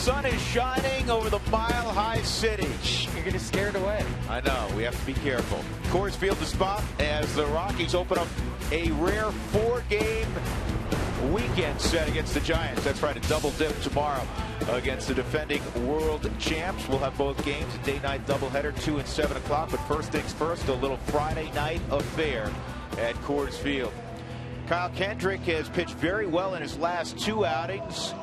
sun is shining over the mile-high city. You're going to scare it away. I know. We have to be careful. Coors Field, the spot as the Rockies open up a rare 4-game weekend set against the Giants. That's right, a double dip tomorrow against the defending world champs. We'll have both games, a day-night doubleheader, 2 and 7 o'clock. But first things first, a little Friday night affair at Coors Field. Kyle Kendrick has pitched very well in his last 2 outings,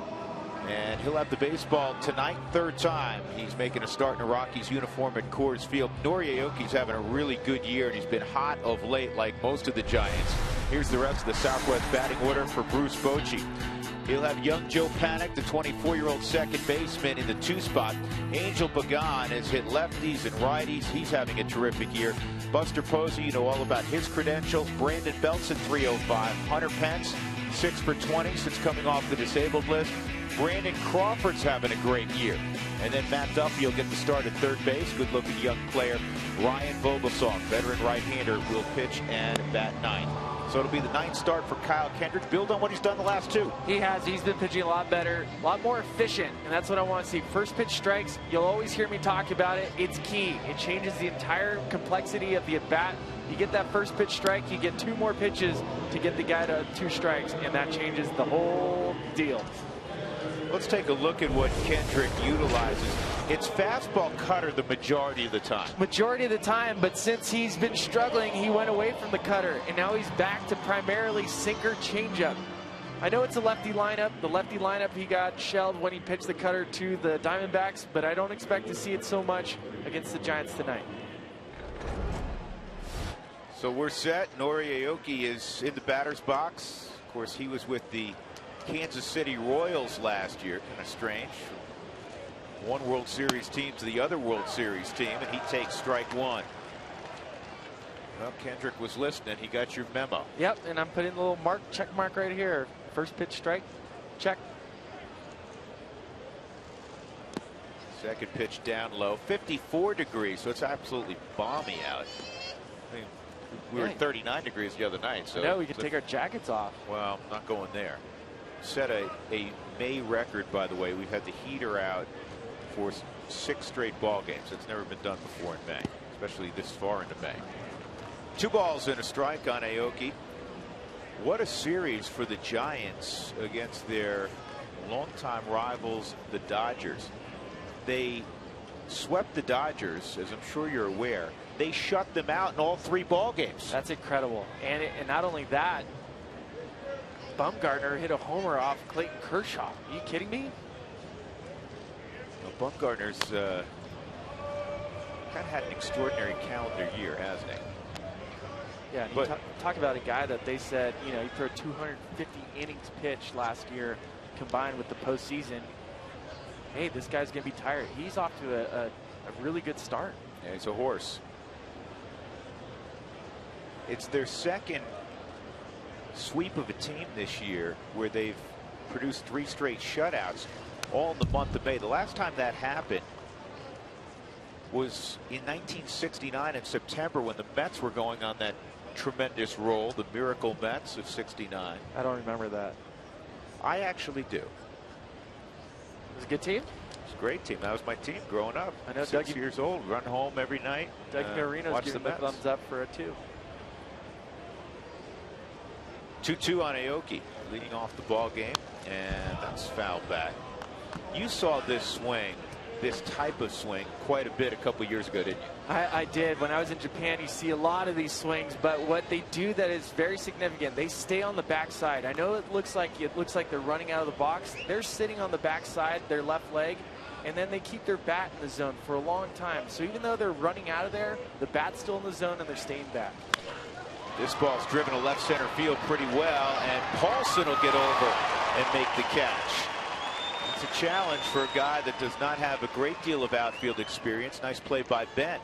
and he'll have the baseball tonight, 3rd time he's making a start in a Rockies uniform at Coors Field. Nori Aoki's having a really good year, and he's been hot of late like most of the Giants. Here's the rest of the Southwest batting order for Bruce Bochy. He'll have young Joe Panik, the 24-year-old second baseman, in the 2 spot. Angel Pagan has hit lefties and righties. He's having a terrific year. Buster Posey, you know all about his credentials. Brandon Belt's at 305. Hunter Pence, 6 for 20 since coming off the disabled list. Brandon Crawford's having a great year. And then Matt Duffy will get the start at third base. Good-looking young player. Ryan Vogelsong, veteran right-hander, will pitch and bat 9th. So it'll be the 9th start for Kyle Kendrick. Build on what he's done the last 2. He has. He's been pitching a lot better, a lot more efficient, and that's what I want to see. First pitch strikes, you'll always hear me talk about it. It's key. It changes the entire complexity of the at-bat. You get that first pitch strike, you get 2 more pitches to get the guy to 2 strikes, and that changes the whole deal. Let's take a look at what Kendrick utilizes. It's fastball cutter the majority of the time. Majority of the time, but since he's been struggling, he went away from the cutter, and now he's back to primarily sinker changeup. I know it's a lefty lineup. The lefty lineup, he got shelled when he pitched the cutter to the Diamondbacks, but I don't expect to see it so much against the Giants tonight. So we're set. Nori Aoki is in the batter's box. Of course, he was with the Kansas City Royals last year. Kind of strange. One World Series team to the other World Series team, and he takes strike 1. Well, Kendrick was listening. He got your memo. Yep, and I'm putting a little check mark right here. First pitch strike, check. Second pitch down low, 54 degrees, so it's absolutely balmy out. I mean, we were 39 degrees the other night. So no, we could take our jackets off. Well, not going there. Set a May record, by the way. We've had the heater out for 6 straight ball games. It's never been done before in May, especially this far into May. 2 balls and a strike on Aoki. What a series for the Giants against their longtime rivals, the Dodgers. They swept the Dodgers, as I'm sure you're aware. They shut them out in all 3 ball games. That's incredible. And not only that, Bumgarner hit a homer off Clayton Kershaw. Are you kidding me? Well, Bumgarner's kind of had an extraordinary calendar year, hasn't he? Yeah, and you talk about a guy that they said, you know, he threw 250 innings pitched last year combined with the postseason. Hey, this guy's going to be tired. He's off to a really good start. Yeah, he's a horse. It's their second sweep of a team this year where they've produced 3 straight shutouts all in the month of May. The last time that happened was in 1969 in September when the Mets were going on that tremendous roll, the Miracle Mets of '69. I don't remember that. I actually do. It was a good team? It was a great team. That was my team growing up. I know 6 years old, run home every night. Doug Marino's giving the thumbs up for a 2. 2-2 on Aoki, leading off the ball game, and that's fouled back. You saw this swing, this type of swing, quite a bit a couple years ago, didn't you? I did. When I was in Japan, you see a lot of these swings, but what they do that is very significant, they stay on the backside. I know it looks like they're running out of the box. They're sitting on the backside, their left leg, and then they keep their bat in the zone for a long time. So even though they're running out of there, the bat's still in the zone and they're staying back. This ball's driven to left center field pretty well, and Paulson will get over and make the catch. It's a challenge for a guy that does not have a great deal of outfield experience. Nice play by Ben.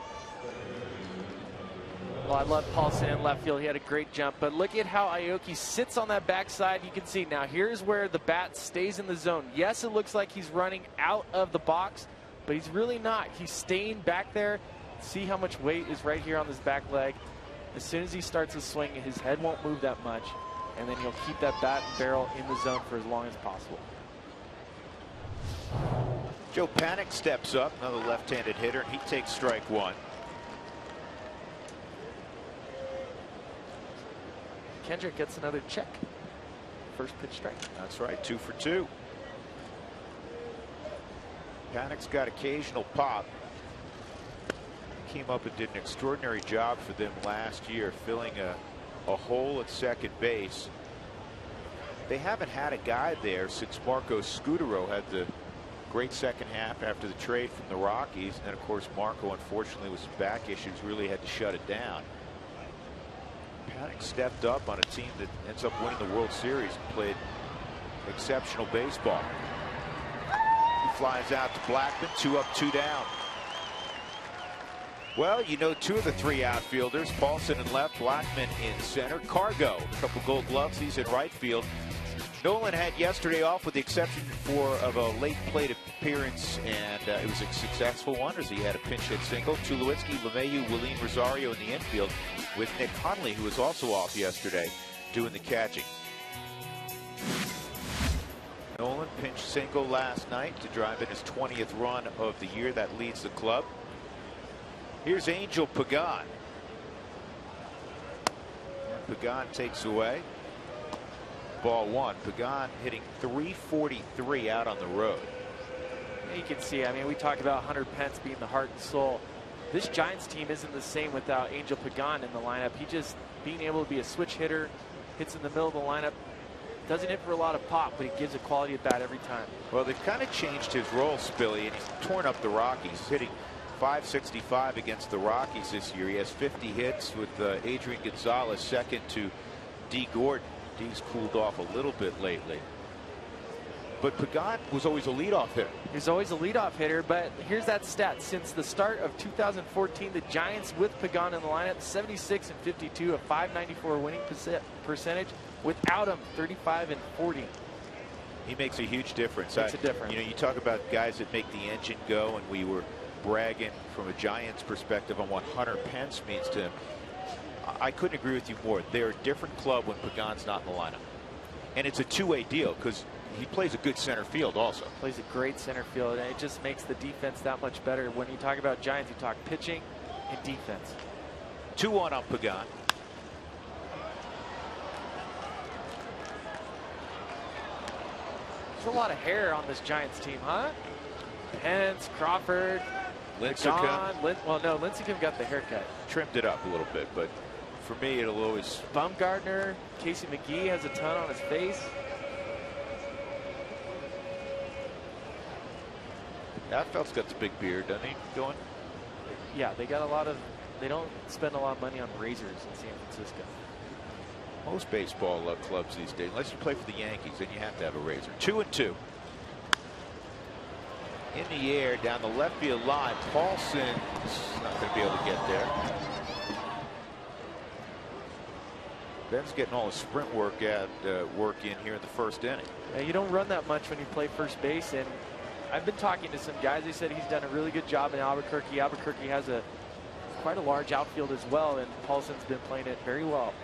Well, I love Paulson in left field. He had a great jump, but look at how Aoki sits on that backside. You can see now here's where the bat stays in the zone. Yes, it looks like he's running out of the box, but he's really not. He's staying back there. See how much weight is right here on this back leg. As soon as he starts to swing, his head won't move that much, and then he'll keep that bat and barrel in the zone for as long as possible. Joe Panik steps up, another left-handed hitter, and he takes strike one. Kendrick gets another check. First pitch strike. That's right, 2 for 2. Panik's got occasional pop. Came up and did an extraordinary job for them last year, filling a hole at second base. They haven't had a guy there since Marco Scutaro had the great second half after the trade from the Rockies. And of course, Marco, unfortunately, with some back issues, really had to shut it down. Panik stepped up on a team that ends up winning the World Series and played exceptional baseball. He flies out to Blackman, 2 up, 2 down. Well, you know 2 of the 3 outfielders, Paulson in left, Blackman in center. Cargo, a couple Gold Gloves, he's in right field. Nolan had yesterday off with the exception of a late plate appearance, and it was a successful one as he had a pinch hit single. Tulowitzki, LeMahieu, Willeen Rosario in the infield with Nick Hundley, who was also off yesterday, doing the catching. Nolan pinch single last night to drive in his 20th run of the year. That leads the club. Here's Angel Pagan. Pagan takes away. Ball 1. Pagan hitting .343 out on the road. You can see, I mean, we talked about Hunter Pence being the heart and soul. This Giants team isn't the same without Angel Pagan in the lineup. He just being able to be a switch hitter, hits in the middle of the lineup, doesn't hit for a lot of pop, but he gives a quality at bat every time. Well, they've kind of changed his role, Spilly, and he's torn up the Rockies, hitting .565 against the Rockies this year. He has 50 hits with Adrian Gonzalez second to D. Gordon. D's cooled off a little bit lately. But Pagan was always a leadoff hitter. He was always a leadoff hitter, but here's that stat. Since the start of 2014, the Giants with Pagan in the lineup, 76 and 52, a .594 winning percentage. Without him, 35 and 40. He makes a huge difference. Makes a difference. You know, you talk about guys that make the engine go, and we were bragging from a Giants perspective on what Hunter Pence means to him. I couldn't agree with you more. They're a different club when Pagan's not in the lineup. And it's a two-way deal because he plays a good center field also. Plays a great center field, and it just makes the defense that much better. When you talk about Giants, you talk pitching and defense. 2-1 on Pagan. There's a lot of hair on this Giants team, huh? Pence, Crawford, Lincecum. Well, no, Lincecum got the haircut. Trimmed it up a little bit, but for me, it'll always. Bumgarner, Casey McGee has a ton on his face. Atfeld's got the big beard, doesn't he? Going. Yeah, they got a lot of. They don't spend a lot of money on razors in San Francisco. Most baseball clubs these days, unless you play for the Yankees, then you have to have a razor. 2-2. In the air down the left field line. Paulson's not going to be able to get there. Ben's getting all his sprint work in here in the first inning. Yeah, you don't run that much when you play first base, and I've been talking to some guys. They said he's done a really good job in Albuquerque. Albuquerque has quite a large outfield as well, and Paulson's been playing it very well.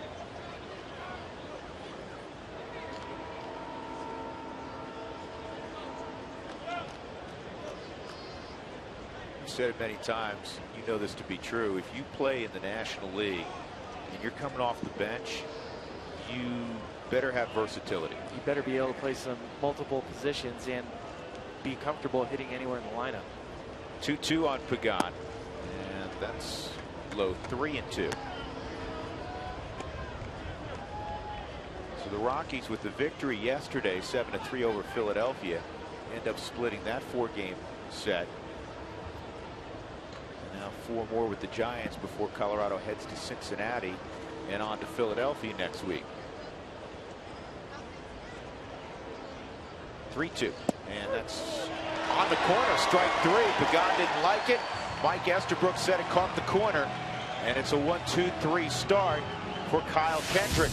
Said it many times, you know this to be true. If you play in the National League and you're coming off the bench, you better have versatility. You better be able to play some multiple positions and be comfortable hitting anywhere in the lineup. 2-2 on Pagan, and that's low. 3-2. So the Rockies, with the victory yesterday, 7-3 over Philadelphia, end up splitting that 4-game set. Now 4 more with the Giants before Colorado heads to Cincinnati and on to Philadelphia next week. 3-2, and that's on the corner. Strike 3. Pagan didn't like it. Mike Estabrook said it caught the corner, and it's a 1-2-3 start for Kyle Kendrick.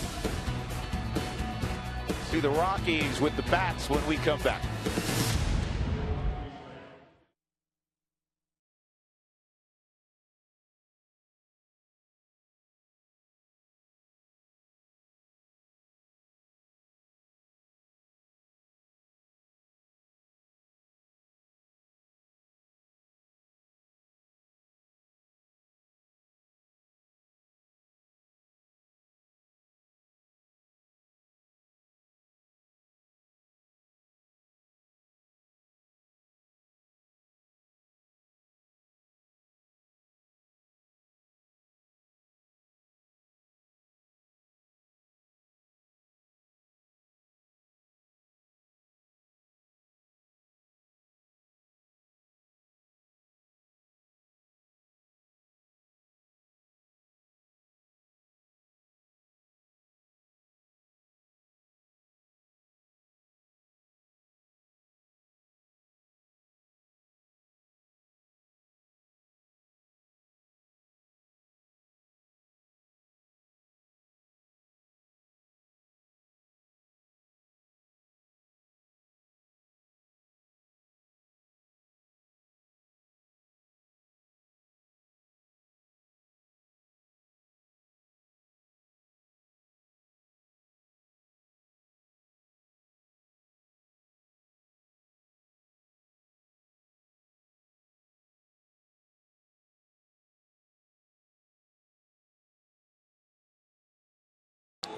See the Rockies with the bats when we come back.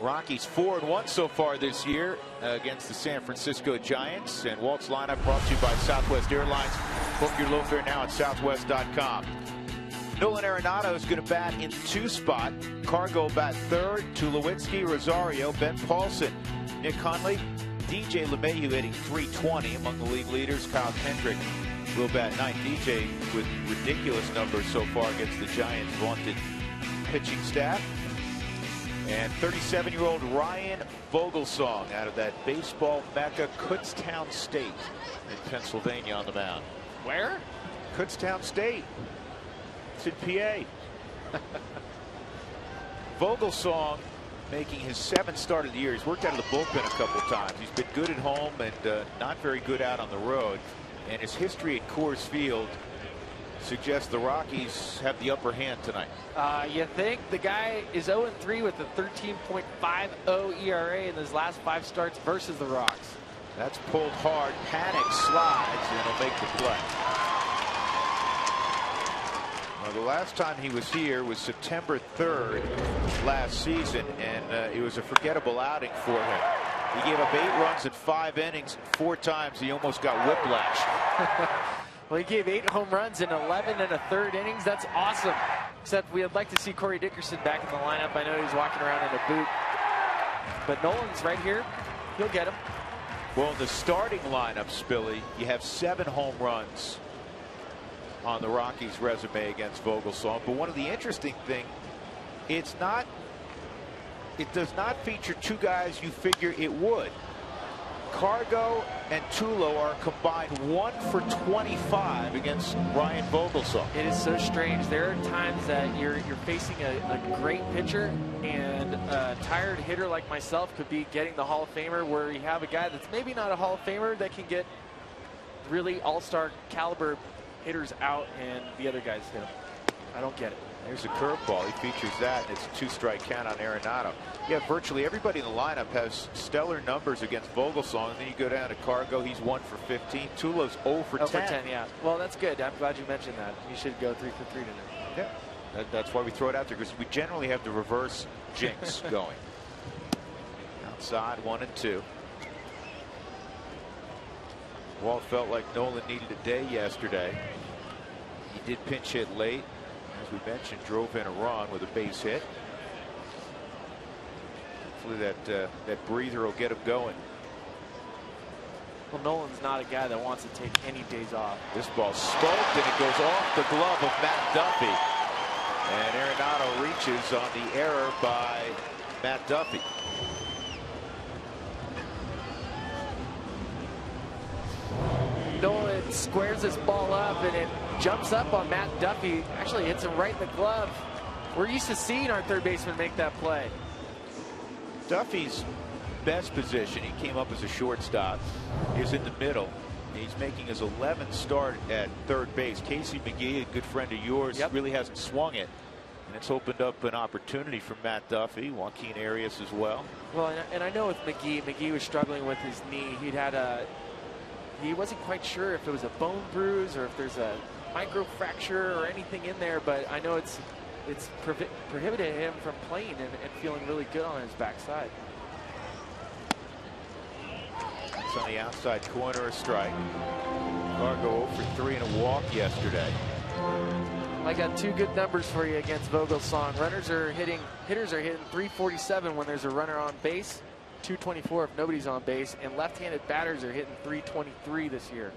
Rockies 4-1 so far this year against the San Francisco Giants. And Walt's lineup brought to you by Southwest Airlines. Book your low fare now at southwest.com. Nolan Arenado is going to bat in 2 spot. Cargo bat 3rd. Tulowitzki, Rosario, Ben Paulson, Nick Hundley, DJ LeMahieu hitting .320 among the league leaders. Kyle Kendrick will bat 9th. DJ with ridiculous numbers so far against the Giants' vaunted pitching staff. And 37-year-old Ryan Vogelsong out of that baseball mecca, Kutztown State in Pennsylvania on the mound. Where? Kutztown State. It's in PA. Vogelsong making his 7th start of the year. He's worked out of the bullpen a couple times. He's been good at home and not very good out on the road. And his history at Coors Field suggests the Rockies have the upper hand tonight. You think? The guy is 0-3 with a 13.50 ERA in his last 5 starts versus the Rocks. That's pulled hard. Panic slides, and he'll make the play. Well, the last time he was here was September 3rd last season, and it was a forgettable outing for him. He gave up 8 runs in 5 innings. 4 times he almost got whiplash. Well, he gave 8 home runs in 11 1/3 innings. That's awesome. Except we'd like to see Corey Dickerson back in the lineup. I know he's walking around in a boot. But Nolan's right here. He'll get him. Well, in the starting lineup, Spilly, you have 7 home runs on the Rockies' resume against Vogelsong. But one of the interesting things, it does not feature 2 guys you figure it would. Cargo and Tulo are combined 1 for 25 against Ryan Vogelsong. It is so strange. There are times that you're facing a great pitcher, and a tired hitter like myself could be getting the Hall of Famer, where you have a guy that's maybe not a Hall of Famer that can get really all-star caliber hitters out, and the other guys hit him. I don't get it. There's a curveball. He features that, and it's a 2-strike count on Arenado. Yeah, virtually everybody in the lineup has stellar numbers against Vogelsong. And then you go down to Cargo. He's 1 for 15. Tulo's 0 for 10. 0 for 10, yeah. Well, that's good. I'm glad you mentioned that. You should go 3 for 3 tonight. Yeah, that's why we throw it out there, because we generally have the reverse jinx going. Outside, 1 and 2. Walt felt like Nolan needed a day yesterday. He did pinch hit late. As we mentioned, drove in a run with a base hit. Hopefully that breather will get him going. Well, Nolan's not a guy that wants to take any days off. This ball scoped, and it goes off the glove of Matt Duffy. And Arenado reaches on the error by Matt Duffy. Nolan squares this ball up, and it jumps up on Matt Duffy. Actually hits him right in the glove. We're used to seeing our third baseman make that play. Duffy's best position, he came up as a shortstop, is in the middle. He's making his 11th start at third base. Casey McGee, a good friend of yours, really hasn't swung it. And it's opened up an opportunity for Matt Duffy, Joaquin Arias as well. Well, and I know with McGee was struggling with his knee. He wasn't quite sure if it was a bone bruise or if there's a micro fracture or anything in there, but I know it's prohibited him from playing and feeling really good on his backside. It's on the outside corner, a strike. Cargo 0 for 3 and a walk yesterday. I got 2 good numbers for you against Vogelsong. Hitters are hitting .347 when there's a runner on base, .224 if nobody's on base, and left-handed batters are hitting .323 this year.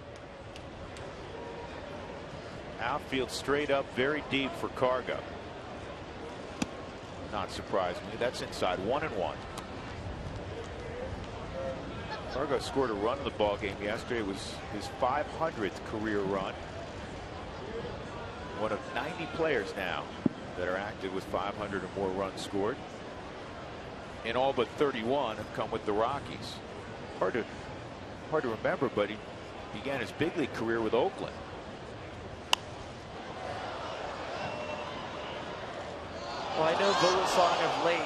Outfield straight up, very deep for Cargo. Not surprisingly, that's inside, 1-1. Cargo scored a run in the ball game yesterday. It was his 500th career run. One of 90 players now that are active with 500 or more runs scored. And all but 31 have come with the Rockies. Hard to remember, but he began his big league career with Oakland. Well, I know Vogelsong of late,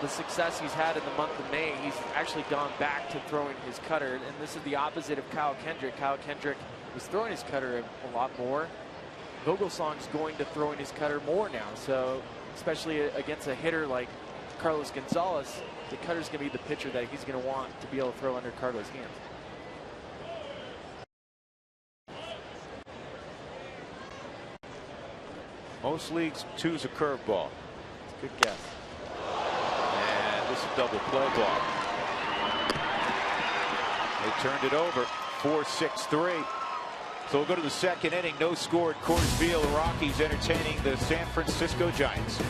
the success he's had in the month of May, he's actually gone back to throwing his cutter, and this is the opposite of Kyle Kendrick. Kyle Kendrick was throwing his cutter a lot more. Vogelsong's going to throwing his cutter more now, so especially against a hitter like Carlos Gonzalez, the cutter's going to be the pitcher that he's going to want to be able to throw under Carlos' hands. Most leagues choose a curveball. It's a good guess. And this is a double play ball. They turned it over. 4-6-3. So we'll go to the second inning. No score at Coors Field. The Rockies entertaining the San Francisco Giants.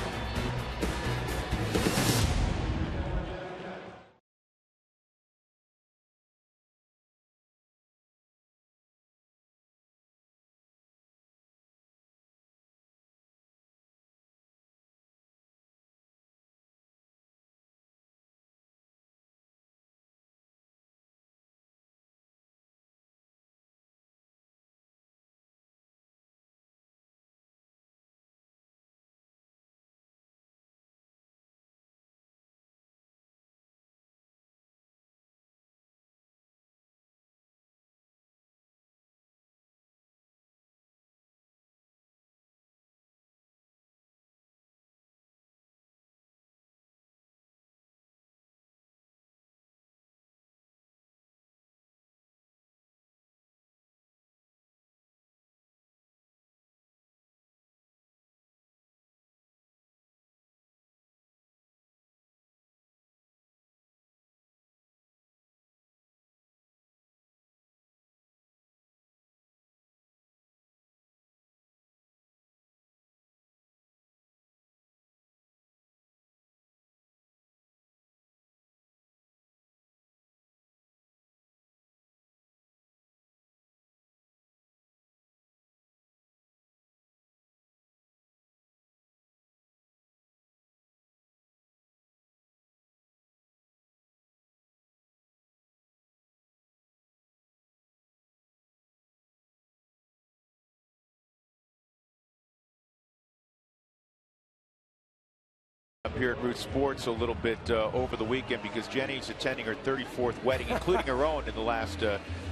Up here at Root Sports a little bit over the weekend because Jenny's attending her 34th wedding, including her own in the last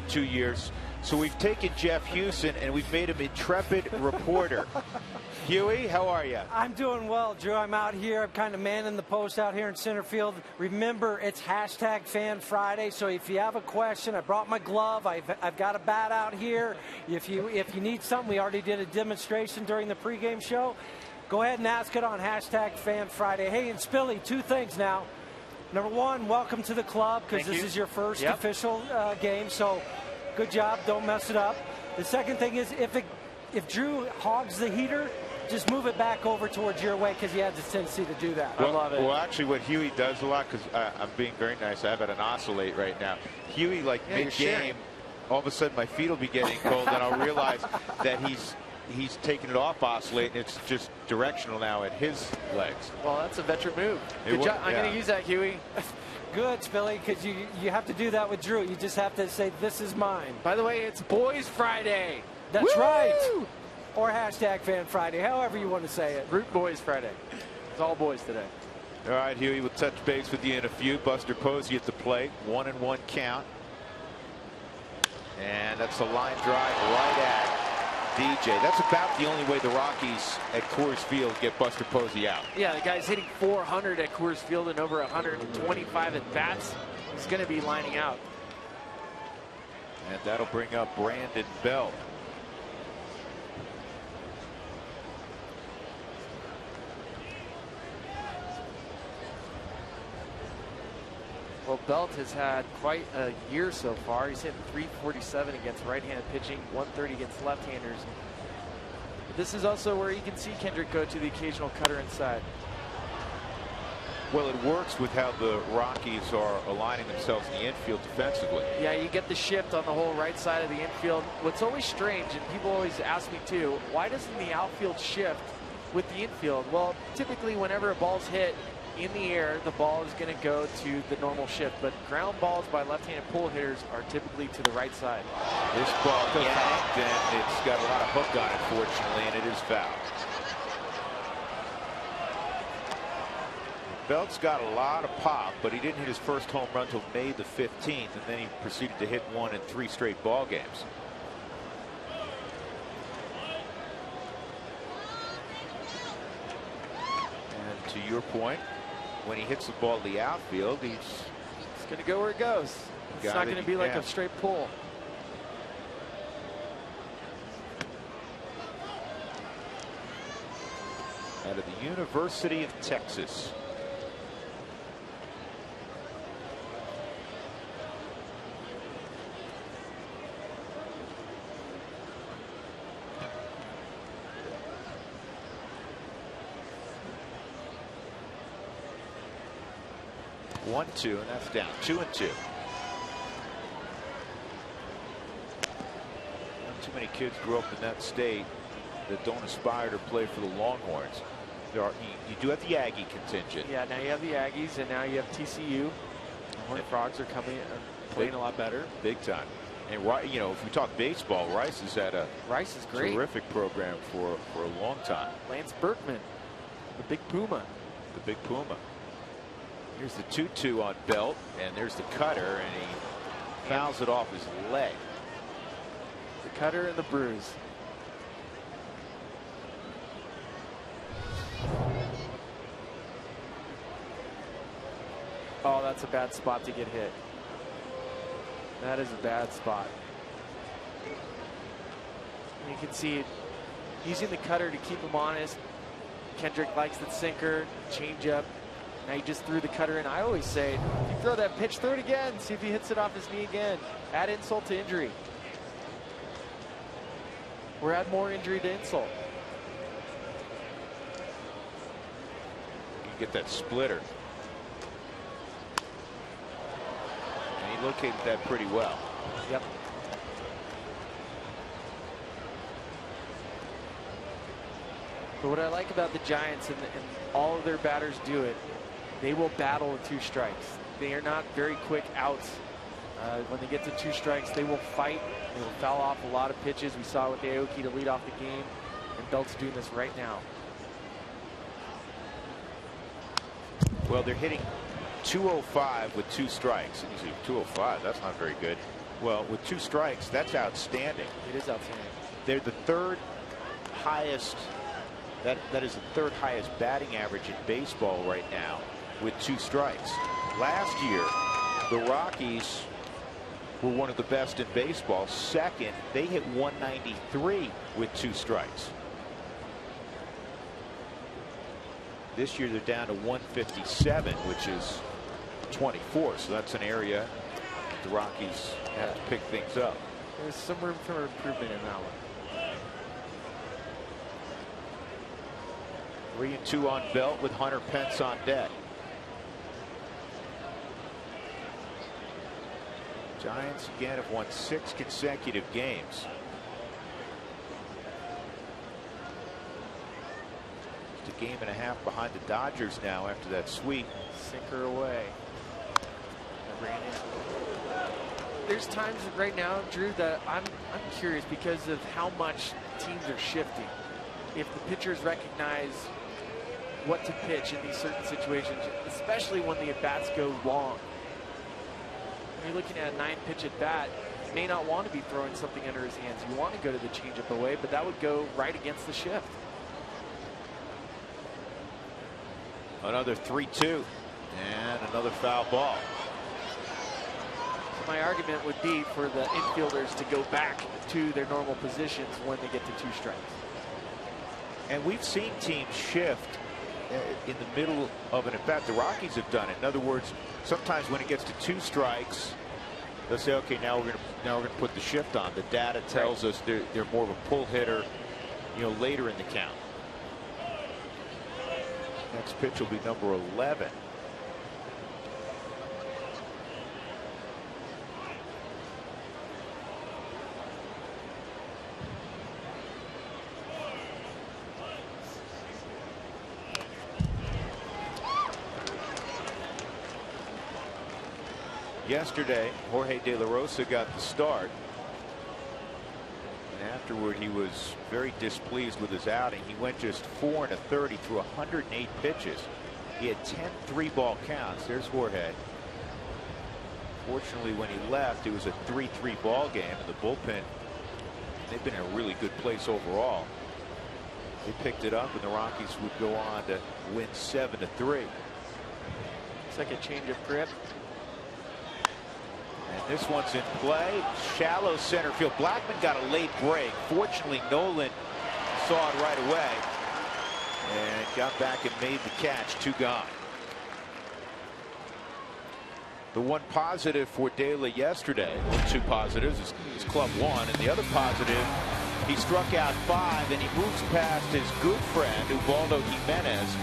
2 years. So we've taken Jeff Hewson and we've made him intrepid reporter. Huey, how are you? I'm doing well, Drew. I'm out here. I'm kind of manning the post out here in center field. Remember, it's hashtag Fan Friday. So if you have a question, I brought my glove. I've got a bat out here. If you need something, we already did a demonstration during the pregame show. Go ahead and ask it on hashtag Fan Friday. Hey, and Spilly, 2 things now. Number 1, welcome to the club because this is your first official game. So good job. Don't mess it up. The second thing is if Drew hogs the heater, just move it back over towards your way because he has a tendency to do that. Well, I love it. Well, actually, what Huey does a lot, because I'm being very nice, I have it an oscillate right now. Huey, like mid-game, all of a sudden my feet will be getting cold, and I'll realize that he's taking it off oscillate, and it's just directional now at his legs. Well, that's a veteran move. Good job. I'm going to use that, Huey. Good, Spilly, because you have to do that with Drew. You just have to say, this is mine. By the way, it's Boys Friday. That's right. Or hashtag Fan Friday, however you want to say it. Root Boys Friday. It's all boys today. All right, Huey, we'll touch base with you in a few. Buster Posey at the plate. 1-1 count. And that's a line drive right at DJ. That's about the only way the Rockies at Coors Field get Buster Posey out. Yeah, the guy's hitting 400 at Coors Field and over 125 at bats. He's going to be lining out. And that'll bring up Brandon Belt. Well, Belt has had quite a year so far. He's hitting .347 against right-handed pitching, .130 against left-handers. This is also where you can see Kendrick go to the occasional cutter inside. Well, it works with how the Rockies are aligning themselves in the infield defensively. Yeah, you get the shift on the whole right side of the infield. What's always strange, and people always ask me too, why doesn't the outfield shift with the infield? Well, typically whenever a ball's hit in the air, the ball is going to go to the normal shift, but ground balls by left-handed pull hitters are typically to the right side. This ball yanked, and it's got a lot of hook on it, fortunately, and it is foul. Belt's got a lot of pop, but he didn't hit his first home run until May the 15th, and then he proceeded to hit one in 3 straight ball games. And to your point, when he hits the ball to the outfield, he's going to go where it goes. It's not going to be like a straight pull. Out of the University of Texas. One, two, and that's down. 2-2. Not too many kids grew up in that state that don't aspire to play for the Longhorns. There are, you do have the Aggie contingent. Yeah, now you have the Aggies, and now you have TCU. Horned Frogs are coming, playing a lot better, big time. And you know, if we talk baseball, Rice has had a terrific program for a long time. Lance Berkman, the big Puma. The big Puma. Here's the 2-2 on Belt, and there's the cutter, and he fouls it off his leg. The cutter and the bruise. Oh, that's a bad spot to get hit. That is a bad spot. And you can see it, using the cutter to keep him honest. Kendrick likes the sinker, change up. Now he just threw the cutter in. I always say, if you throw that pitch, throw it again. See if he hits it off his knee again. Add insult to injury. Or add more injury to insult. You get that splitter. And he located that pretty well. Yep. But what I like about the Giants, and all of their batters do it, they will battle with 2 strikes. They are not very quick outs. When they get to 2 strikes, they will fight. They will foul off a lot of pitches. We saw with Aoki to lead off the game, and Belt's doing this right now. Well, they're hitting .205 with 2 strikes. And you say, .205, that's not very good. Well, with 2 strikes, that's outstanding. It is outstanding. They're the 3rd highest. That is the 3rd highest batting average in baseball right now with 2 strikes. Last year, the Rockies were one of the best in baseball. Second, they hit 193 with 2 strikes. This year they're down to 157, which is 24. So that's an area the Rockies have to pick things up. There's some room for improvement in that one. 3-2 on Belt with Hunter Pence on deck. Giants again have won 6 consecutive games. Just a game and a half behind the Dodgers now after that sweep. Sinker away. There's times right now, Drew, that I'm curious because of how much teams are shifting. If the pitchers recognize what to pitch in these certain situations, especially when the at-bats go long. When you're looking at a 9-pitch at-bat, you may not want to be throwing something under his hands. You want to go to the changeup away, but that would go right against the shift. Another 3-2 and another foul ball. So my argument would be for the infielders to go back to their normal positions when they get to 2 strikes. And we've seen teams shift in the middle of an at-bat. The Rockies have done it. In other words, sometimes when it gets to 2 strikes, they'll say, okay, now we're going to put the shift on. The data tells us they're more of a pull hitter, you know, later in the count. Next pitch will be number 11. Yesterday, Jorge De La Rosa got the start. And afterward, he was very displeased with his outing. He went just 4 1/3 through 108 pitches. He had 10 3-ball counts. There's Jorge. Fortunately, when he left, it was a 3-3 ball game, and the bullpen, they've been in a really good place overall. They picked it up, and the Rockies would go on to win 7-3. Looks like a change of grip. And this one's in play. Shallow center field. Blackman got a late break. Fortunately, Nolan saw it right away and got back and made the catch. 2 gone. The one positive for De La yesterday, well, 2 positives, is club 1, and the other positive, he struck out 5, and he moves past his good friend Ubaldo Jimenez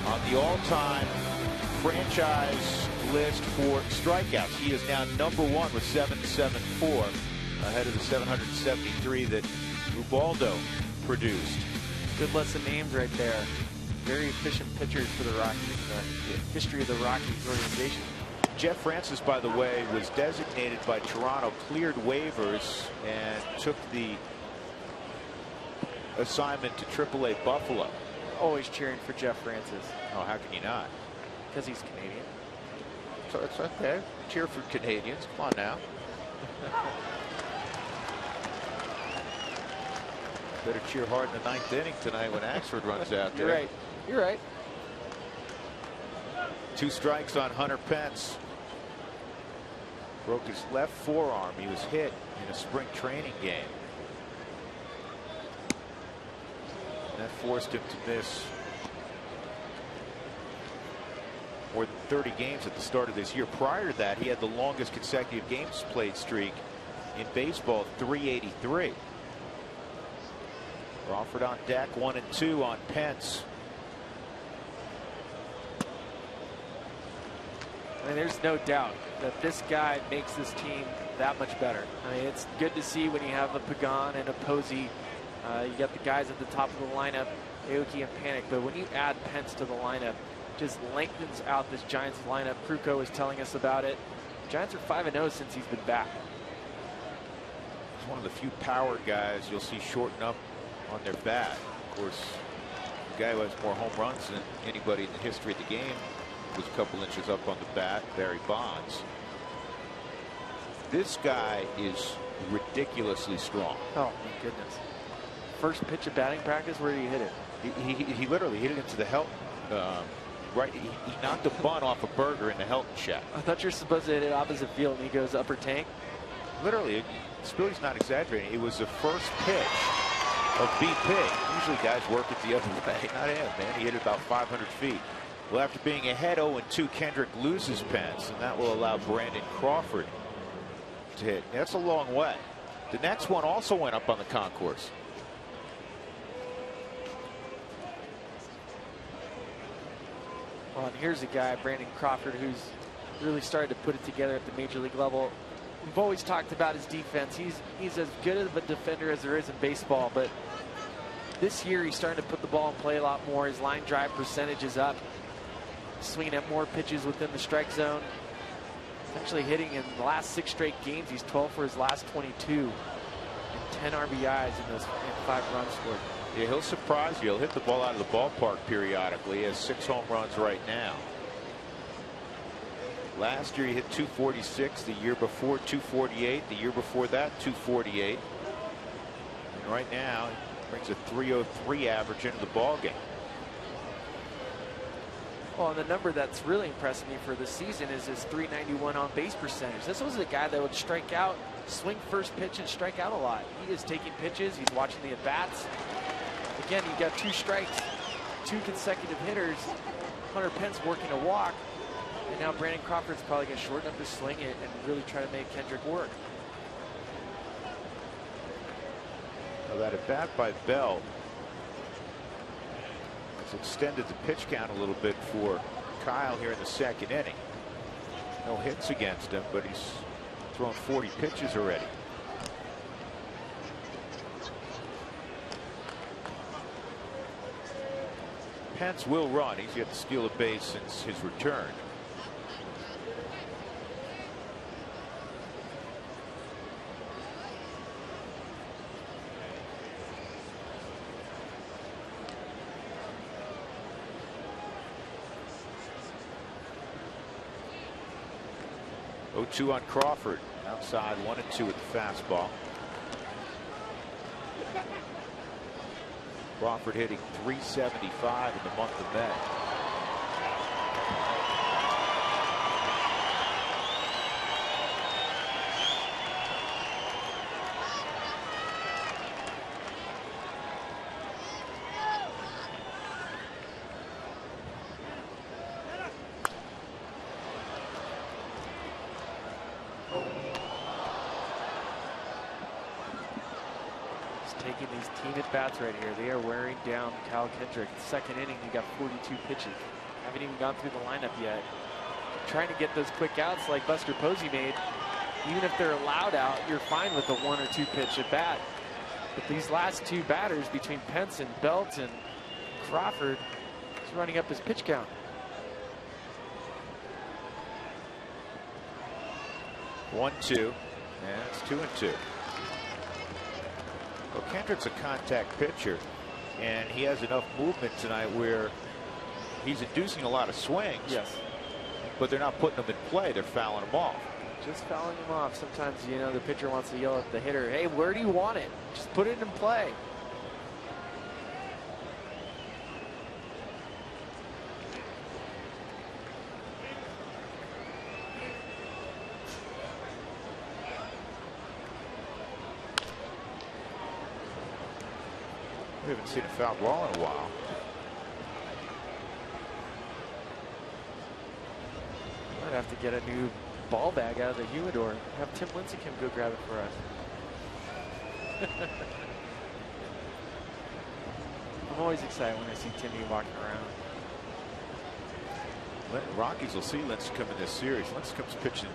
on the all-time franchise list for strikeouts. He is now number 1 with 774, ahead of the 773 that Ubaldo produced. Good list of names right there. Very efficient pitchers for the Rockies. The history of the Rockies organization. Jeff Francis, by the way, was designated by Toronto, cleared waivers, and took the assignment to AAA Buffalo. Always cheering for Jeff Francis. Oh, how can you not? Because he's Canadian. So it's okay. Cheer for Canadians. Come on now. Better cheer hard in the 9th inning tonight when Axford runs out there. You're right. You're right. 2 strikes on Hunter Pence. Broke his left forearm. He was hit in a spring training game. And that forced him to miss more than 30 games at the start of this year. Prior to that, he had the longest consecutive games played streak in baseball, 383. Crawford on deck, 1-2 on Pence. I mean, there's no doubt that this guy makes this team that much better. I mean, it's good to see when you have a Pagan and a Posey. You got the guys at the top of the lineup, Aoki and Panic. But when you add Pence to the lineup, just lengthens out this Giants lineup. Kruko was telling us about it. Giants are 5-0 since he's been back. He's one of the few power guys you'll see shorten up on their bat. Of course, the guy who has more home runs than anybody in the history of the game was a couple inches up on the bat, Barry Bonds. This guy is ridiculously strong. Oh my goodness. First pitch of batting practice, where did he hit it? He literally hit it into the Helton. Right, he knocked a bunt off a burger in the Helton shack. I thought you're supposed to hit it opposite field and he goes upper tank. Literally, Spilly's not exaggerating. It was the first pitch of BP. Usually guys work it the other way. Not him, man. He hit it about 500 feet. Well, after being ahead 0-2, Kendrick loses Pence, and that will allow Brandon Crawford to hit. That's a long way. The next one also went up on the concourse. Well, and here's a guy, Brandon Crawford, who's really started to put it together at the major league level. We've always talked about his defense. He's as good of a defender as there is in baseball, but this year he's starting to put the ball in play a lot more. His line drive percentage is up. Swinging at more pitches within the strike zone. He's actually hitting in the last 6 straight games. He's 12 for his last 22 and 10 RBIs in those 5 runs scored. Yeah, he'll surprise you. He'll hit the ball out of the ballpark periodically. He has 6 home runs right now. Last year he hit 246. The year before 248. The year before that 248. And right now he brings a 303 average into the ball game. Well, and the number that's really impressed me for this season is his 391 on base percentage. This was a guy that would strike out, swing first pitch, and strike out a lot. He is taking pitches. He's watching the at-bats. Again, you got 2 strikes, 2 consecutive hitters. Hunter Pence working a walk. And now Brandon Crawford's probably going to shorten up his swing and really try to make Kendrick work. Now that at-bat by Bell extended the pitch count a little bit for Kyle here in the 2nd inning. No hits against him, but he's thrown 40 pitches already. Pence will run. He's yet to steal a base since his return. Two on Crawford. Outside 1-2 with the fastball. Crawford hitting .375 in the month of May. taking these team at bats right here. They are wearing down Kyle Kendrick. Second inning, he got 42 pitches. Haven't even gone through the lineup yet. Trying to get those quick outs like Buster Posey made. Even if they're allowed out, you're fine with a 1 or 2 pitch at bat. But these last 2 batters between Pence and Belt and Crawford, he's running up his pitch count. 1-2, and it's 2-2. Well, Kendrick's a contact pitcher, and he has enough movement tonight where he's inducing a lot of swings. Yes. But they're not putting them in play. They're fouling them off. Just fouling him off. Sometimes, you know, the pitcher wants to yell at the hitter, hey, where do you want it? Just put it in play. We haven't seen a foul ball in a while. Might have to get a new ball bag out of the humidor. Have Tim Lincecum go grab it for us. I'm always excited when I see Timmy walking around. Rockies will see Lincecum in this series. Lincecum's pitching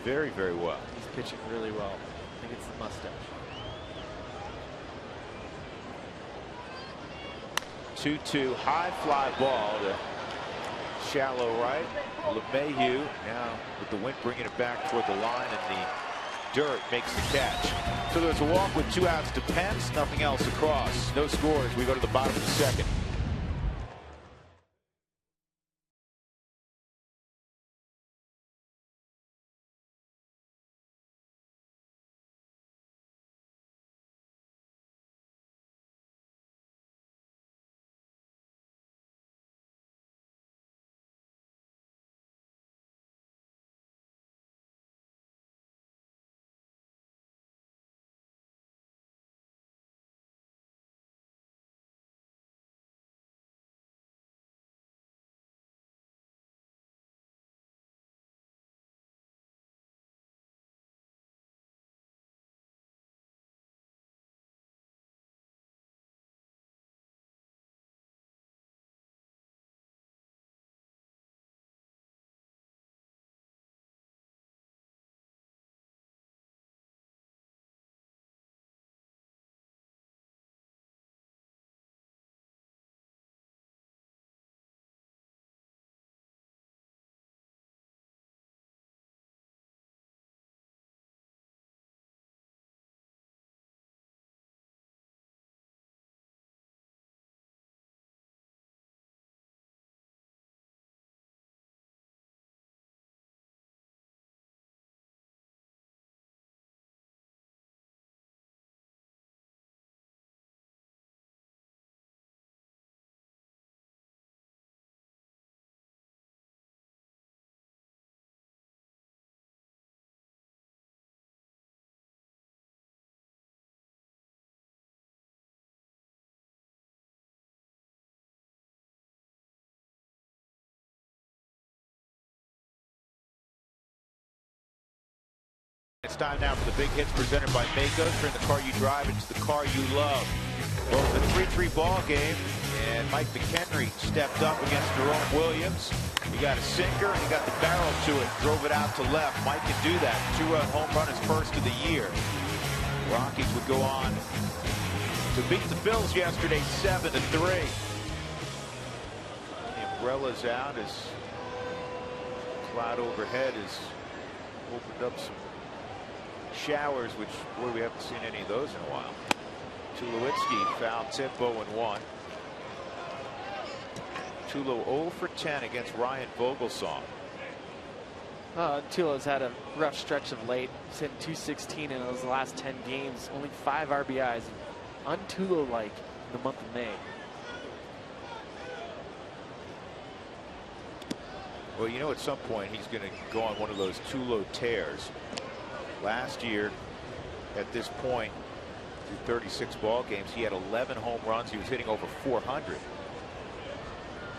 very, very well. He's pitching really well. I think it's the mustache. 2-2, high fly ball to shallow right. LeMahieu now with the wind bringing it back toward the line, and the dirt makes the catch. So there's a walk with 2 outs to Pence, nothing else across. No scores. We go to the bottom of the second. It's time now for the big hits presented by Mako. Turn the car you drive into the car you love. Well, it's a 3-3 ball game, and Mike McHenry stepped up against Jerome Williams. He got a sinker, and he got the barrel to it, drove it out to left. Mike can do that. 2-run home run, his first of the year. Rockies would go on to beat the Phillies yesterday 7-3. The umbrella's out as cloud overhead has opened up some showers, which, boy, we haven't seen any of those in a while. Tulowitzki foul tip, 0-1. Tulo 0 for 10 against Ryan Vogelsong. Tulo's had a rough stretch of late. He's hitting .216 in his last 10 games. Only 5 RBIs. Un-Tulo-like in the month of May. Well, you know, at some point he's going to go on one of those Tulo tears. Last year, at this point, through 36 ball games, he had 11 home runs. He was hitting over 400.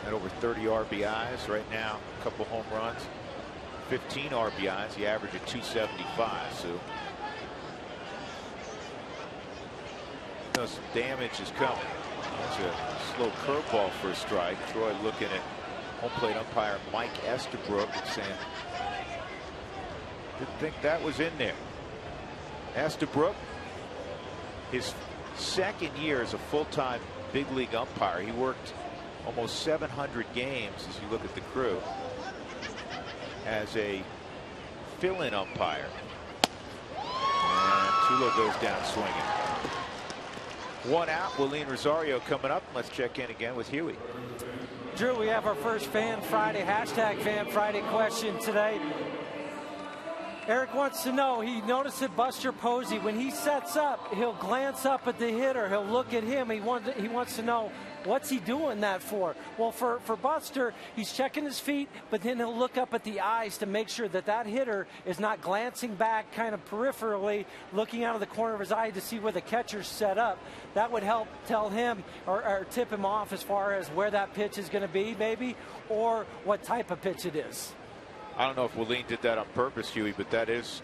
Had over 30 RBIs right now, a couple home runs, 15 RBIs. He averaged at 275. So know some damage is coming. There's a slow curveball for a strike. Troy looking at home plate umpire Mike Estabrook and saying, didn't think that was in there. Estabrook, his second year as a full-time big league umpire. He worked almost 700 games, as you look at the crew, as a fill-in umpire. And Tulo goes down swinging. One out. Willeen Rosario coming up. Let's check in again with Huey. Drew, we have our first Fan Friday, hashtag Fan Friday question today. Eric wants to know, he noticed that Buster Posey, when he sets up, he'll glance up at the hitter. He'll look at him. He wants to know, what's he doing that for? Well, for Buster, he's checking his feet, but then he'll look up at the eyes to make sure that that hitter is not glancing back kind of peripherally, looking out of the corner of his eye to see where the catcher's set up. That would help tell him or tip him off as far as where that pitch is going to be, maybe, or what type of pitch it is. I don't know if Willeen did that on purpose, Huey, but that is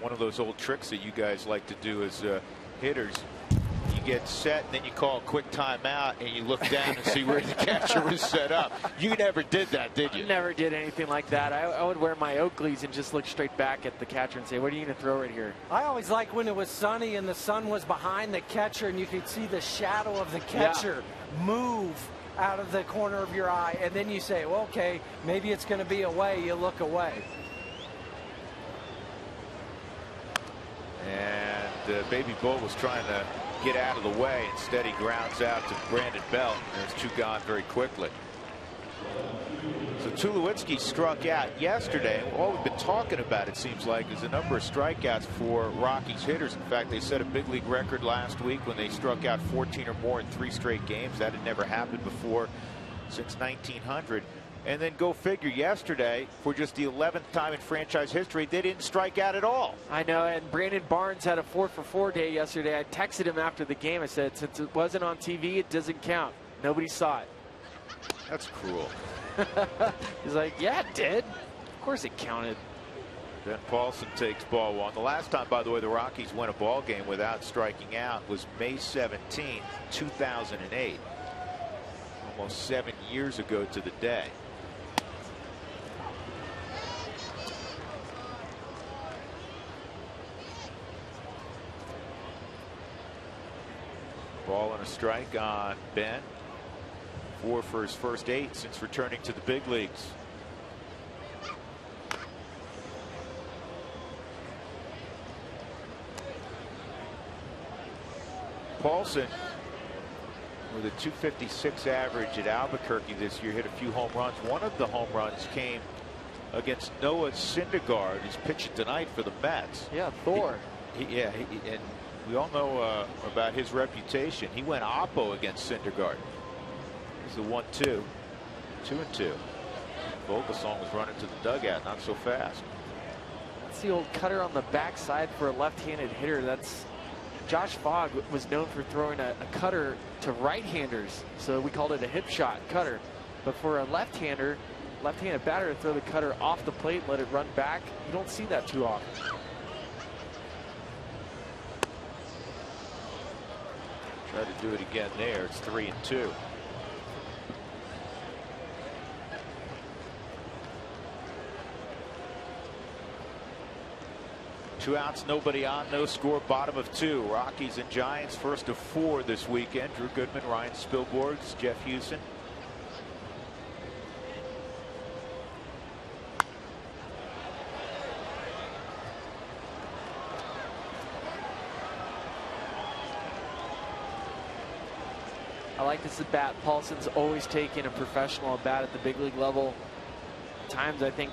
one of those old tricks that you guys like to do as hitters. You get set, and then you call a quick timeout, and you look down and see where the catcher was set up. You never did that, did you? Never did anything like that. I would wear my Oakleys and just look straight back at the catcher and say, what are you going to throw right here? I always liked when it was sunny and the sun was behind the catcher, and you could see the shadow of the catcher move out of the corner of your eye, and then you say, well, okay, maybe it's going to be away. You look away. And Baby Bull was trying to get out of the way. Instead, he grounds out to Brandon Belt. There's two gone very quickly. So Tulowitzki struck out yesterday. And all we've been talking about, it seems like, is the number of strikeouts for Rockies hitters. In fact, they set a big league record last week when they struck out 14 or more in 3 straight games. That had never happened before since 1900. And then go figure, yesterday, for just the 11th time in franchise history, they didn't strike out at all. I know, and Brandon Barnes had a 4-for-4 day yesterday. I texted him after the game. I said, since it wasn't on TV, it doesn't count. Nobody saw it. That's cruel. He's like, yeah, it did. Of course it counted. Ben Paulson takes ball 1. The last time, by the way, the Rockies won a ball game without striking out was May 17, 2008. Almost 7 years ago to the day. Ball and a strike on Ben. 4 for his first 8 since returning to the big leagues. Paulson, with a .256 average at Albuquerque this year, hit a few home runs. One of the home runs came against Noah Syndergaard, who's pitching tonight for the Mets. Yeah, Thor. And we all know about his reputation. He went oppo against Syndergaard. It's a 1-2, 2-2. Vogelsong was running to the dugout, not so fast. That's the old cutter on the backside for a left-handed hitter. That's Josh Fogg was known for throwing a cutter to right-handers, so we called it a hip shot cutter. But for a left-handed batter to throw the cutter off the plate and let it run back, you don't see that too often. Try to do it again there. It's 3-2. Two outs, nobody on, no score, bottom of 2. Rockies and Giants, first of 4 this weekend. Drew Goodman, Ryan Spilborghs, Jeff Hewson. I like this at bat. Paulson's always taking a professional at bat at the big league level. At times, I think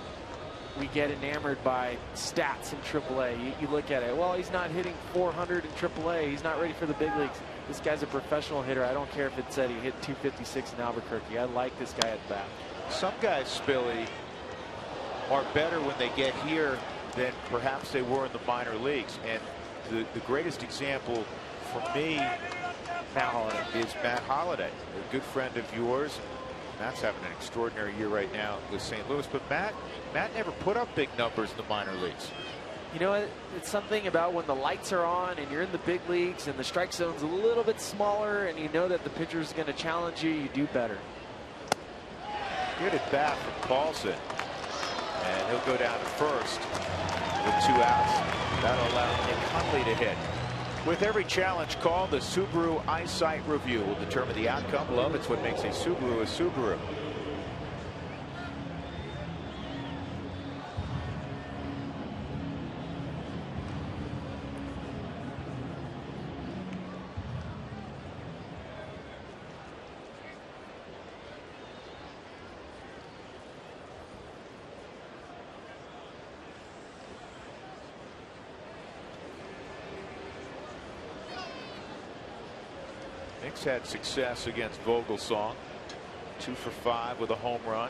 we get enamored by stats in AAA. You look at it, well, he's not hitting 400 in AAA. He's not ready for the big leagues. This guy's a professional hitter. I don't care if it said he hit .256 in Albuquerque. I like this guy at bat. Some guys, Spilly, are better when they get here than perhaps they were in the minor leagues. And the greatest example for me, Matt Holliday, is Matt Holliday, a good friend of yours. Matt's having an extraordinary year right now with St. Louis, but Matt never put up big numbers in the minor leagues. You know what? It's something about when the lights are on and you're in the big leagues and the strike zone's a little bit smaller and you know that the pitcher's going to challenge you, you do better. Good at bat from Paulson. And he'll go down to first with 2 outs. That'll allow Nick Hundley to hit. With every challenge called, the Subaru Eyesight Review will determine the outcome. Love, it's what makes a Subaru a Subaru. Nick's had success against Vogelsong. 2 for 5 with a home run.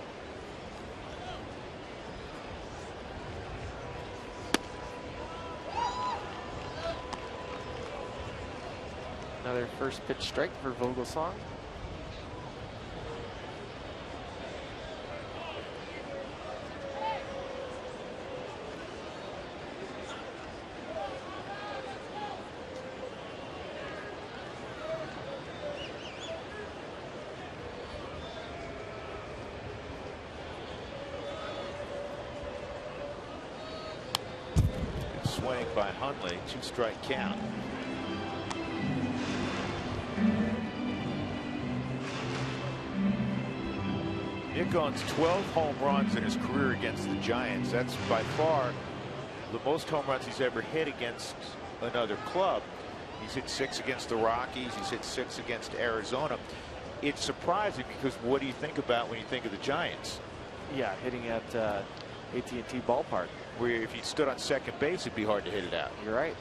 Another first pitch strike for Vogelsong. Swing by Hundley, 2-strike count. Nick owns 12 home runs in his career against the Giants. That's by far the most home runs he's ever hit against another club. He's hit 6 against the Rockies. He's hit 6 against Arizona. It's surprising because what do you think about when you think of the Giants? Yeah, hitting at AT&T ballpark. Where if you stood on second base, it'd be hard to hit it out. You're right.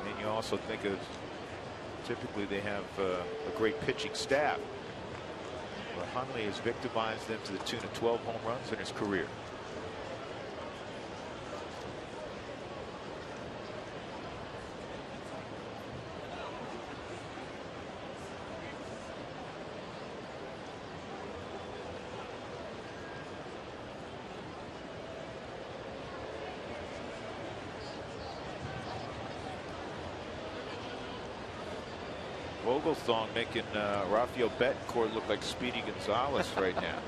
And you also think of typically they have a great pitching staff. Well, Hundley has victimized them to the tune of 12 home runs in his career. Vogelsong making Rafael Betancourt look like Speedy Gonzalez right now.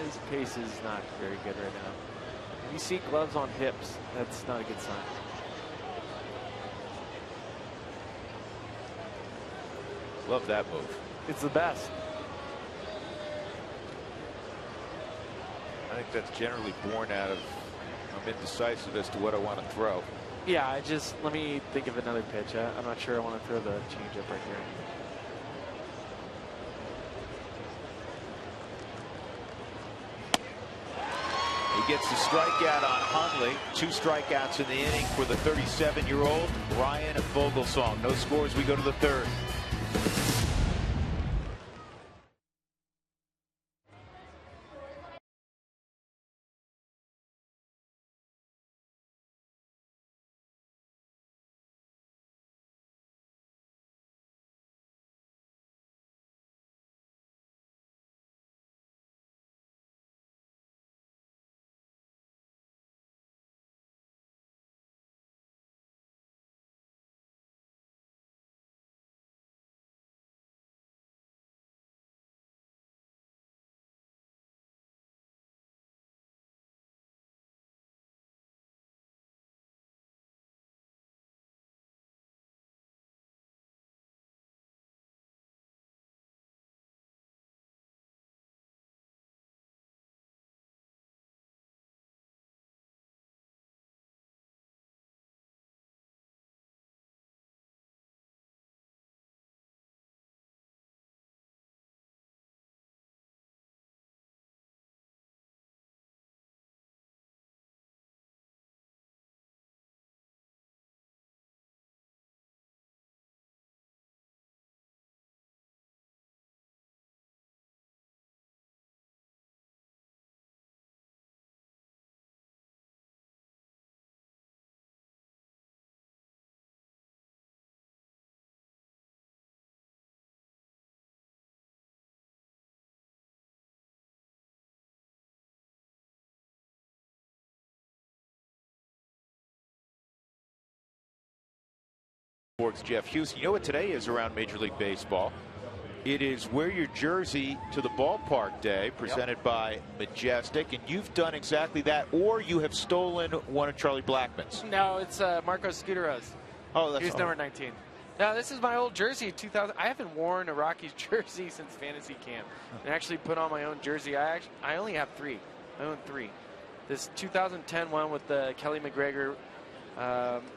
His pace is not very good right now. If you see gloves on hips, that's not a good sign. Love that move. It's the best. I think that's generally born out of I'm indecisive as to what I want to throw. Yeah, let me think of another pitch. I'm not sure I want to throw the changeup right here. He gets the strikeout on Hundley. 2 strikeouts in the inning for the 37-year-old Ryan Vogelsong. No scores. We go to the 3rd. Sports Jeff Hughes. You know what today is around Major League Baseball? It is Wear Your Jersey to the Ballpark Day, presented by Majestic, and you've done exactly that, or you have stolen one of Charlie Blackmon's. No, it's Marcos Scudero's. Oh, that's He's number 19. No, this is my old jersey, 2000. I haven't worn a Rockies jersey since fantasy camp, and actually put on my own jersey. I only have 3. I own 3. This 2010 one with the Kelly McGregor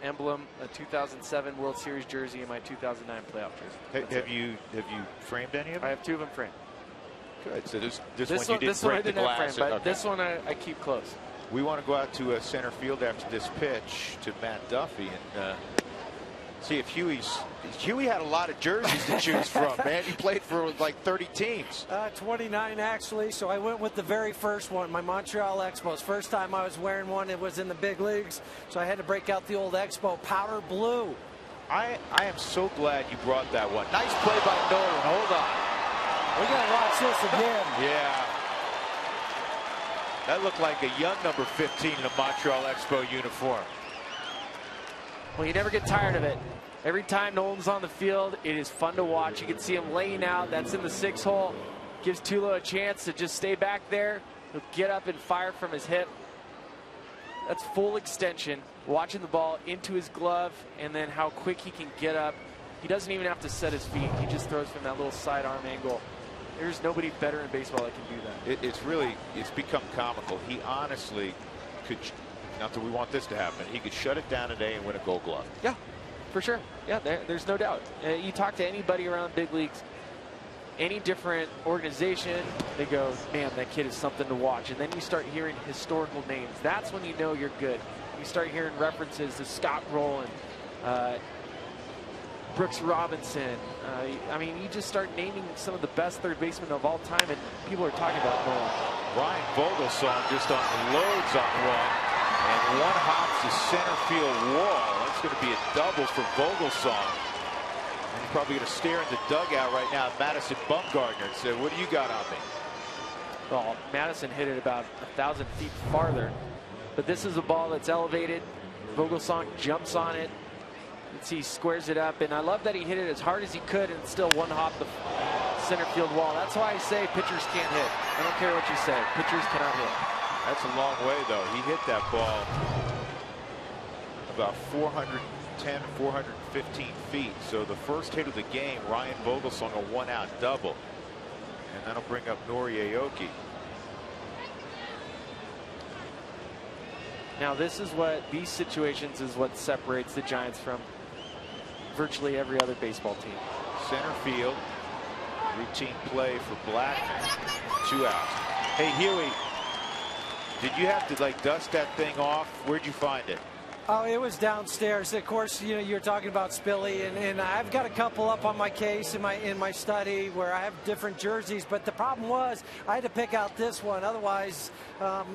emblem, a 2007 World Series jersey, and my 2009 playoff jersey. Have you framed any of them? I have 2 of them framed. Good. So this one you didn't I break the didn't have glass. framed, but Okay. this one I keep close. We want to go out to center field after this pitch to Matt Duffy and see if Huey had a lot of jerseys to choose from, man. He played for like 30 teams. 29 actually, so I went with the very first one, my Montreal Expos. First time I was wearing one, it was in the big leagues, so I had to break out the old Expo powder blue. I am so glad you brought that one. Nice play by Nolan. Hold on. We got to watch this again. Yeah. That looked like a young number 15 in a Montreal Expo uniform. Well, you never get tired of it. Every time Nolan's on the field, it is fun to watch. You can see him laying out. That's in the 6 hole. Gives Tulo a chance to just stay back there. He'll get up and fire from his hip. That's full extension. Watching the ball into his glove, and then how quick he can get up. He doesn't even have to set his feet. He just throws from that little sidearm angle. There's nobody better in baseball that can do that. It's become comical. He honestly could, not that we want this to happen, he could shut it down today and win a Gold Glove. Yeah, for sure. Yeah, there's no doubt. You talk to anybody around big leagues, any different organization, they go, man, that kid is something to watch. And then you start hearing historical names. That's when you know you're good. You start hearing references to Scott Rowland, Brooks Robinson. I mean, you just start naming some of the best third basemen of all time, and people are talking about Nolan. Ryan Vogelsong just unloads on one, and one hops the center field wall. That's going to be a double for Vogelsong. And he's probably going to stare in the dugout right now at Madison Bumgarner and say, what do you got on me? Well, Madison hit it about 1,000 feet farther, but this is a ball that's elevated. Vogelsong jumps on it. He squares it up, and I love that he hit it as hard as he could and still one hop the center field wall. That's why I say pitchers can't hit. I don't care what you say. Pitchers cannot hit. That's a long way, though. He hit that ball about 410, 415 feet. So the first hit of the game, Ryan Vogelsong, a one-out double. And that'll bring up Nori Aoki. Now, these situations is what separates the Giants from virtually every other baseball team. Center field, routine play for Blackmon. 2 outs. Hey, Huey, did you have to dust that thing off? Where'd you find it? Oh, it was downstairs. Of course, you know, you're talking about Spilly, and I've got a couple up on my case in my study where I have different jerseys. But the problem was I had to pick out this one. Otherwise, I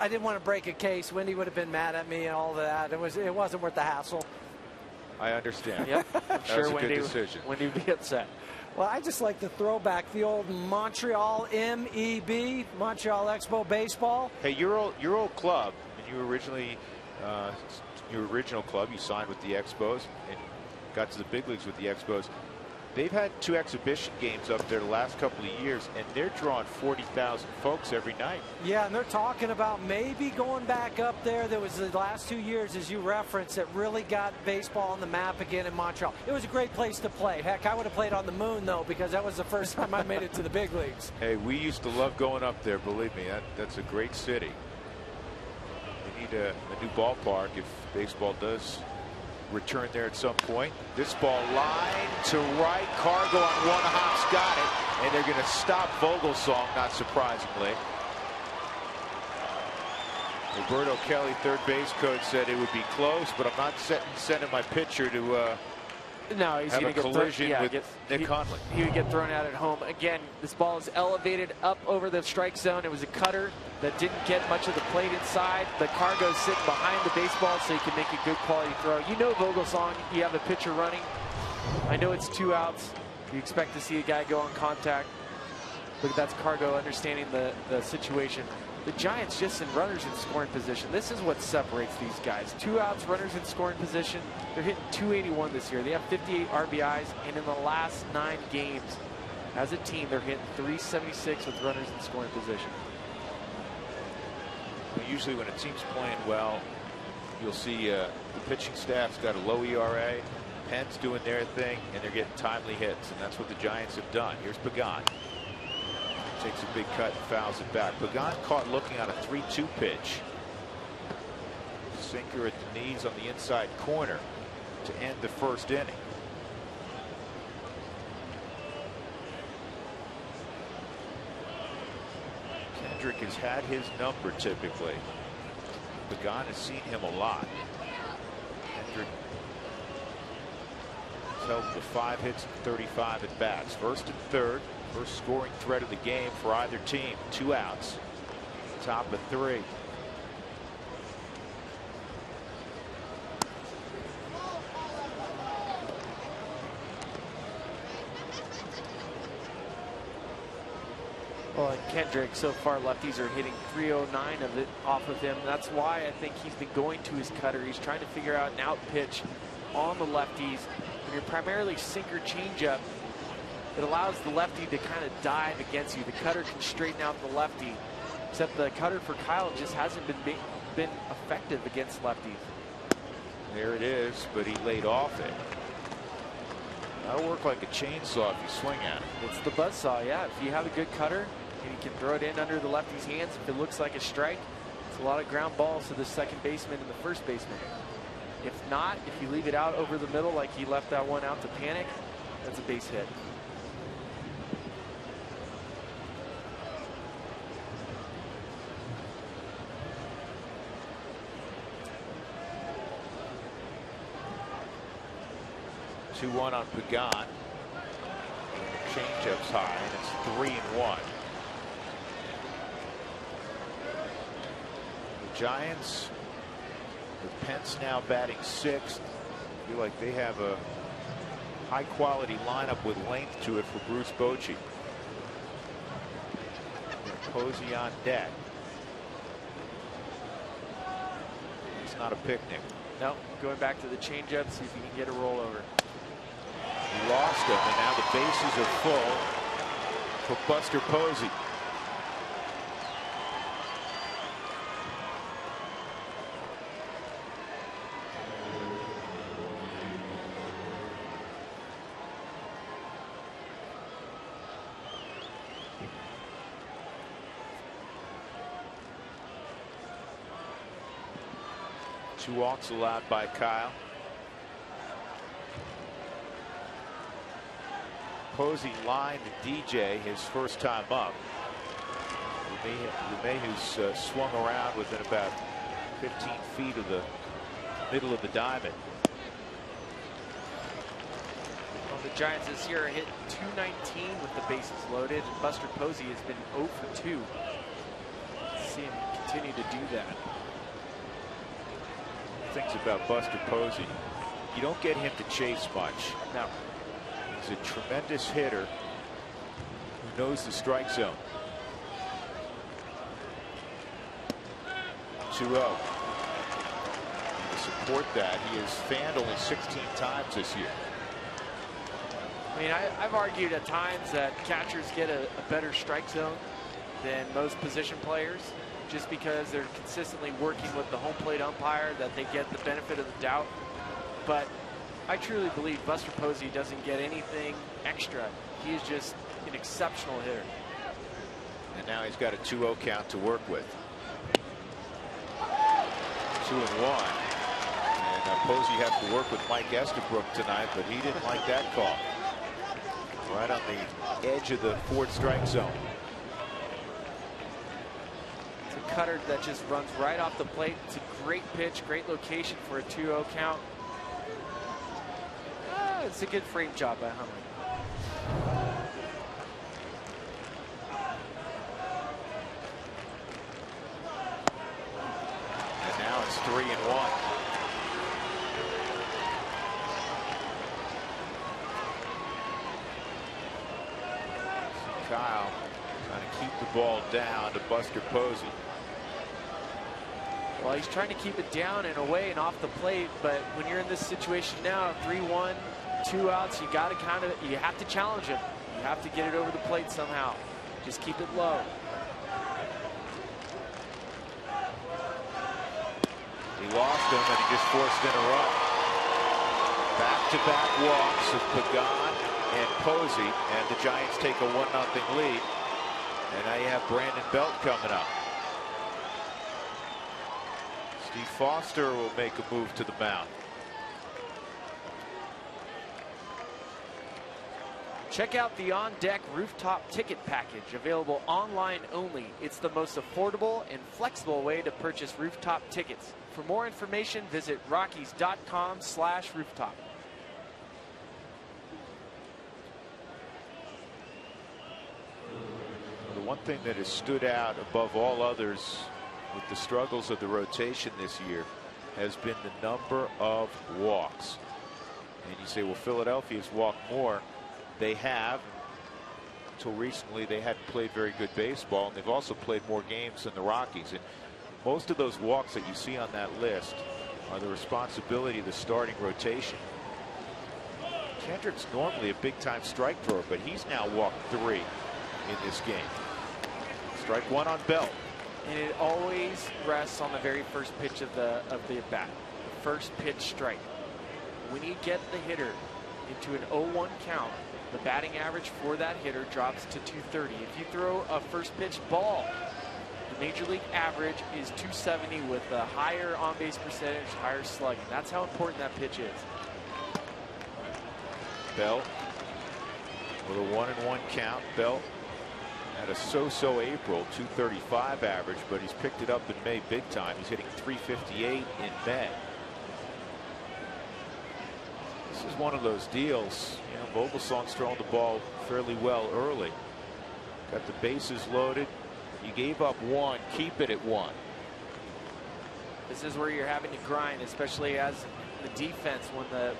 didn't want to break a case. Wendy would have been mad at me and all that. It wasn't worth the hassle. I understand. Yep, I'm sure Wendy would be upset. Well, I just like the throwback, the old Montreal MEB, Montreal Expo baseball. Hey, your old club, and you originally, your original club, you signed with the Expos and got to the big leagues with the Expos. They've had 2 exhibition games up there the last couple of years, and they're drawing 40,000 folks every night. Yeah, and they're talking about maybe going back up there. There was the last 2 years, as you referenced, that really got baseball on the map again in Montreal. It was a great place to play. Heck, I would have played on the moon, though, because that was the first time I made it to the big leagues. Hey, we used to love going up there, believe me. That's a great city. They need a new ballpark if baseball does return there at some point. This ball line to right. Cargo on one hop's got it, and they're going to stop Vogelsong, not surprisingly. Roberto Kelly, third base coach, said it would be close, but I'm not sending my pitcher to no, he's have going a to collision with Nick Conley. He would get thrown out at home. Again, this ball is elevated up over the strike zone. It was a cutter that didn't get much of the plate inside. The Cargo's sitting behind the baseball, so he can make a good quality throw. You know Vogelsong, you have a pitcher running. I know it's 2 outs. You expect to see a guy go on contact. But that's Cargo understanding the situation. The Giants just in runners in scoring position. This is what separates these guys. 2 outs, runners in scoring position. They're hitting .281 this year. They have 58 RBIs, and in the last 9 games, as a team, they're hitting .376 with runners in scoring position. Usually when a team's playing well, you'll see the pitching staff's got a low ERA, Penn's doing their thing, and they're getting timely hits, and that's what the Giants have done. Here's Pagan. Takes a big cut and fouls it back. Pagan caught looking on a 3-2 pitch. Sinker at the knees on the inside corner to end the first inning. Kendrick has had his number typically. Pagan has seen him a lot. Kendrick has held to 5 hits and 35 at bats. First and third. First scoring threat of the game for either team. 2 outs. Top of 3. Well, and Kendrick, so far lefties are hitting .309 of it off of him. That's why I think he's been going to his cutter. He's trying to figure out an out pitch on the lefties. When you're primarily sinker changeup, it allows the lefty to kind of dive against you. The cutter can straighten out the lefty, except the cutter for Kyle just hasn't been effective against lefties. There it is, but he laid off it. That'll work like a chainsaw if you swing at it. It's the buzzsaw, yeah. If you have a good cutter and you can throw it in under the lefty's hands, if it looks like a strike, it's a lot of ground balls to the second baseman and the first baseman. If not, if you leave it out over the middle like he left that one out to Panic, that's a base hit. One on Pagan. Changeup's high, and it's 3-1. The Giants, with Pence now batting 6th, feel like they have a high-quality lineup with length to it for Bruce Bochy. Posey on deck. It's not a picnic. No, going back to the changeup, see if he can get a rollover. He lost him, and now the bases are full for Buster Posey. Two walks allowed by Kyle. Posey lined DJ his first time up. LeMahieu's swung around within about 15 feet of the middle of the diamond. Well, the Giants this year are hitting .219 with the bases loaded, and Buster Posey has been 0 for 2. See him continue to do that. Things about Buster Posey, you don't get him to chase much. No. He's a tremendous hitter who knows the strike zone. 2-0. To support that, he has fanned only 16 times this year. I mean, I've argued at times that catchers get a better strike zone than most position players, just because they're consistently working with the home plate umpire, that they get the benefit of the doubt. But I truly believe Buster Posey doesn't get anything extra. He is just an exceptional hitter. And now he's got a 2-0 count to work with. 2-1. And Posey has to work with Mike Estabrook tonight, but he didn't like that call. Right on the edge of the 4th strike zone. It's a cutter that just runs right off the plate. It's a great pitch, great location for a 2-0 count. It's a good frame job by Hummer. And now it's 3-1. Kyle trying to keep the ball down to Buster Posey. Well, he's trying to keep it down and away and off the plate, but when you're in this situation now, 3-1, 2 outs, you got to you have to challenge him. You have to get it over the plate somehow. Just keep it low. He lost him, and he just forced in a run. Back-to-back walks of Pagan and Posey, and the Giants take a 1-0 lead. And now you have Brandon Belt coming up. Steve Foster will make a move to the mound. Check out the On Deck rooftop ticket package, available online only. It's the most affordable and flexible way to purchase rooftop tickets. For more information, visit rockies.com/rooftop. The one thing that has stood out above all others with the struggles of the rotation this year has been the number of walks. And you say, well, Philadelphia's walked more. They have. Until recently, they hadn't played very good baseball, and they've also played more games than the Rockies. And most of those walks that you see on that list are the responsibility of the starting rotation. Kendrick's normally a big-time strike thrower, but he's now walked 3 in this game. Strike 1 on Bell. And it always rests on the very first pitch of the at-bat. The first pitch strike. When you get the hitter into an 0-1 count, the batting average for that hitter drops to 230. If you throw a first pitch ball, the major league average is 270 with a higher on-base percentage, higher slugging. That's how important that pitch is. Bell with a 1-1 count. Bell had a so-so April, 235 average, but he's picked it up in May big time. He's hitting 358 in May. This is one of those deals. You know, Vogelsong's throwing the ball fairly well early. Got the bases loaded. You gave up 1. Keep it at 1. This is where you're having to grind, especially as the defense, when the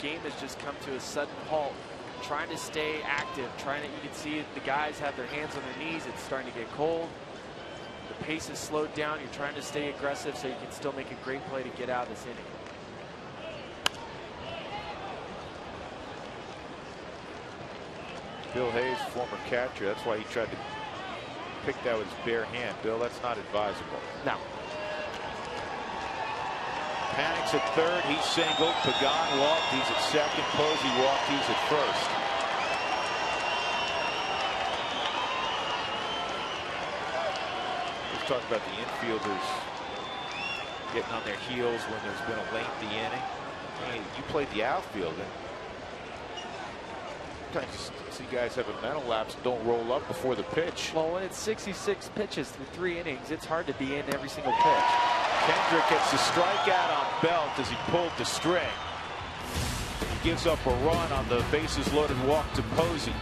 game has just come to a sudden halt. Trying to stay active, you can see the guys have their hands on their knees. It's starting to get cold. The pace is slowed down. You're trying to stay aggressive so you can still make a great play to get out of this inning. Bill Hayes, former catcher, that's why he tried to pick that with his bare hand. Bill, that's not advisable. No. Panics at third. He's singled. Pagan walked. He's at second. Posey walked. He's at first. We've talked about the infielders getting on their heels when there's been a lengthy inning. Hey, you played the outfield. Sometimes you see guys have a mental lapse and don't roll up before the pitch. Well, when it's 66 pitches through 3 innings, it's hard to be in every single pitch. Kendrick gets the strikeout on Belt as he pulled the string. He gives up a run on the bases loaded walk to Posey.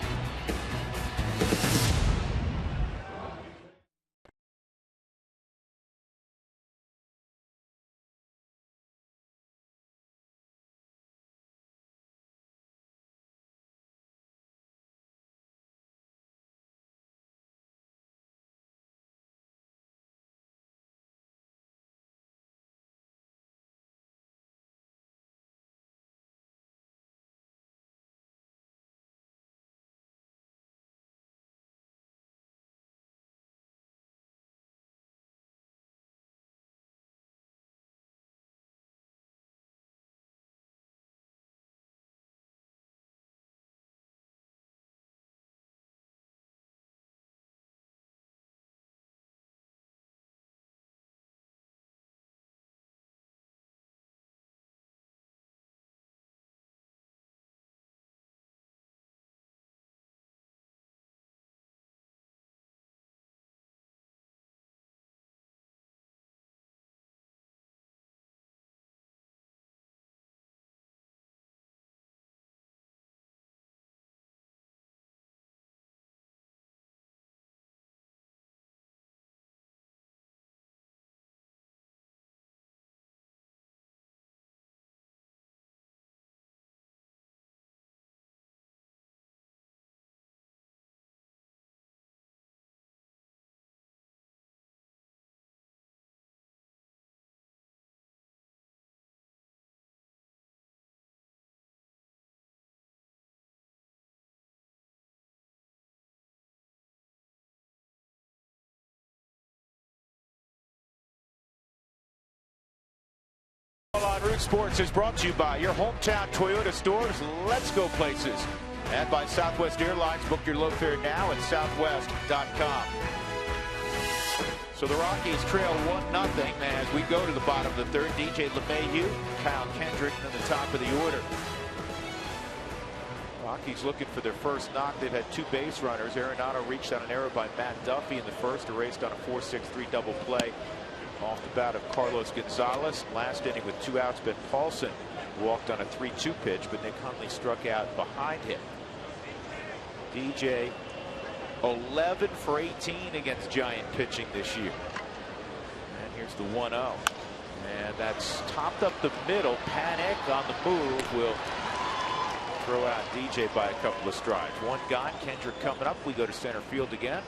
On Root Sports is brought to you by your hometown Toyota stores, Let's Go Places, and by Southwest Airlines. Book your low fare now at southwest.com. So the Rockies trail 1-0 as we go to the bottom of the third. DJ LeMahieu, Kyle Kendrick in the top of the order. Rockies looking for their first knock. They've had 2 base runners. Arenado reached on an error by Matt Duffy in the first, erased on a 4-6-3 double play off the bat of Carlos Gonzalez. Last inning with 2 outs, Ben Paulson walked on a 3-2 pitch, but Nick Hundley struck out behind him. DJ 11 for 18 against Giant pitching this year. And here's the 1-0. And that's topped up the middle. Panic on the move will throw out DJ by a couple of strides. One gone. Kendrick coming up. We go to center field again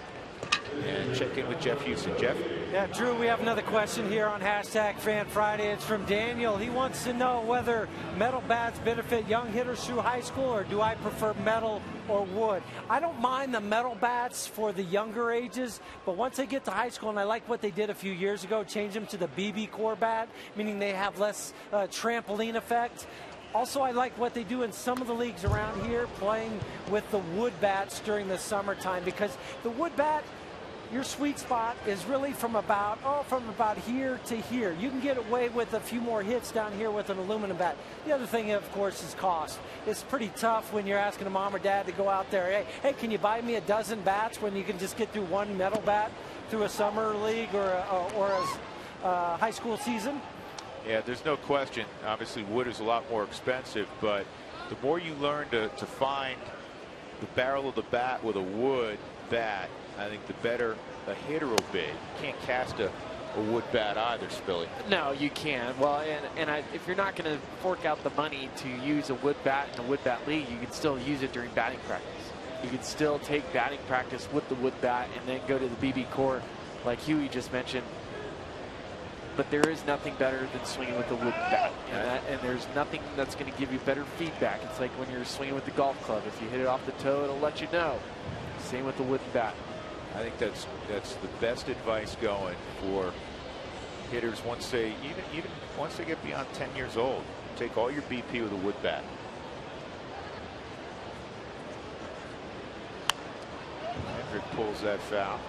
and check in with Jeff Houston. Jeff? Yeah, Drew, we have another question here on #FanFriday. It's from Daniel. He wants to know whether metal bats benefit young hitters through high school, or do I prefer metal or wood? I don't mind the metal bats for the younger ages, but once they get to high school, and I like what they did a few years ago, change them to the BB core bat, meaning they have less trampoline effect. Also, I like what they do in some of the leagues around here, playing with the wood bats during the summertime, because the wood bat, your sweet spot is really from about here to here. You can get away with a few more hits down here with an aluminum bat. The other thing, of course, is cost. It's pretty tough when you're asking a mom or dad to go out there, hey, can you buy me a dozen bats, when you can just get through one metal bat through a summer league or a high school season? Yeah, there's no question. Obviously, wood is a lot more expensive, but the more you learn to find the barrel of the bat with a wood bat, I think the better a hitter will be. You can't cast a wood bat either, Spilly. No, you can't. Well, if you're not going to fork out the money to use a wood bat in a wood bat league, you can still use it during batting practice. You can still take batting practice with the wood bat and then go to the BB core, like Huey just mentioned. But there is nothing better than swinging with a wood bat, and there's nothing that's going to give you better feedback. It's like when you're swinging with the golf club. If you hit it off the toe, it'll let you know. Same with the wooden bat. I think that's the best advice going for hitters once they even once they get beyond 10 years old. Take all your BP with a wood bat. Hendrick pulls that foul.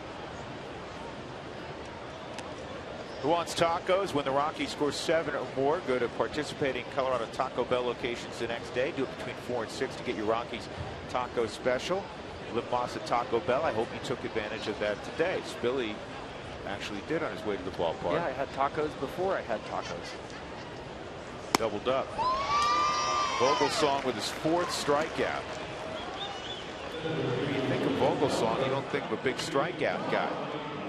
Who wants tacos? When the Rockies score 7 or more, go to participating Colorado Taco Bell locations the next day. Do it between 4 and 6 to get your Rockies taco special. Lip Moss at Taco Bell. I hope you took advantage of that today. Spilly actually did on his way to the ballpark. Yeah, I had tacos before I had tacos. Doubled up. Vogelsong with his 4th strikeout. When you think of Vogelsong, you don't think of a big strikeout guy.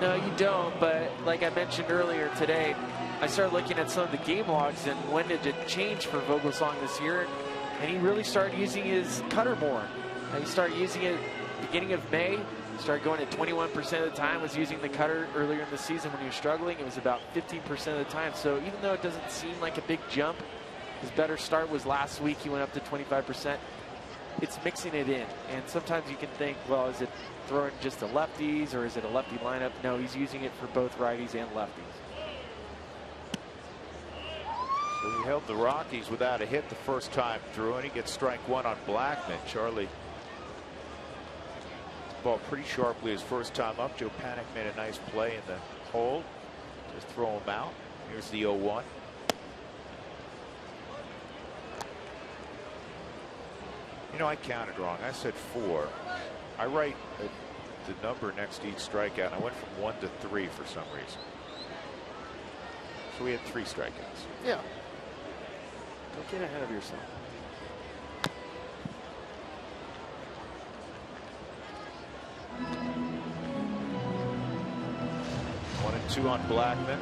No, you don't, but like I mentioned earlier today, I started looking at some of the game logs and when did it change for Vogelsong this year, and he really started using his cutter more. He started using it beginning of May, started going at 21% of the time, was using the cutter earlier in the season when he was struggling. It was about 15% of the time. So even though it doesn't seem like a big jump, his better start was last week. He went up to 25%. It's mixing it in. And sometimes you can think, well, is it throwing just to lefties or is it a lefty lineup? No, he's using it for both righties and lefties. So he held the Rockies without a hit the first time through, and he gets strike 1 on Blackman. Charlie ball pretty sharply his first time up. Joe Panic made a nice play in the hole. Just throw him out. Here's the 0-1. You know, I counted wrong. I said 4. I write the number next to each strikeout. I went from 1 to 3 for some reason. So we had 3 strikeouts. Yeah. Don't get ahead of yourself. One and 2 on Blackman.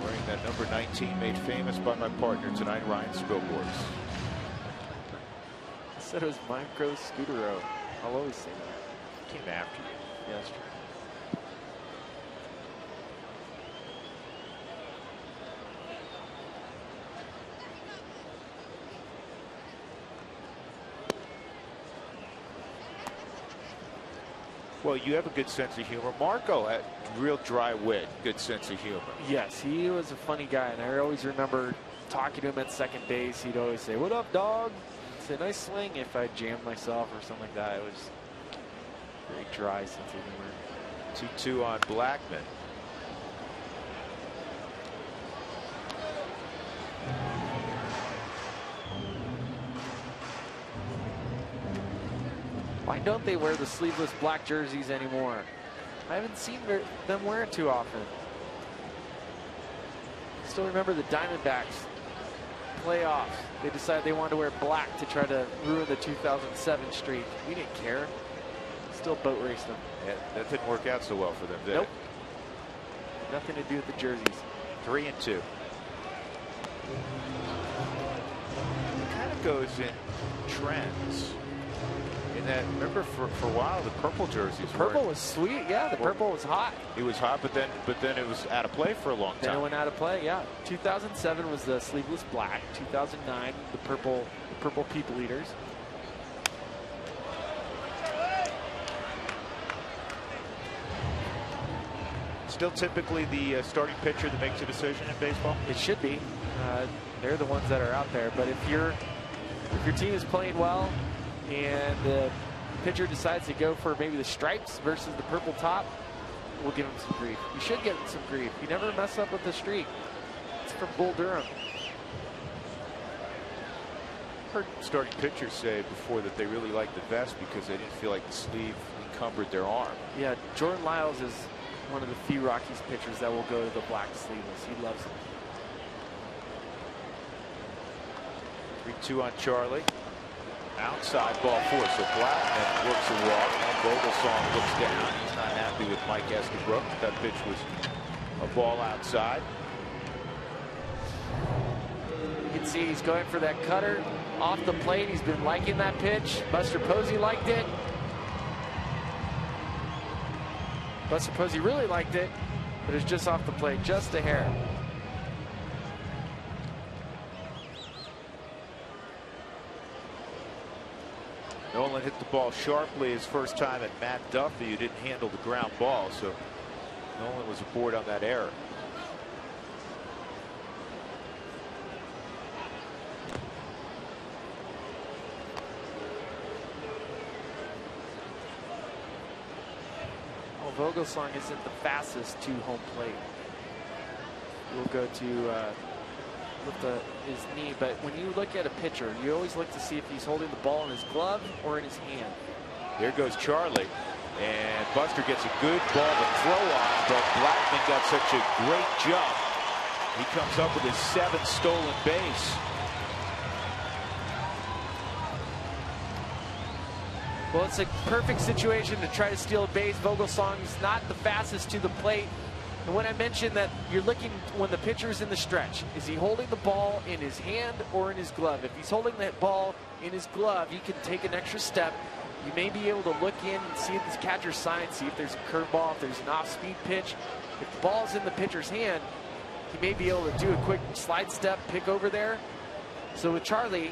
Wearing that number 19 made famous by my partner tonight, Ryan Spilborghs. I said it was Micro Scutero. I'll always say that. Came after you. Yeah, that's true. Well, you have a good sense of humor. Marco had real dry wit, good sense of humor. Yes, he was a funny guy, and I always remember talking to him at second base. He'd always say, "What up, dog?" He'd say, "Nice swing," if I jammed myself or something like that. It was very dry sense of humor. 2-2 on Blackman. Why don't they wear the sleeveless black jerseys anymore? I haven't seen them wear it too often. Still remember the Diamondbacks playoffs. They decided they wanted to wear black to try to ruin the 2007 streak. We didn't care. Still boat raced them. Yeah, that didn't work out so well for them, did Nope. it? Nothing to do with the jerseys. 3-2. It kind of goes in trends. In that, remember for a while the purple jerseys. Purple was sweet, yeah. The purple was hot. It was hot, but then it was out of play for a long time. Then it went out of play, yeah. 2007 was the sleeveless black. 2009 the purple people eaters. Still typically the starting pitcher that makes a decision in baseball. It should be. They're the ones that are out there. But if your team is playing well and the pitcher decides to go for maybe the stripes versus the purple top, we'll give him some grief. You should give him some grief. You never mess up with the streak. It's from Bull Durham. Heard starting pitchers say before that they really liked the vest because they didn't feel like the sleeve encumbered their arm. Yeah, Jordan Lyles is one of the few Rockies pitchers that will go to the black sleeveless. He loves it. 3-2 on Charlie. Outside ball 4. So Blackman works a walk. And Vogelsong looks down. He's not happy with Mike Estabrook. That pitch was a ball outside. You can see he's going for that cutter off the plate. He's been liking that pitch. Buster Posey liked it. Buster Posey really liked it, but it's just off the plate, just a hair. Nolan hit the ball sharply his first time at Matt Duffy, who didn't handle the ground ball, so Nolan was aboard on that error. Vogelsong isn't the fastest to home plate. He'll go to lift his knee, but when you look at a pitcher, you always look to see if he's holding the ball in his glove or in his hand. There goes Charlie, and Buster gets a good ball to throw on, but Blackman got such a great jump. He comes up with his 7th stolen base. Well, it's a perfect situation to try to steal a base. Vogelsong's not the fastest to the plate. And when I mentioned that you're looking when the pitcher's in the stretch, is he holding the ball in his hand or in his glove? If he's holding that ball in his glove, he can take an extra step. You may be able to look in and see the catcher's sign, see if there's a curveball, if there's an off-speed pitch. If the ball's in the pitcher's hand, he may be able to do a quick slide step, pick over there. So with Charlie,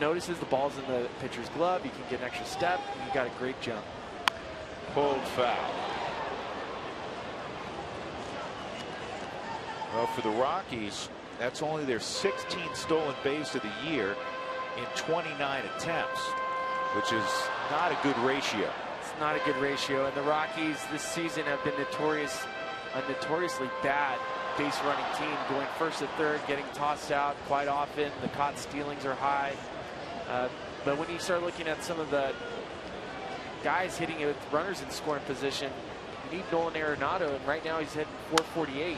notices the ball's in the pitcher's glove, he can get an extra step, and he got a great jump. Pulled foul. Well, for the Rockies, that's only their 16th stolen base of the year in 29 attempts, which is not a good ratio. It's not a good ratio, and the Rockies this season have been a notoriously bad base running team, going first to third, getting tossed out quite often. The caught stealings are high. But when you start looking at some of the guys hitting it with runners in scoring position, you need Nolan Arenado, and right now he's hitting .448.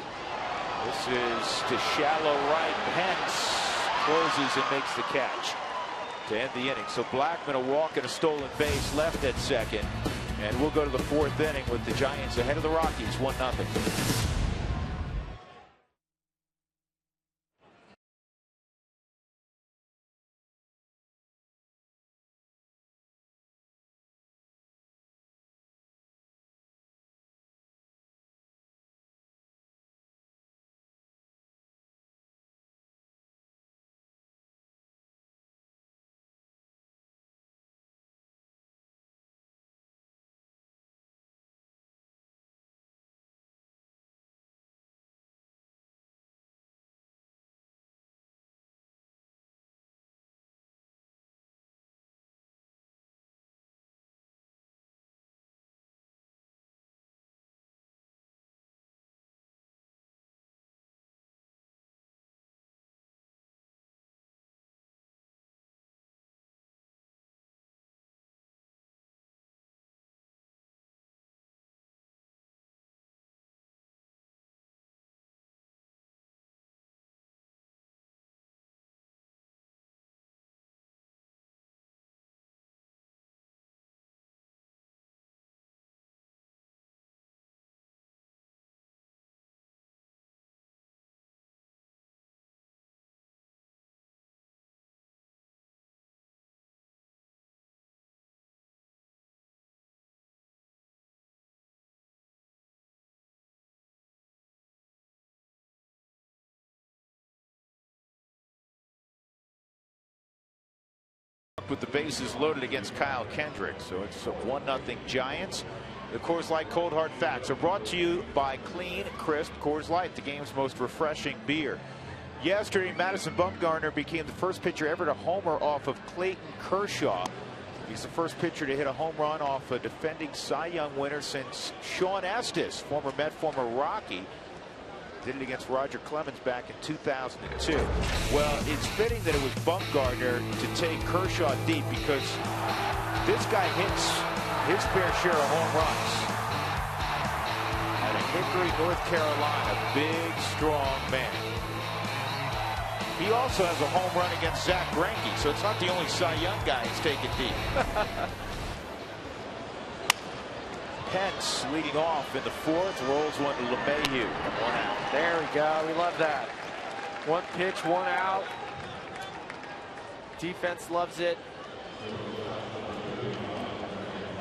This is to shallow right. Pence closes and makes the catch to end the inning. So Blackman a walk and a stolen base, left at second. And we'll go to the 4th inning with the Giants ahead of the Rockies 1-0. with the bases loaded against Kyle Kendrick. So it's a 1-0 Giants. The Coors Light Cold Hard Facts are brought to you by Clean, Crisp Coors Light, the game's most refreshing beer. Yesterday, Madison Bumgarner became the first pitcher ever to homer off of Clayton Kershaw. He's the first pitcher to hit a home run off a defending Cy Young winner since Sean Estes, former Met, former Rocky, did it against Roger Clemens back in 2002. Well, it's fitting that it was Bumgarner to take Kershaw deep because this guy hits his fair share of home runs. Out of Hickory, North Carolina, big, strong man. He also has a home run against Zach Greinke, so it's not the only Cy Young guy he's taken deep. Pence leading off in the fourth, rolls one to LeMahieu. 1 out. There we go. We love that. 1 pitch, 1 out. Defense loves it.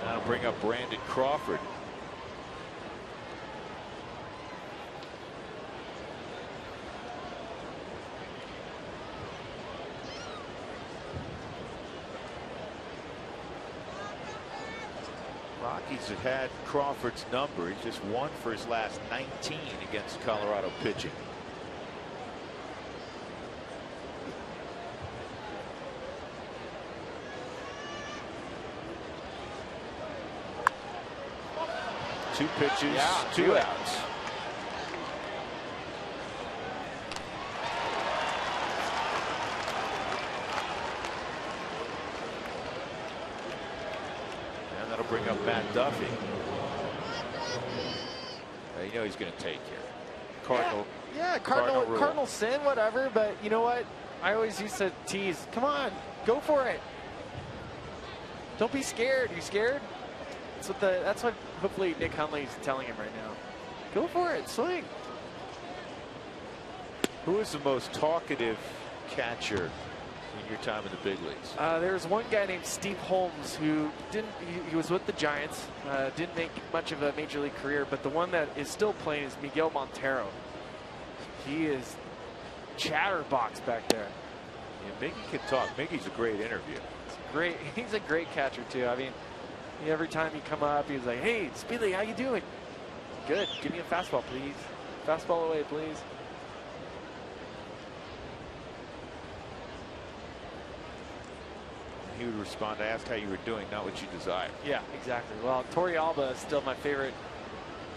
That'll bring up Brandon Crawford. Rockies have had Crawford's number. He's just won for his last 19 against Colorado pitching. Two pitches, two outs. That'll bring up Matt Duffy. You know he's going to take here. Cardinal. Yeah, Cardinal sin, whatever. But you know what? I always used to tease. Come on, go for it. Don't be scared. You scared? That's what hopefully Nick Hundley's telling him right now. Go for it. Swing. Who is the most talkative catcher in your time in the big leagues? There's one guy named Steve Holmes who he was with the Giants, didn't make much of a major league career, but the one that is still playing is Miguel Montero. He is chatterbox back there. Yeah, Miggy can talk. Miggy's a great interview. He's a great catcher too. I mean, every time he come up, he's like, "Hey, Speedley, how you doing? Good. Give me a fastball, please. Fastball away, please." He would respond to ask how you were doing, not what you desire. Yeah, exactly. Well, Torey Alba is still my favorite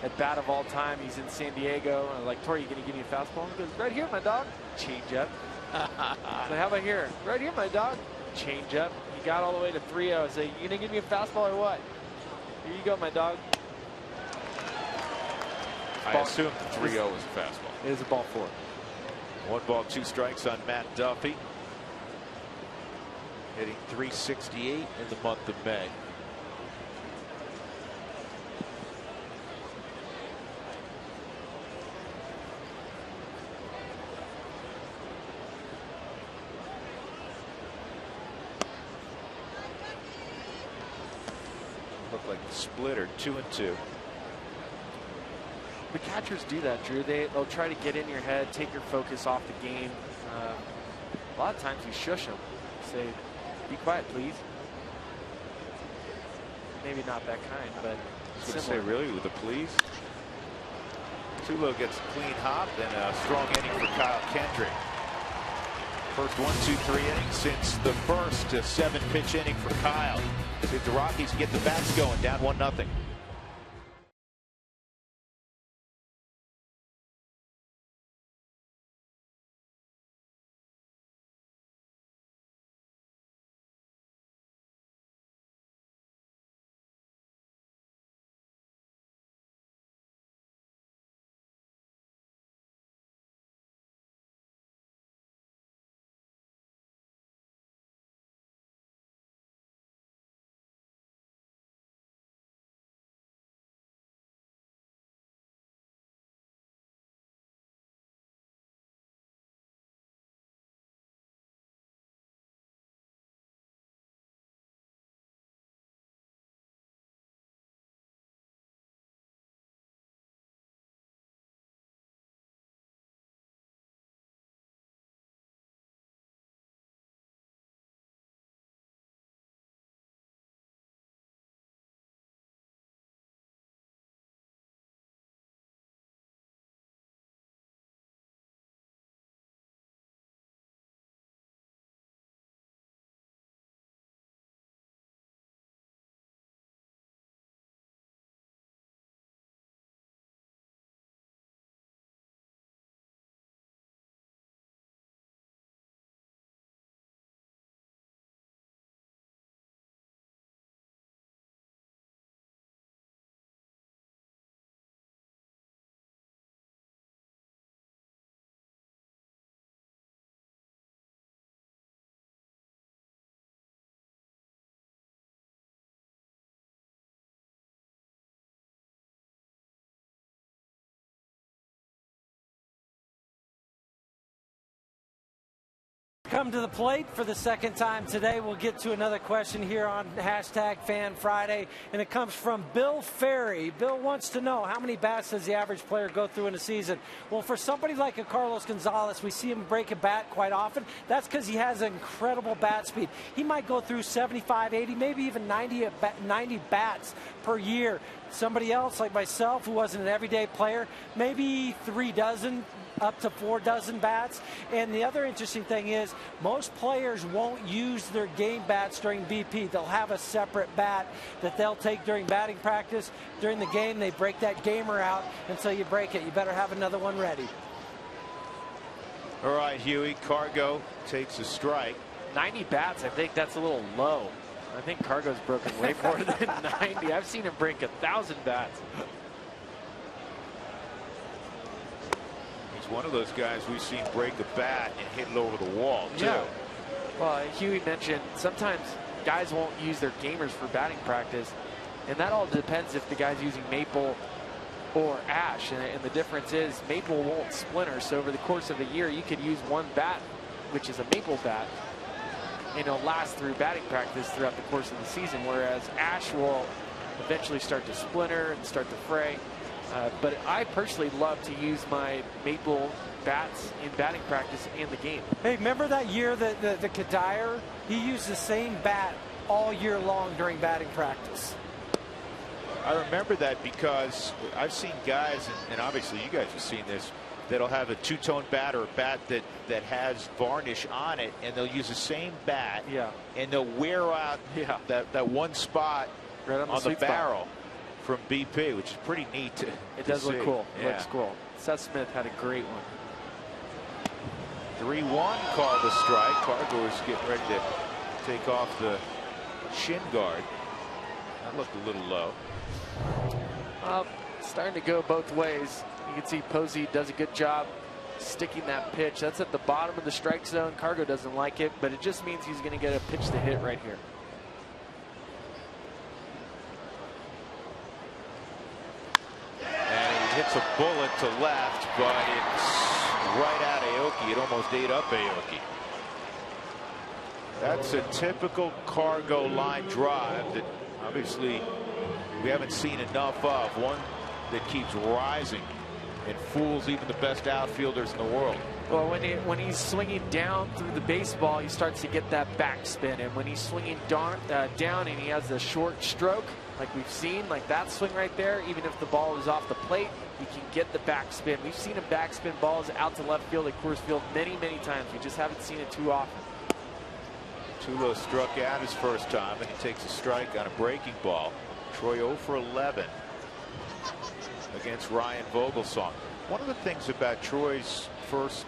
at bat of all time. He's in San Diego. I'm like, "Torey, you gonna give me a fastball?" He goes, "Right here, my dog." Change up. So how about here? "Right here, my dog." Change up. He got all the way to 3-0. I say, "You gonna give me a fastball or what?" "Here you go, my dog." I assume the 3-0 was a fastball. It is a ball 4. 1 ball, 2 strikes on Matt Duffy. Hitting .368 in the month of May. Look like the splitter, 2-2. The catchers do that, Drew. They'll try to get in your head, take your focus off the game. A lot of times you shush them. Say, "Be quiet, please." Maybe not that kind, but similar. Say, really, with a please? Tulo gets a clean hop and a strong inning for Kyle Kendrick. First 1, 2, 3 innings since the first 7-pitch inning for Kyle. See if the Rockies get the bats going, down 1-0. come to the plate for the second time today. We'll get to another question here on hashtag Fan Friday, and it comes from Bill Ferry. Bill wants to know, how many bats does the average player go through in a season? Well, for somebody like a Carlos Gonzalez, we see him break a bat quite often. That's because he has incredible bat speed. He might go through 75, 80, maybe even 90 bats per year. Somebody else like myself, who wasn't an everyday player, maybe 3 dozen up to 4 dozen bats. And the other interesting thing is, most players won't use their game bats during BP. They'll have a separate bat that they'll take during batting practice. During the game, they break that gamer out, and so you break it. You better have another one ready. All right, Huey, Cargo takes a strike. 90 bats, I think that's a little low. I think Cargo's broken way more than 90. I've seen him break 1,000 bats. He's one of those guys we've seen break a bat and hit it over the wall, too. Yeah. Well, Huey mentioned sometimes guys won't use their gamers for batting practice, and that all depends if the guy's using maple or ash. And the difference is maple won't splinter, so over the course of a year, you could use one bat, which is a maple bat, and it'll last through batting practice throughout the course of the season, whereas ash will eventually start to splinter and start to fray. But I personally love to use my maple bats in batting practice and the game. Hey, remember that year that the Kadire, he used the same bat all year long during batting practice? I remember that because I've seen guys, and obviously you guys have seen this, that'll have a two-tone bat or a bat that has varnish on it, and they'll use the same bat, and they'll wear out that one spot right on the barrel from BP, which is pretty neat to It does look see. cool. Yeah. Looks cool. Seth Smith had a great one. 3-1 called the strike. Cargo is getting ready to take off the shin guard. That looked a little low. Starting to go both ways. You can see Posey does a good job sticking that pitch. That's at the bottom of the strike zone. Cargo doesn't like it, but it just means he's going to get a pitch to hit right here. And he hits a bullet to left, but it's right at Aoki. It almost ate up Aoki. That's a typical Cargo line drive that obviously we haven't seen enough of. One that keeps rising and fools even the best outfielders in the world. Well, when he's swinging down through the baseball, he starts to get that backspin, and when he's swinging down and he has a short stroke, like we've seen, like that swing right there, even if the ball is off the plate, he can get the backspin. We've seen him backspin balls out to left field at Coors Field many, many times. We just haven't seen it too often. Tulo struck out his first time, and he takes a strike on a breaking ball. Troy 0 for 11 against Ryan Vogelsong. One of the things about Troy's first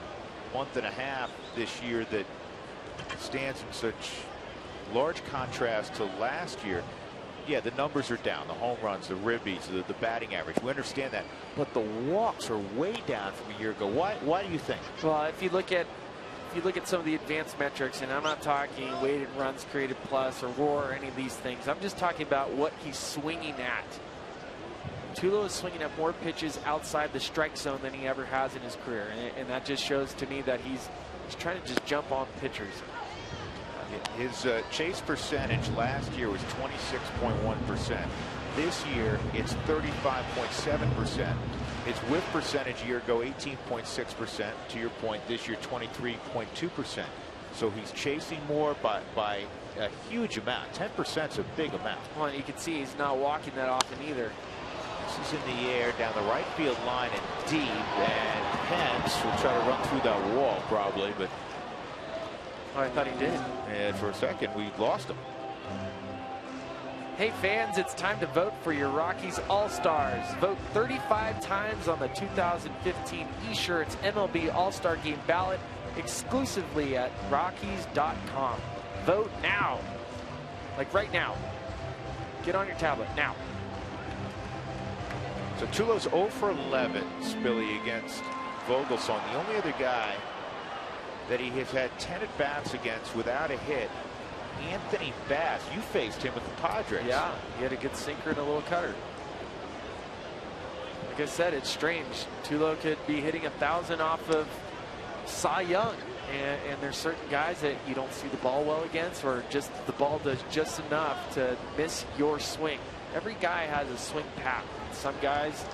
month and a half this year that stands in such large contrast to last year, yeah, the numbers are down, the home runs, the ribbies, the batting average. We understand that, but the walks are way down from a year ago. Why do you think? Well, if you look at some of the advanced metrics, and I'm not talking weighted runs created plus or WAR or any of these things, I'm just talking about what he's swinging at. Tulo is swinging at more pitches outside the strike zone than he ever has in his career, and that just shows to me that he's trying to just jump on pitchers. His chase percentage last year was 26.1%. This year it's 35.7%. His whiff percentage a year ago 18.6%. To your point, this year 23.2%. So he's chasing more by a huge amount. 10% is a big amount. Well, you can see he's not walking that often either. This is in the air down the right field line and deep, and Pence will try to run through that wall probably, but I thought he did. And for a second we lost him. Hey fans, it's time to vote for your Rockies All-Stars. Vote 35 times on the 2015 eShirts MLB All-Star Game ballot exclusively at Rockies.com. Vote now. Like right now. Get on your tablet now. So Tulo's 0 for 11, Spilly, against Vogelsong. The only other guy that he has had 10 at-bats against without a hit, Anthony Bass. You faced him with the Padres. Yeah, he had a good sinker and a little cutter. Like I said, it's strange. Tulo could be hitting 1,000 off of Cy Young. And there's certain guys that you don't see the ball well against, or just the ball does just enough to miss your swing. Every guy has a swing path. Some guys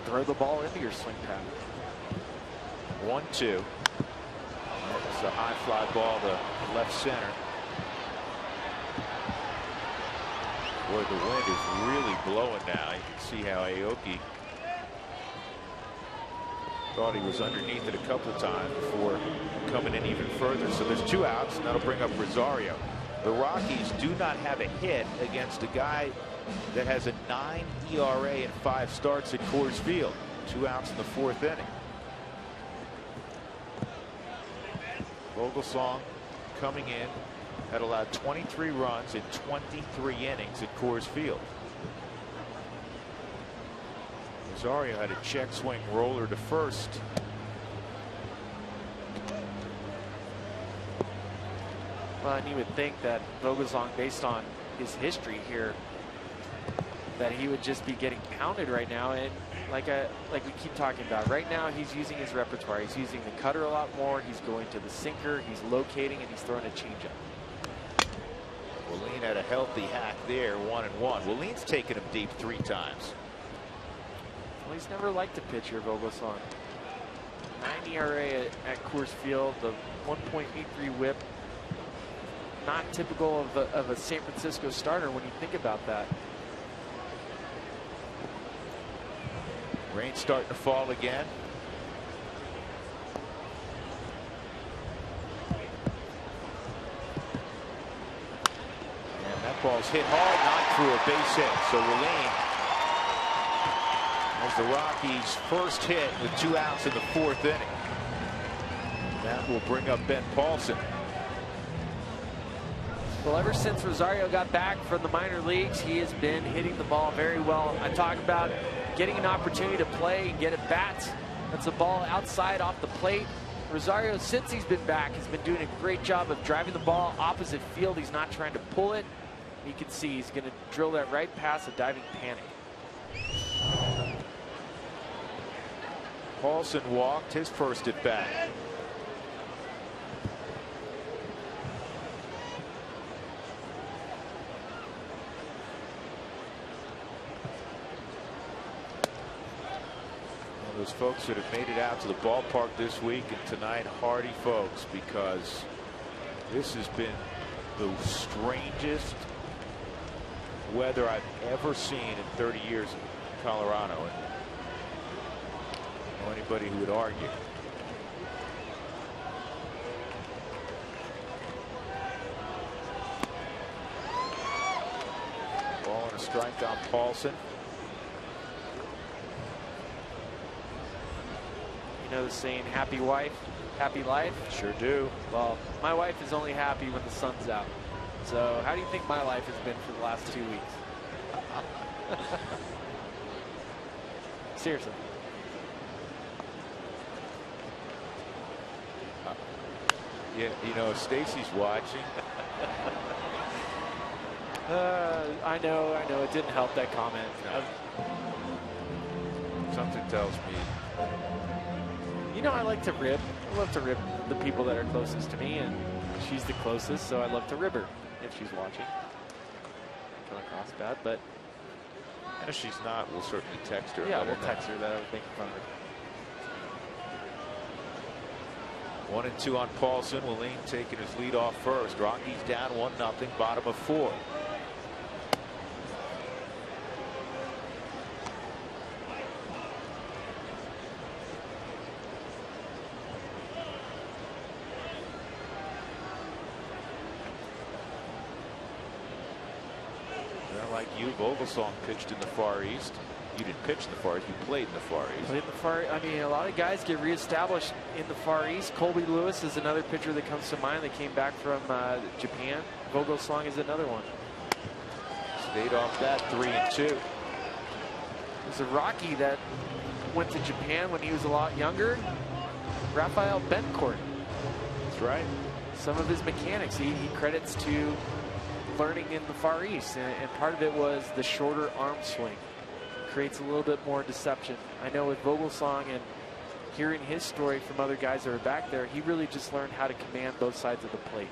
throw the ball into your swing path. 1-2. It's a high fly ball to left center. Boy, the wind is really blowing now. You can see how Aoki thought he was underneath it a couple of times before coming in even further. So there's 2 outs, and that'll bring up Rosario. The Rockies do not have a hit against a guy that has a 9 ERA and 5 starts at Coors Field. 2 outs in the 4th inning. Vogelsong coming in had allowed 23 runs in 23 innings at Coors Field. Rosario had a check swing roller to first. Well, and you would think that Vogelsong, based on his history here, that he would just be getting pounded right now. And like we keep talking about, right now he's using his repertoire. He's using the cutter a lot more. He's going to the sinker. He's locating, and he's throwing a changeup. Willeen had a healthy hack there, 1-1. Willeen's taken him deep 3 times. Well, he's never liked a pitcher, Vogelsong. 9 ERA at Coors Field, the 1.83 whip. Not typical of a San Francisco starter when you think about that. Rain starting to fall again. And that ball's hit hard, not through a base hit. So Willeen has the Rockies' first hit with 2 outs in the 4th inning. That will bring up Ben Paulson. Well, ever since Rosario got back from the minor leagues, he has been hitting the ball very well. I talk about getting an opportunity to play and get at bats. That's a ball outside off the plate. Rosario, since he's been back, has been doing a great job of driving the ball opposite field. He's not trying to pull it. You can see he's going to drill that right past a diving panic. Paulson walked his first at bat. Those folks that have made it out to the ballpark this week and tonight, hardy folks, because this has been the strangest weather I've ever seen in 30 years in Colorado. And I don't know anybody who would argue. Ball and a strike on Paulson. You know the saying, happy wife, happy life? Sure do. Well, my wife is only happy when the sun's out. So how do you think my life has been for the last 2 weeks? Seriously. Yeah, you know, Stacy's watching. I know. It didn't help, that comment. Something tells me. You know, I like to rib. I love to rib the people that are closest to me, and she's the closest, so I love to rib her if she's watching. Come across bad, but. And if she's not, we'll certainly text her. Yeah, we'll text her that I was making fun of her. 1-2 on Paulson. Willeen taking his lead off first. Rockies down 1-0, bottom of 4. Like you, Vogelsong pitched in the Far East. You didn't pitch in the Far East, you played in the Far East. Played in the Far, I mean, a lot of guys get reestablished in the Far East. Colby Lewis is another pitcher that comes to mind that came back from Japan. Vogelsong is another one. Stayed off that 3-2. There's a Rocky that went to Japan when he was a lot younger. Rafael Bencourt. That's right. Some of his mechanics he credits to learning in the Far East, and part of it was the shorter arm swing. Creates a little bit more deception. I know with Vogelsong and hearing his story from other guys that are back there, he really just learned how to command both sides of the plate.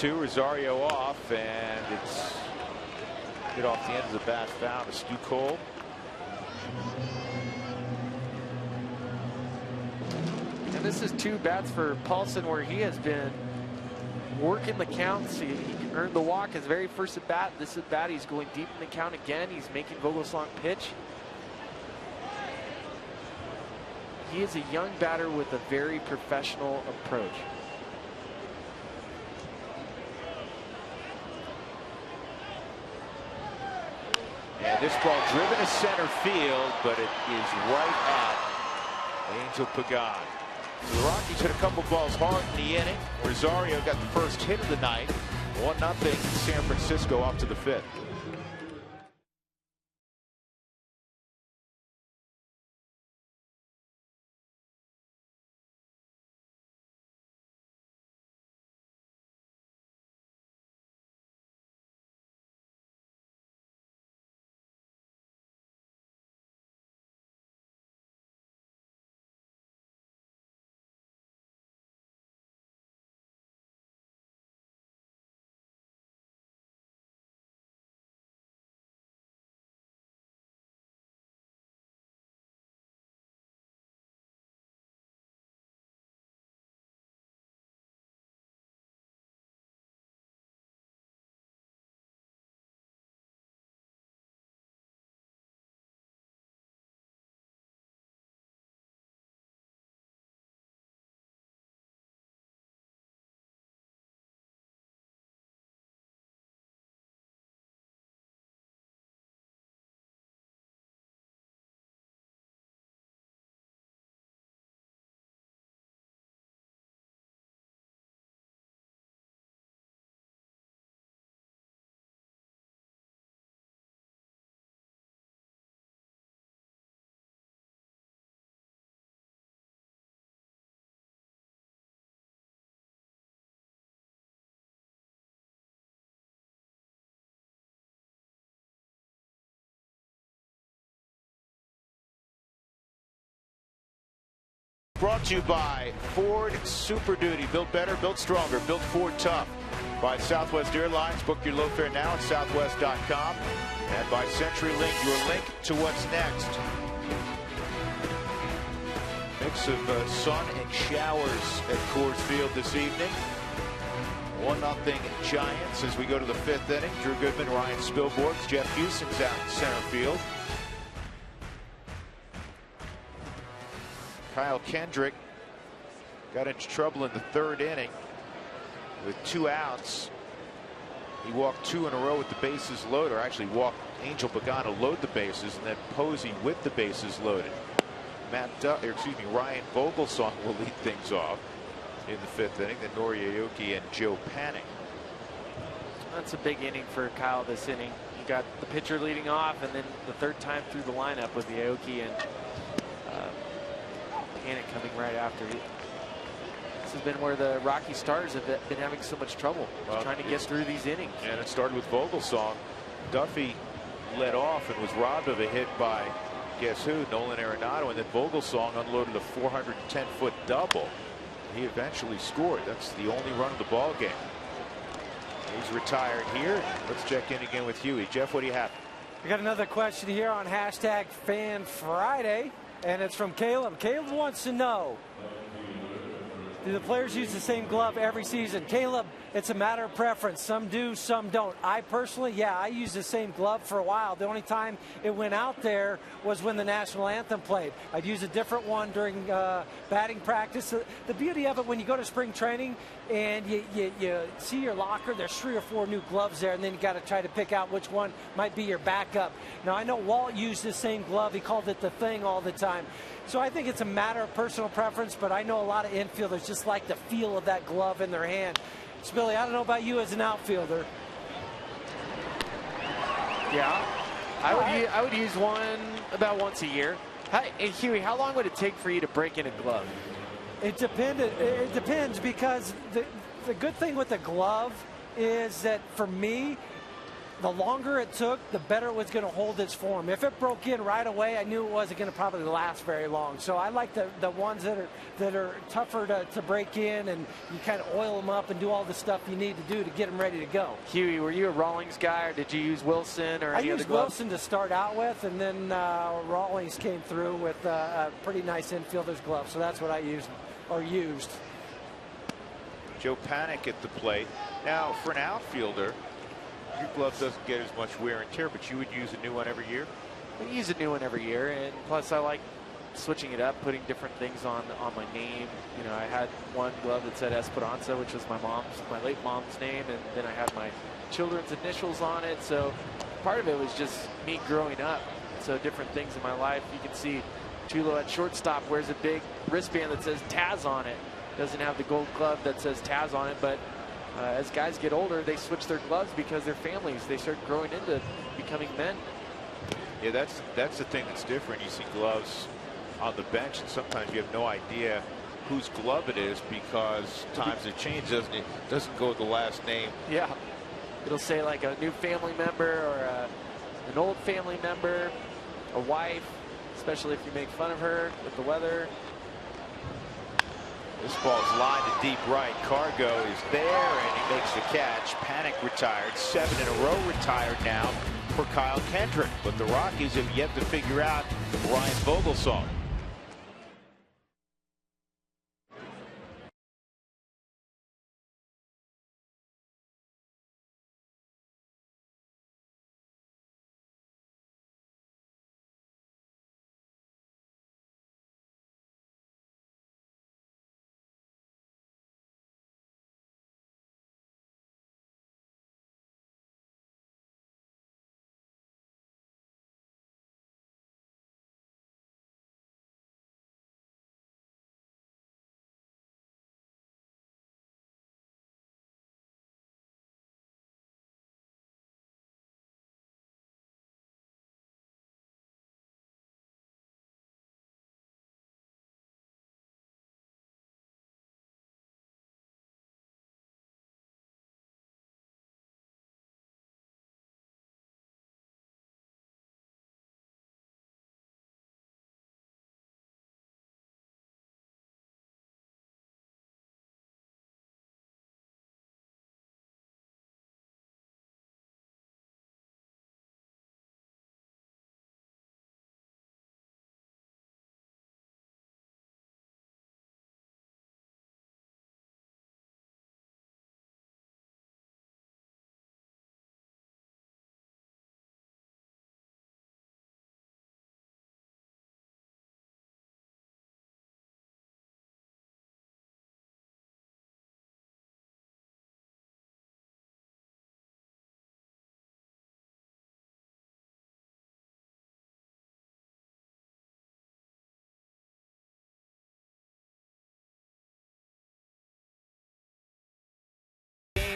Rosario off, and it's hit off the end of the bat foul to Stu Cole. And this is 2 bats for Paulson where he has been working the counts. He earned the walk his very first at bat. This at bat he's going deep in the count again. He's making Vogelsong pitch. He is a young batter with a very professional approach. And this ball driven to center field, but it is right at Angel Pagan. So the Rockies hit a couple balls hard in the inning. Rosario got the first hit of the night. 1-0 San Francisco off to the 5th. Brought to you by Ford Super Duty. Built better, built stronger, built Ford tough. By Southwest Airlines. Book your low fare now at southwest.com. And by CenturyLink, your link to what's next. Mix of sun and showers at Coors Field this evening. 1-0 Giants as we go to the 5th inning. Drew Goodman, Ryan Spilborghs, Jeff Houston's out in center field. Kyle Kendrick got into trouble in the 3rd inning with 2 outs. He walked 2 in a row with the bases loaded, or actually walked Angel Pagan to load the bases, and then Posey with the bases loaded. Ryan Vogelsong will lead things off in the 5th inning. Then Nori Aoki and Joe Panning. That's a big inning for Kyle this inning. You got the pitcher leading off, and then the 3rd time through the lineup with the Aoki and Panic coming right after. This has been where the Rocky starters have been having so much trouble trying to get through these innings. And it started with Vogelsong. Duffy led off and was robbed of a hit by, guess who, Nolan Arenado, and then Vogelsong unloaded a 410-foot double. He eventually scored. That's the only run of the ball game. He's retired here. Let's check in again with Huey. Jeff, what do you have? We got another question here on hashtag Fan Friday. And it's from Caleb. Caleb wants to know, do the players use the same glove every season? Caleb, it's a matter of preference. Some do, some don't. I personally, yeah, I used the same glove for a while. The only time it went out there was when the national anthem played. I'd use a different one during batting practice. The beauty of it, when you go to spring training and you see your locker, there's 3 or 4 new gloves there, and then you got to try to pick out which one might be your backup. Now, I know Walt used the same glove. He called it the thing all the time. So I think it's a matter of personal preference, but I know a lot of infielders just like the feel of that glove in their hand. Billy, I don't know about you as an outfielder. Yeah, I would use one about once a year. Hey, Huey, how long would it take for you to break in a glove? It depends because the good thing with the glove is that for me, the longer it took, the better it was going to hold its form. If it broke in right away, I knew it wasn't going to probably last very long. So I like the ones that are tougher to break in, and you kind of oil them up and do all the stuff you need to do to get them ready to go. Huey, were you a Rawlings guy, or did you use Wilson or any other glove? I used Wilson to start out with, and then Rawlings came through with a pretty nice infielder's glove. So that's what I used. Joe Panik at the plate. Now, for an outfielder, your glove doesn't get as much wear and tear, but you would use a new one every year? I use a new one every year, and plus I like switching it up, putting different things on my name. You know, I had one glove that said Esperanza, which was my late mom's name, and then I had my children's initials on it. So part of it was just me growing up. So different things in my life. You can see Tulo at shortstop wears a big wristband that says Taz on it. Doesn't have the gold glove that says Taz on it, but as guys get older, they switch their gloves because their families, they start growing into becoming men. Yeah, that's the thing that's different. You see gloves on the bench, and sometimes you have no idea whose glove it is because times have changed. It doesn't go with the last name. Yeah, it'll say like a new family member or an old family member, a wife, especially if you make fun of her with the weather. This ball's lined to deep right. Cargo is there, and he makes the catch. Panik retired. 7 in a row retired now for Kyle Kendrick. But the Rockies have yet to figure out Ryan Vogelsong.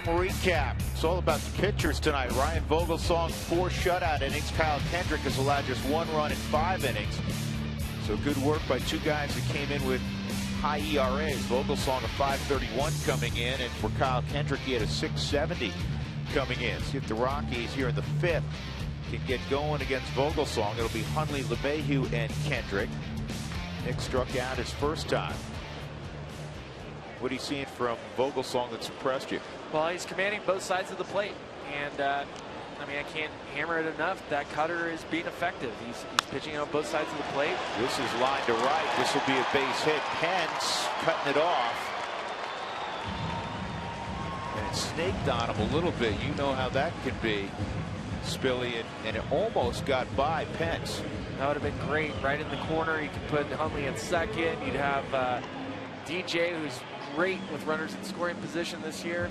Recap. It's all about the pitchers tonight. Ryan Vogelsong, 4 shutout innings. Kyle Kendrick has allowed just 1 run in 5 innings. So good work by 2 guys that came in with high ERAs. Vogelsong a 5.31 coming in, and for Kyle Kendrick, he had a 6.70 coming in. See if the Rockies here in the 5th can get going against Vogelsong. It'll be Hundley, LeMahieu, and Kendrick. Nick struck out his first time. What are you seeing from Vogelsong that impressed you? Well, he's commanding both sides of the plate, and I mean, I can't hammer it enough. That cutter is being effective. He's pitching on both sides of the plate. This is lined to right. This will be a base hit. Pence cutting it off, and it snaked on him a little bit. You know how that can be, Spilly, and it almost got by Pence. That would have been great. Right in the corner, you could put Hundley in second. You'd have DJ, who's great with runners in scoring position this year.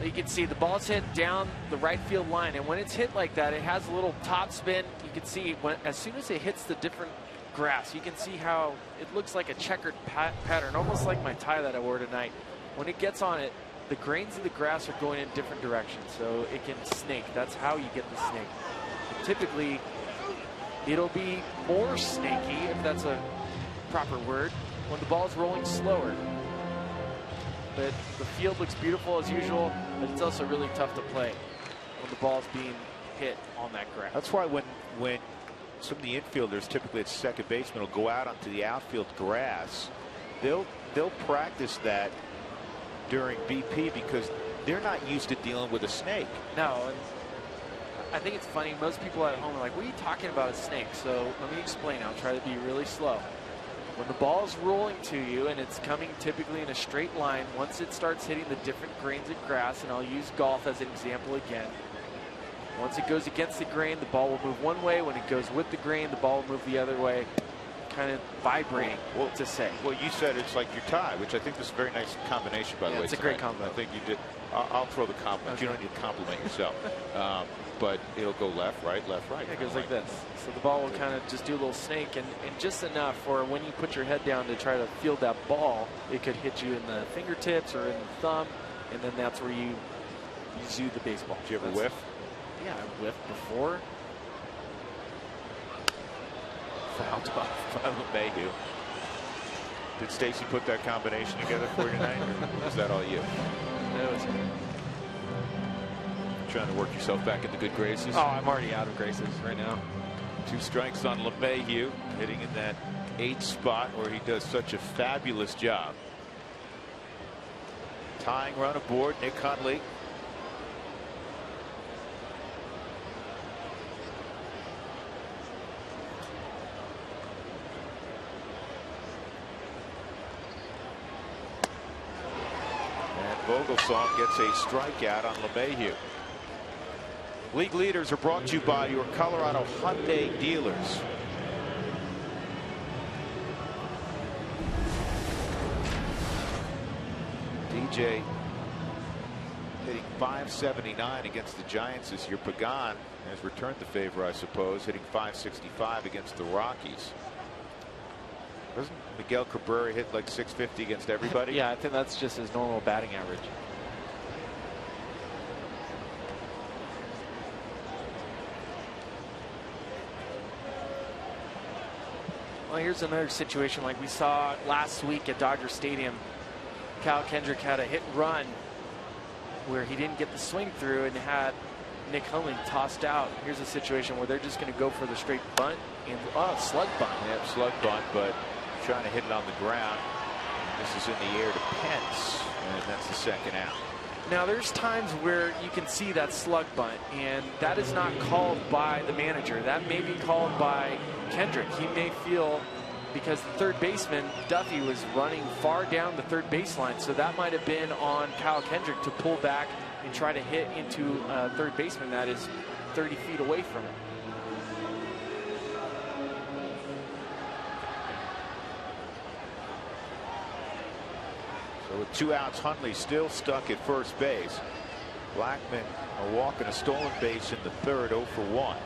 You can see the ball's hit down the right field line, and when it's hit like that, it has a little top spin. You can see as soon as it hits the different grass, you can see how it looks like a checkered pattern, almost like my tie that I wore tonight. When it gets on it, the grains of the grass are going in different directions, so it can snake. That's how you get the snake. And typically, it'll be more snaky, if that's a proper word, when the ball is rolling slower. But the field looks beautiful as usual, but it's also really tough to play when the ball's being hit on that grass. That's why when some of the infielders, typically it's second baseman, will go out onto the outfield grass, they'll practice that during BP because they're not used to dealing with a snake. No, and I think it's funny. Most people at home are like, "What are you talking about, a snake?" So let me explain. I'll try to be really slow. When the ball is rolling to you and it's coming typically in a straight line, once it starts hitting the different grains of grass, and I'll use golf as an example again. Once it goes against the grain, the ball will move one way. When it goes with the grain, the ball will move the other way, kind of vibrating, to say. Well, you said it's like your tie, which I think is a very nice combination, by the way. It's a great combo. I think you did. I'll throw the compliment. Okay. You don't need to compliment yourself. But it'll go left, right, left, right. It goes like this. So the ball will kind of just do a little snake, and just enough for when you put your head down to try to field that ball, it could hit you in the fingertips or in the thumb, and then that's where you zoo the baseball. Did you ever whiff? Yeah, I whiffed before. Fouled off by LeMahieu. Did Stacy put that combination together for you tonight, or was that all you? No, it's trying to work yourself back into good graces? Oh, I'm already out of graces right now. 2 strikes on LeMahieu, hitting in that 8th spot where he does such a fabulous job. Tying run aboard, Nick Hundley. And Vogelsong gets a strikeout on LeMahieu. League leaders are brought to you by your Colorado Hyundai dealers. DJ hitting .579 against the Giants this year. Pagan has returned the favor, I suppose, hitting .565 against the Rockies. Doesn't Miguel Cabrera hit like .650 against everybody? Yeah, I think that's just his normal batting average. Well, here's another situation like we saw last week at Dodger Stadium. Cal Kendrick had a hit and run where he didn't get the swing through and had Nick Hundley tossed out. Here's a situation where they're just going to go for the straight bunt and slug bunt. Yeah, slug bunt, but trying to hit it on the ground. This is in the air to Pence, and that's the second out. Now, there's times where you can see that slug bunt, and that is not called by the manager. That may be called by Kendrick. He may feel, because the third baseman, Duffy, was running far down the third baseline, so that might have been on Kyle Kendrick to pull back and try to hit into a third baseman that is 30 feet away from it. So with 2 outs, Hundley still stuck at first base. Blackman a walk and a stolen base in the third, 0 for 1.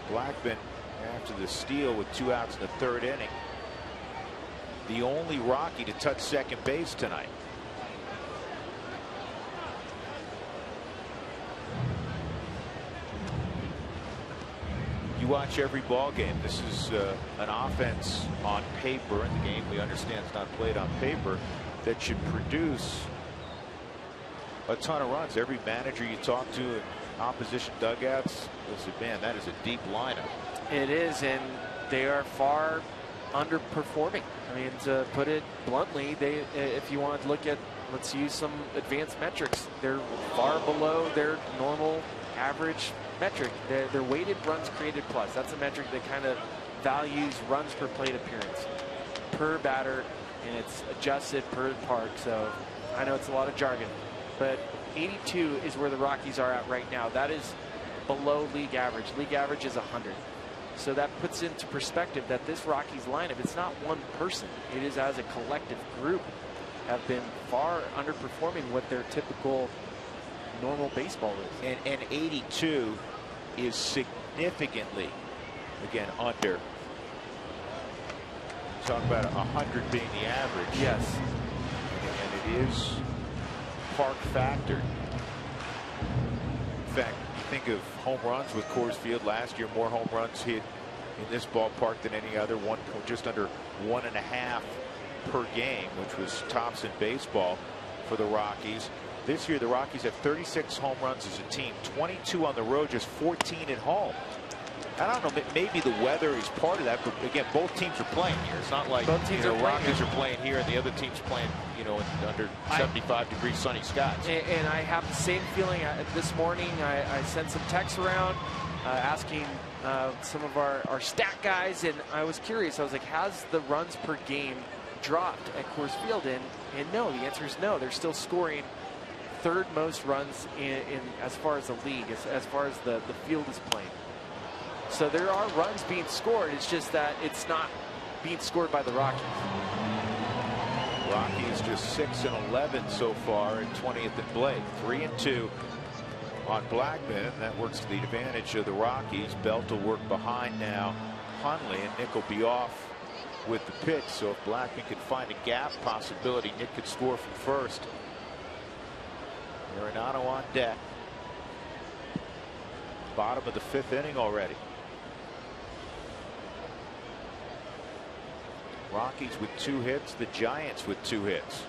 Blackman, after the steal with 2 outs in the third inning, the only Rocky to touch second base tonight. You watch every ball game. This is an offense on paper, and the game we understand is not played on paper, that should produce a ton of runs. Every manager you talk to in opposition dugouts will say, man, that is a deep lineup. It is, and they are far underperforming. I mean, to put it bluntly, they, if you want to look at, let's use some advanced metrics, they're far below their normal average metric. Their weighted runs created plus. That's a metric that kind of values runs per plate appearance per batter, and it's adjusted per park. So I know it's a lot of jargon, but 82 is where the Rockies are at right now. That is below league average. League average is 100. So that puts into perspective that this Rockies lineup, it's not one person. It is as a collective group have been far underperforming what their typical normal baseball is. And 82 is significantly, again, under. Talk about 100 being the average. Yes. And It is park factored. In fact, you think of home runs with Coors Field last year, more home runs hit in this ballpark than any other, just under 1.5 per game, which was tops in baseball for the Rockies. This year the Rockies have 36 home runs as a team, 22 on the road, just 14 at home. I don't know, maybe the weather is part of that, but again, both teams are playing here. It's not like both teams Rockies are playing here and the other team's playing, under 75-degree sunny skies. And I have the same feeling. This morning I sent some texts around asking some of our stat guys, and I was curious. I was like, has the runs per game dropped at Coors Field? And no, the answer is no. They're still scoring third most runs in as far as the league, as far as the field is playing. So there are runs being scored. It's just that it's not being scored by the Rockies. Rockies just 6-11 so far at 20th and Blake. 3-2 on Blackman. That works to the advantage of the Rockies. Belt will work behind now. Hundley, and Nick will be off with the pitch. So if Blackman could find a gap possibility, Nick could score from first. Arenado on deck. Bottom of the 5th inning already. Rockies with 2 hits, the Giants with 2 hits.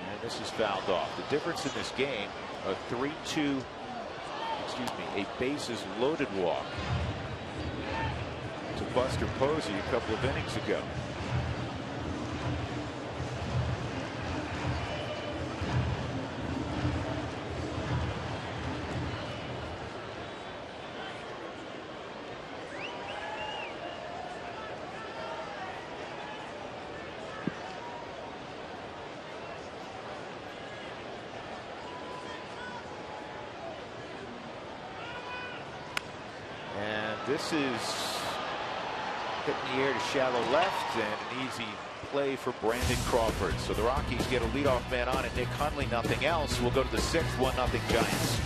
And this is fouled off. The difference in this game, a bases loaded walk to Buster Posey a couple of innings ago. This is hitting the air to shallow left, and an easy play for Brandon Crawford. So the Rockies get a leadoff man on, and Nick Hundley, nothing else. We'll go to the 6th, 1-0 Giants.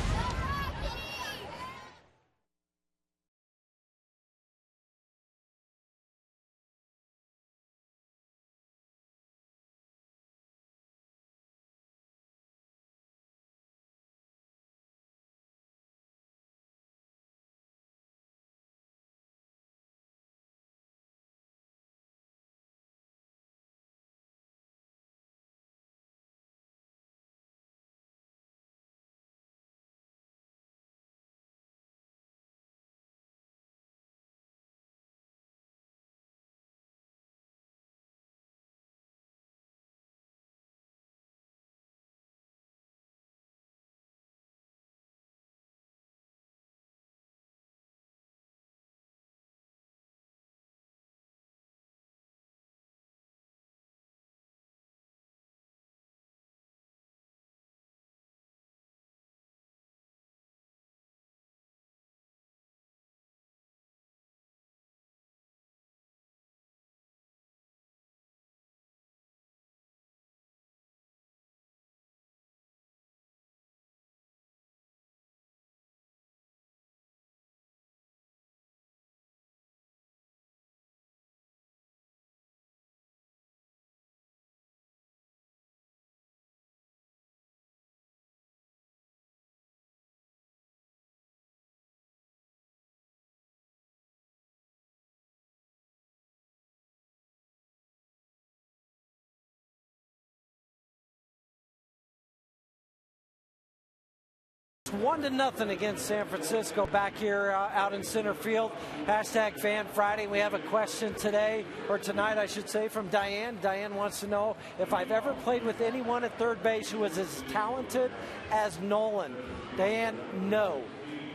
It's 1-0 against San Francisco back here out in center field. Hashtag Fan Friday. We have a question today, or tonight I should say, from Diane. Diane wants to know if I've ever played with anyone at third base who was as talented as Nolan. Diane, no.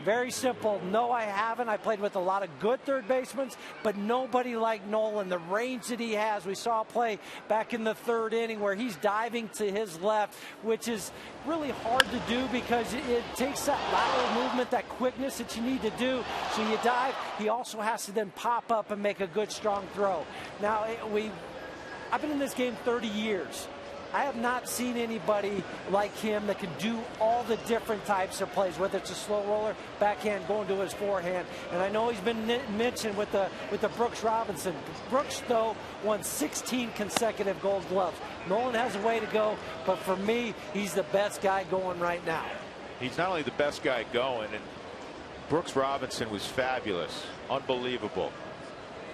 Very simple. No, I haven't. I played with a lot of good third basemen, but nobody like Nolan. The range that he has. We saw a play back in the 3rd inning where he's diving to his left, which is really hard to do because it takes that lateral movement, that quickness that you need to do. So you dive. He also has to then pop up and make a good, strong throw. Now, I've been in this game 30 years. I have not seen anybody like him that can do all the different types of plays, whether it's a slow roller, backhand, going to his forehand. And I know he's been mentioned with the Brooks Robinson. Brooks, though, won 16 consecutive Gold Gloves. Nolan has a way to go, but for me, he's the best guy going right now. He's not only the best guy going, and Brooks Robinson was fabulous, unbelievable.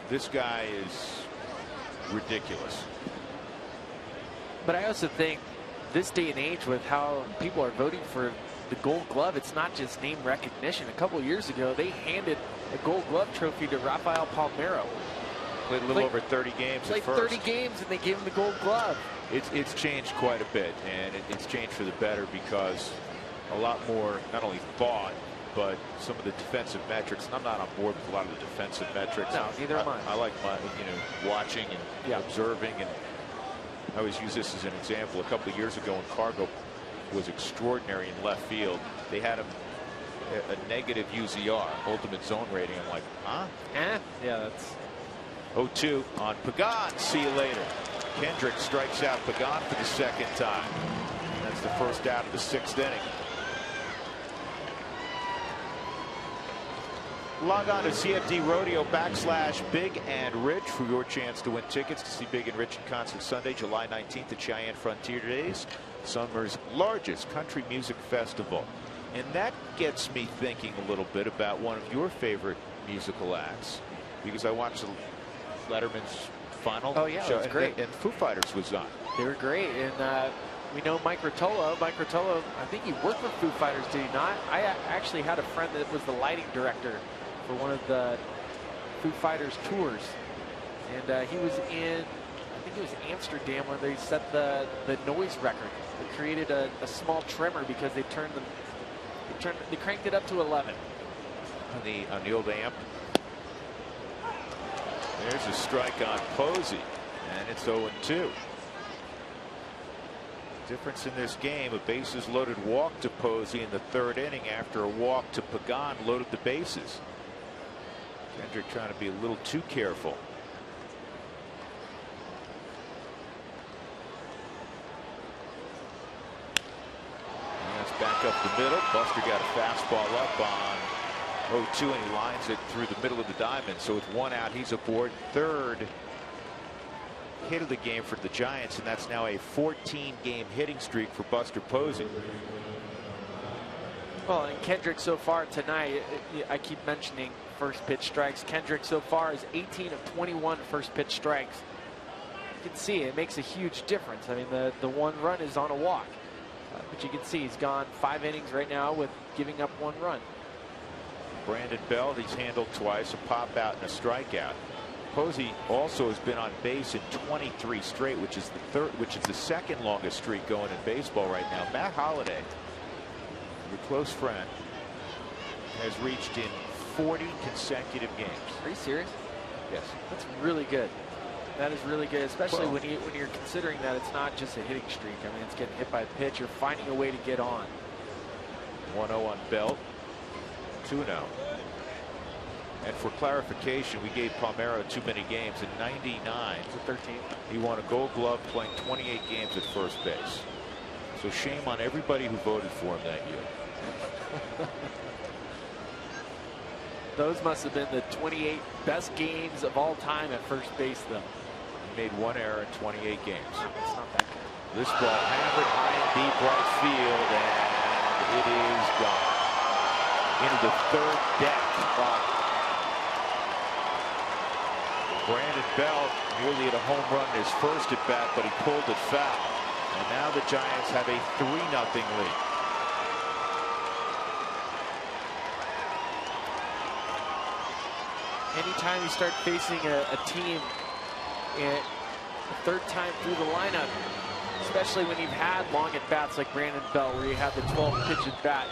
This guy is ridiculous. But I also think this day and age, with how people are voting for the Gold Glove, it's not just name recognition. A couple of years ago, they handed a Gold Glove trophy to Rafael Palmeiro. Played a little over 30 games at first. 30 games, and they gave him the Gold Glove. It's changed quite a bit, and it's changed for the better, because a lot more, not only thought, but some of the defensive metrics. And I'm not on board with a lot of the defensive metrics. No, neither am I. I like watching and observing, and I always use this as an example. A couple of years ago, when Cargo was extraordinary in left field, they had a negative UZR, ultimate zone rating. I'm like, huh? Yeah, that's 0-2 on Pagan. See you later. Kendrick strikes out Pagan for the second time. That's the first out of the 6th inning. Log on to CFD Rodeo /Big and Rich for your chance to win tickets to see Big and Rich in concert Sunday, July 19th at Cheyenne Frontier Days, summer's largest country music festival. And that gets me thinking a little bit about one of your favorite musical acts, because I watched Letterman's final show. It was great. And Foo Fighters was on. They were great. And we know Mike Rotolo. Mike Rotolo, I think he worked with Foo Fighters, did he not? I actually had a friend that was the lighting director for one of the Foo Fighters tours, and he was in, I think it was Amsterdam, where they set the noise record. They created a small tremor because they cranked it up to 11 on the old amp. There's a strike on Posey, and it's 0-2. Difference in this game: a bases loaded walk to Posey in the 3rd inning after a walk to Pagan loaded the bases. Kendrick trying to be a little too careful. And that's back up the middle. Buster got a fastball up on 0-2, and he lines it through the middle of the diamond. So with 1 out, he's aboard. 3rd hit of the game for the Giants, and that's now a 14-game hitting streak for Buster Posey. Well, and Kendrick so far tonight, I keep mentioning first pitch strikes. Kendrick so far is 18 of 21 first pitch strikes. You can see it makes a huge difference. I mean, the 1 run is on a walk, but you can see he's gone 5 innings right now with giving up 1 run. Brandon Belt, he's handled twice, a pop out and a strikeout. Posey also has been on base in 23 straight, which is the 2nd longest streak going in baseball right now. Matt Holliday, your close friend, has reached in 40 consecutive games. Are you serious? Yes. That's really good. That is really good, especially when you're considering that it's not just a hitting streak. I mean, it's getting hit by a pitch. You're finding a way to get on. 1-0 on Belt. 2-0. And for clarification, we gave Palmeiro too many games. In '99, 13. He won a Gold Glove playing 28 games at first base. So shame on everybody who voted for him that year. Those must have been the 28 best games of all time at first base, though. He made 1 error in 28 games. It's not that good. This ball hammered high and deep right field, and it is gone. Into the 3rd deck. Brandon Belt nearly at a home run in his first at bat, but he pulled it foul. And now the Giants have a 3-0 lead. Anytime you start facing a team the 3rd time through the lineup, especially when you've had long at bats like Brandon Belt, where you have the 12 pitch at bat,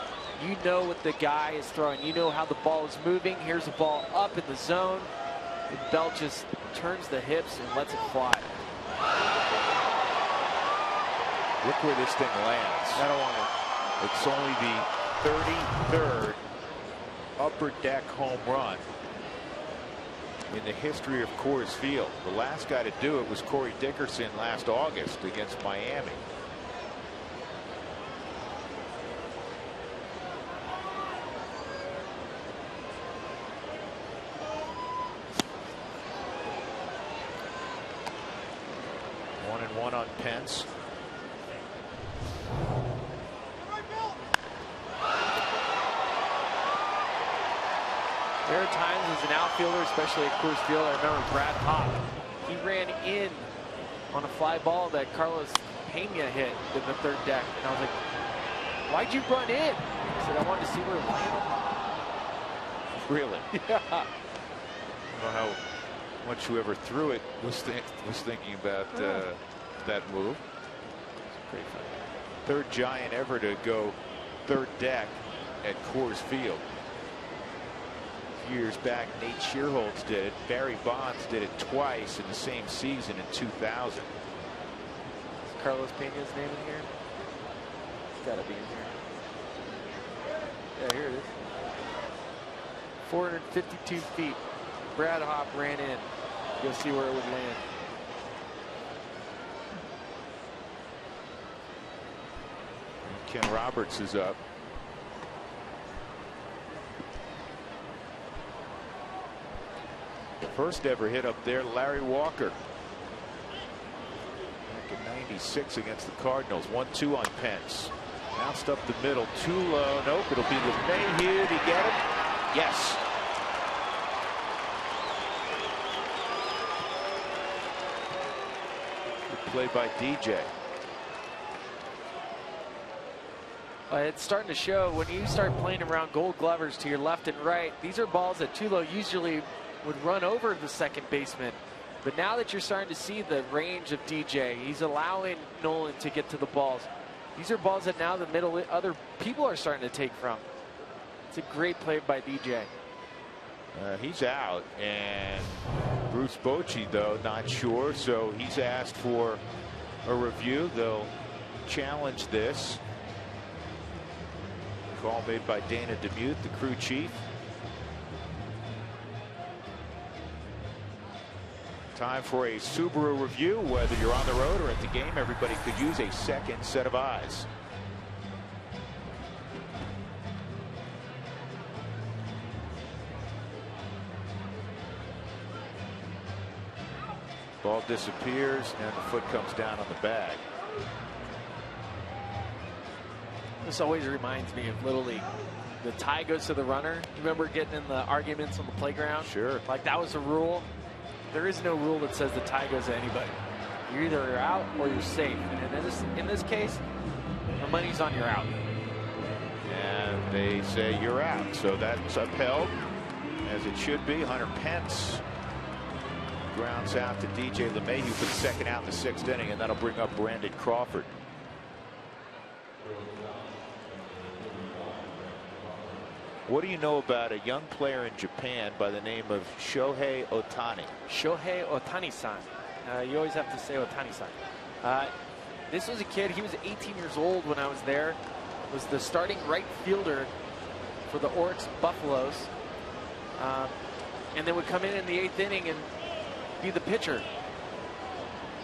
you know what the guy is throwing. You know how the ball is moving. Here's a ball up in the zone. And Belt just turns the hips and lets it fly. Look where this thing lands. I don't want it. It's only the 33rd upper deck home run. in the history of Coors Field. The last guy to do it was Corey Dickerson last August against Miami. One on Pence. There are times as an outfielder, especially at Coors Field, I remember Brad Hawk. He ran in on a fly ball that Carlos Pena hit in the third deck. And I was like, why'd you run in? He said, I wanted to see where it landed. Really? Yeah. I don't know how much whoever threw it was thinking about that move. It's pretty funny. Third Giant ever to go third deck at Coors Field. Years back, Nate Shearholtz did it. Barry Bonds did it twice in the same season in 2000. Is Carlos Pena's name in here? It's got to be in here. Yeah, here it is. 452 feet. Brad Hawk ran in. You'll see where it would land. Ken Roberts is up. First ever hit up there, Larry Walker. Back in '96 against the Cardinals. 1-2 on Pence. Bounced up the middle, too low. Nope, it'll be LeMahieu. Did he get him? Yes. Good play by DJ. It's starting to show when you start playing around Gold Glovers to your left and right. These are balls that Tulo usually would run over the second baseman. But now that you're starting to see the range of DJ, he's allowing Nolan to get to the balls. These are balls that now the middle other people are starting to take from. It's a great play by DJ. He's out, and Bruce Bochy, though, not sure, so he's asked for a review. They'll challenge this. Call made by Dana Demuth, the crew chief. Time for a Subaru review. Whether you're on the road or at the game, everybody could use a second set of eyes. Ball disappears and the foot comes down on the bag. This always reminds me of Little League. The tie goes to the runner. You remember getting in the arguments on the playground? Sure. Like that was a rule. There is no rule that says the tie goes to anybody. You're either out or you're safe. And in this case, the money's on your out. And they say you're out. So that's upheld as it should be. Hunter Pence grounds out to DJ LeMahieu for the second out in the sixth inning, and that'll bring up Brandon Crawford. What do you know about a young player in Japan by the name of Shohei Ohtani? Shohei Ohtani-san. You always have to say Ohtani-san. This was a kid. He was 18 years old when I was there. Was the starting right fielder for the Oryx Buffaloes. And then would come in the eighth inning and be the pitcher.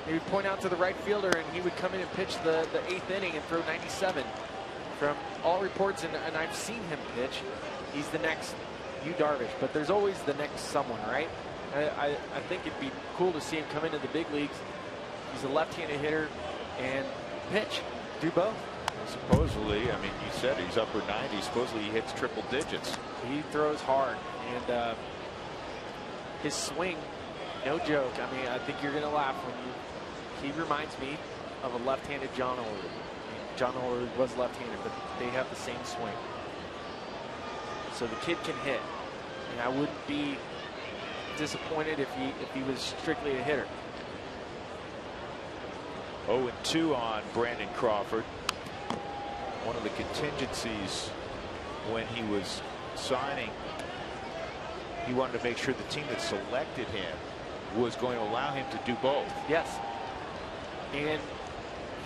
He would point out to the right fielder, and he would come in and pitch the eighth inning and throw 97. From all reports, and I've seen him pitch, he's the next Yu Darvish, but there's always the next someone, right? I think it'd be cool to see him come into the big leagues. He's a left-handed hitter and pitch, do both. Supposedly, I mean, you said he's upper 90s. Supposedly he hits triple digits. He throws hard, and his swing, no joke. I mean, I think you're going to laugh when he reminds me of a left-handed John Olerud. John Olerud was left-handed, but they have the same swing. So the kid can hit. And I wouldn't be disappointed if he was strictly a hitter. 0-2 on Brandon Crawford. One of the contingencies when he was signing, he wanted to make sure the team that selected him was going to allow him to do both. Yes. And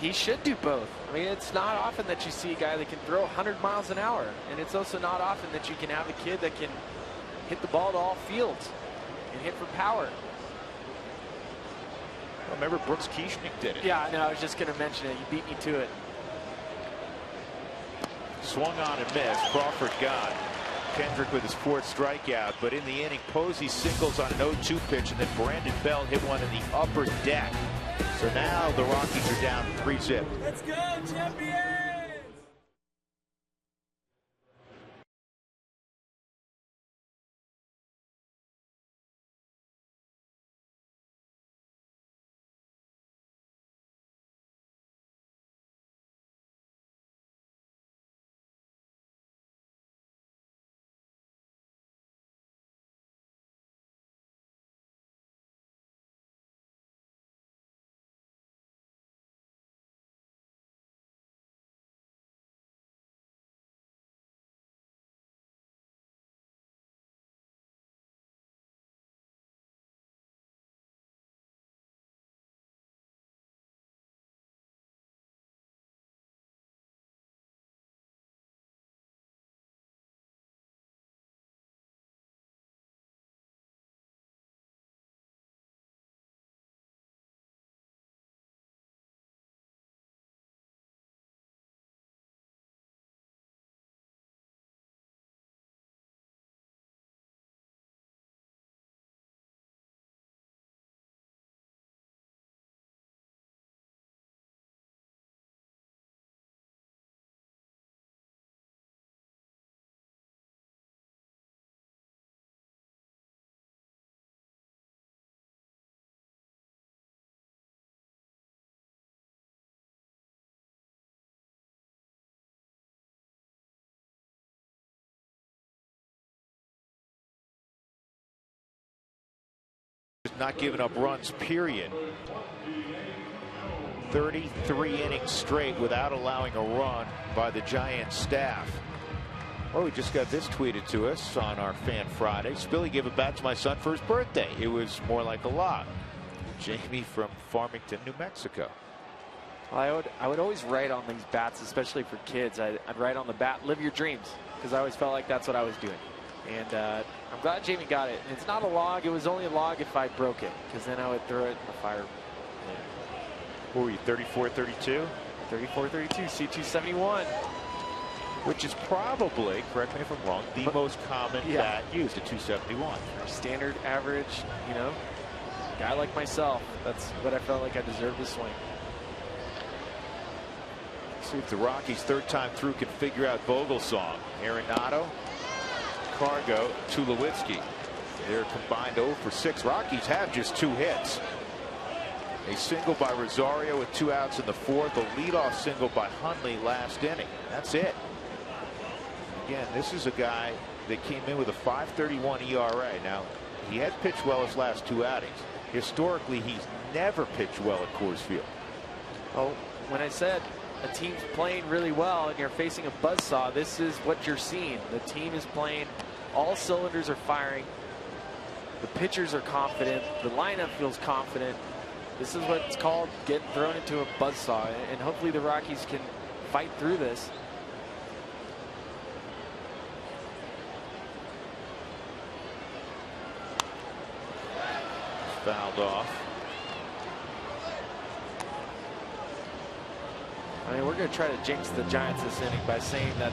he should do both. I mean, it's not often that you see a guy that can throw 100 miles an hour. And it's also not often that you can have a kid that can hit the ball to all fields. and hit for power. Remember, Brooks Kieschnick did it. Yeah, no, I was just going to mention it. You beat me to it. Swung on and missed. Crawford got Kendrick with his 4th strikeout, but in the inning, Posey singles on an 0-2 pitch, and then Brandon Bell hit one in the upper deck. So now the Rockies are down 3-zip. Let's go, champions! Not giving up runs, period. 33 innings straight without allowing a run by the Giants staff. Well, we just got this tweeted to us on our Fan Friday. Spilly gave a bat to my son for his birthday. It was more like a lot. Jamie from Farmington, New Mexico. Well, I would always write on these bats, especially for kids. I'd write on the bat, live your dreams, because I always felt like that's what I was doing. And I'm glad Jamie got it. It's not a log. It was only a log if I broke it, because then I would throw it in the fire. What were you, 34, 32? 34, 32, C271. Which is probably, correct me if I'm wrong, the most common bat used at 271. Standard average, you know, guy like myself. That's what I felt like I deserved to swing. See if the Rockies, 3rd time through, can figure out Vogelsong. Arenado, Cargo, Tulowitzki. They're combined 0 for 6. Rockies have just 2 hits. A single by Rosario with 2 outs in the 4th. A leadoff single by Hundley last inning. That's it. Again, this is a guy that came in with a 5.31 ERA. Now, he had pitched well his last 2 outings. Historically, he's never pitched well at Coors Field. Oh, when I said a team's playing really well and you're facing a buzzsaw, this is what you're seeing. The team is playing, all cylinders are firing, the pitchers are confident, the lineup feels confident. This is what it's called getting thrown into a buzzsaw, and hopefully the Rockies can fight through this. Fouled off. I mean, we're going to try to jinx the Giants this inning by saying that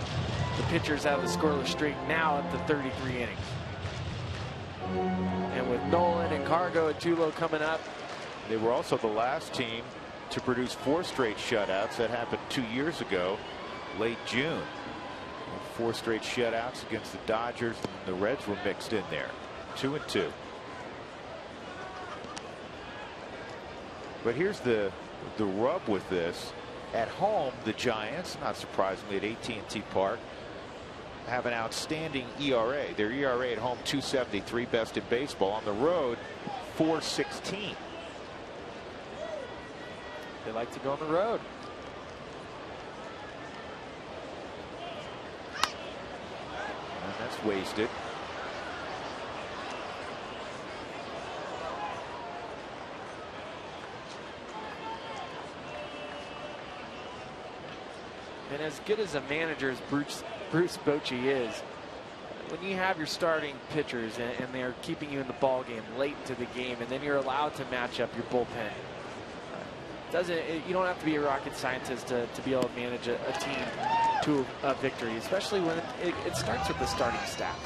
the pitchers have the scoreless streak now at the 33 innings. And with Nolan and Cargo and Tulo coming up. They were also the last team to produce 4 straight shutouts. That happened 2 years ago, late June. 4 straight shutouts against the Dodgers, and the Reds were mixed in there. 2-2. But here's the rub with this. At home, the Giants, not surprisingly at AT&T Park, have an outstanding ERA. Their ERA at home 2.73, best in baseball. On the road, 4.16. They like to go on the road. And that's wasted. And as good as a manager as Bruce Bochy is, when you have your starting pitchers and they're keeping you in the ball game late into the game, and then you're allowed to match up your bullpen, you don't have to be a rocket scientist to be able to manage a team to a victory, especially when it starts with the starting staff.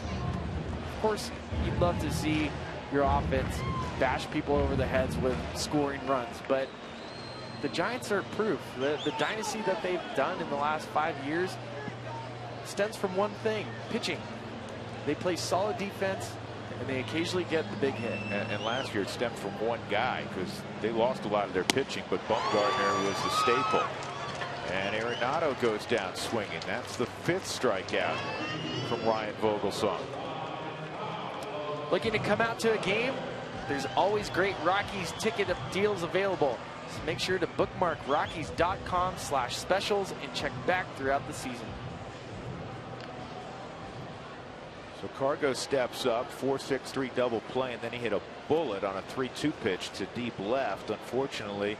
Of course, you'd love to see your offense bash people over the heads with scoring runs, but the Giants are proof. The dynasty that they've done in the last 5 years stems from one thing: pitching. They play solid defense, and they occasionally get the big hit. And last year it stemmed from one guy, because they lost a lot of their pitching, but Bumgarner was the staple. And Arenado goes down swinging. That's the 5th strikeout from Ryan Vogelsong. Looking to come out to a game? There's always great Rockies ticket deals available. So make sure to bookmark Rockies.com/specials and check back throughout the season. So Cargo steps up, 4-6-3 double play, and then he hit a bullet on a 3-2 pitch to deep left. Unfortunately,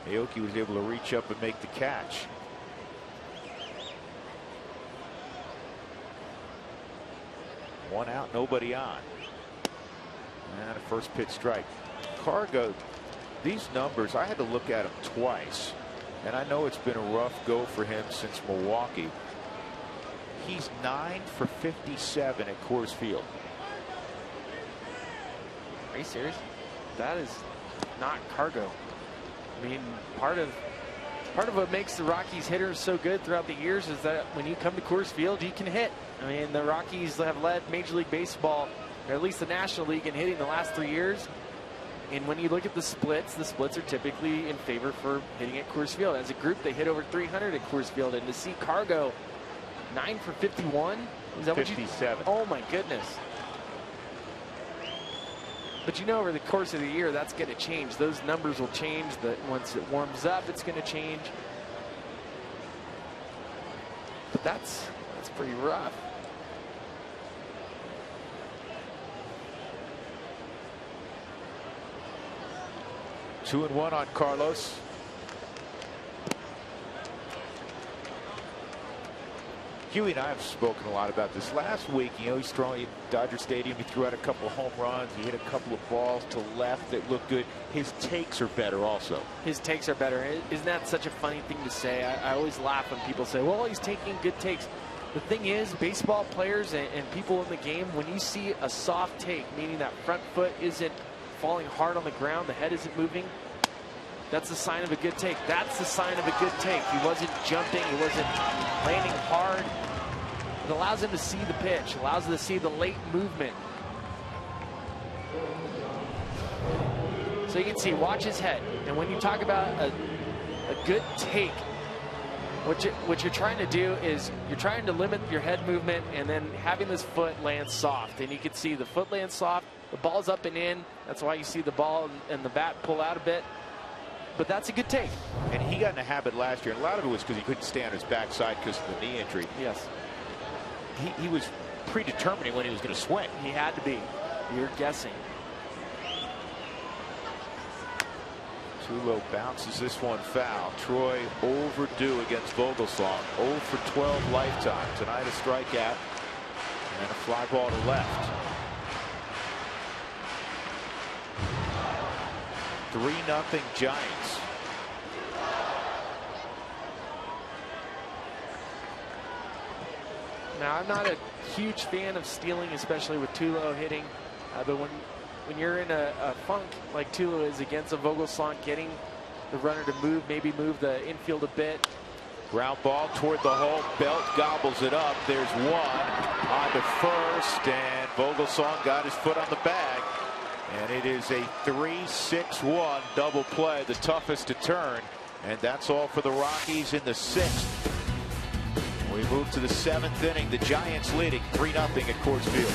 Aoki was able to reach up and make the catch. One out, nobody on. And a first pitch strike. Cargo, these numbers, I had to look at them twice. And I know it's been a rough go for him since Milwaukee. He's 9 for 57 at Coors Field. Are you serious? That is not Cargo. I mean, part of what makes the Rockies hitters so good throughout the years is that when you come to Coors Field, you can hit. I mean, the Rockies have led Major League Baseball, or at least the National League, in hitting the last 3 years. And when you look at the splits are typically in favor for hitting at Coors Field. As a group, they hit over 300 at Coors Field, and to see Cargo 9 for 51? Is that 57. Oh my goodness. But you know, over the course of the year, that's going to change. Those numbers will change. Once it warms up, it's going to change. But that's pretty rough. Two and one on Carlos. Huey and I have spoken a lot about this. Last week, you know, he's throwing at Dodger Stadium. He threw out a couple of home runs. He hit a couple of balls to left that looked good. His takes are better also. His takes are better. Isn't that such a funny thing to say? I always laugh when people say, well, he's taking good takes. The thing is, baseball players and people in the game, when you see a soft take, meaning that front foot isn't falling hard on the ground, the head isn't moving, that's a sign of a good take. That's the sign of a good take. He wasn't jumping. He wasn't landing hard. It allows him to see the pitch. Allows him to see the late movement. So you can see, watch his head. And when you talk about a good take, what you're trying to do is you're trying to limit your head movement and then having this foot land soft. And you can see the foot lands soft. The ball's up and in. That's why you see the ball and the bat pull out a bit. But that's a good take. And he got in a habit last year. And a lot of it was because he couldn't stay on his backside because of the knee injury. Yes. He was predetermining when he was going to swing. He had to be. You're guessing. Tulo bounces this one foul. Troy overdue against Vogelsong. 0 for 12 lifetime. Tonight a strikeout and a fly ball to left. 3-0 Giants. Now, I'm not a huge fan of stealing, especially with Tulo hitting. But when you're in a funk like Tulo is against a Vogelsong, getting the runner to move, maybe move the infield a bit. Ground ball toward the hole. Belt gobbles it up. There's one on to first, and Vogelsong got his foot on the bag. And it is a 3-6-1 double play, the toughest to turn. And that's all for the Rockies in the 6th. We move to the 7th inning. The Giants leading 3-0 at Coors Field.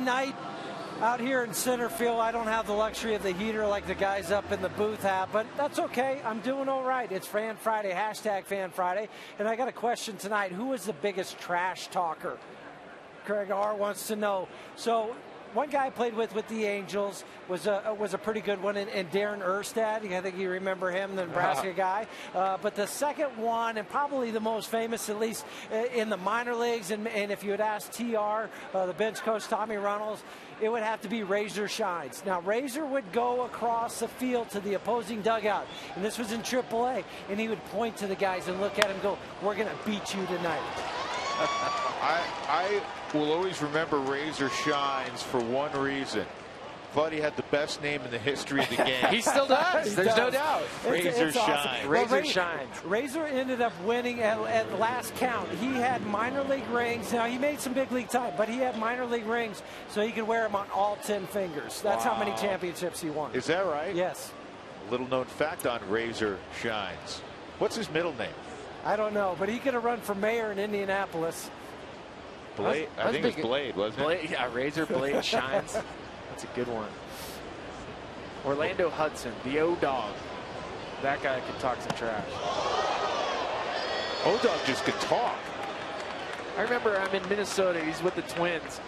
night out here in center field. I don't have the luxury of the heater like the guys up in the booth have, but that's okay. I'm doing all right. It's Fan Friday, hashtag Fan Friday. And I got a question tonight. Who is the biggest trash talker? Craig R. wants to know. So one guy I played with the Angels was a pretty good one, and Darren Erstad. I think you remember him, the Nebraska guy. But the second one, and probably the most famous, at least in the minor leagues, and if you had asked TR, the bench coach Tommy Runnels, it would have to be Razor Shines. Now, Razor would go across the field to the opposing dugout, and this was in AAA, and he would point to the guys and look at him and go, "We're going to beat you tonight." I will always remember Razor Shines for one reason. Thought he had the best name in the history of the game. He still does. There's no doubt. Razor Shines. Awesome. Razor Shines. Razor ended up winning at last count. He had minor league rings. Now, he made some big league time, but he had minor league rings, so he could wear them on all 10 fingers. That's how many championships he won. Is that right? Yes. A little known fact on Razor Shines. What's his middle name? I don't know, but he could have run for mayor in Indianapolis. Blade? I think it was Blade, wasn't it? Yeah, Razor Blade Shines. That's a good one. Orlando Hudson, the O-Dog. That guy could talk some trash. O-Dog just could talk. I remember I'm in Minnesota. He's with the Twins.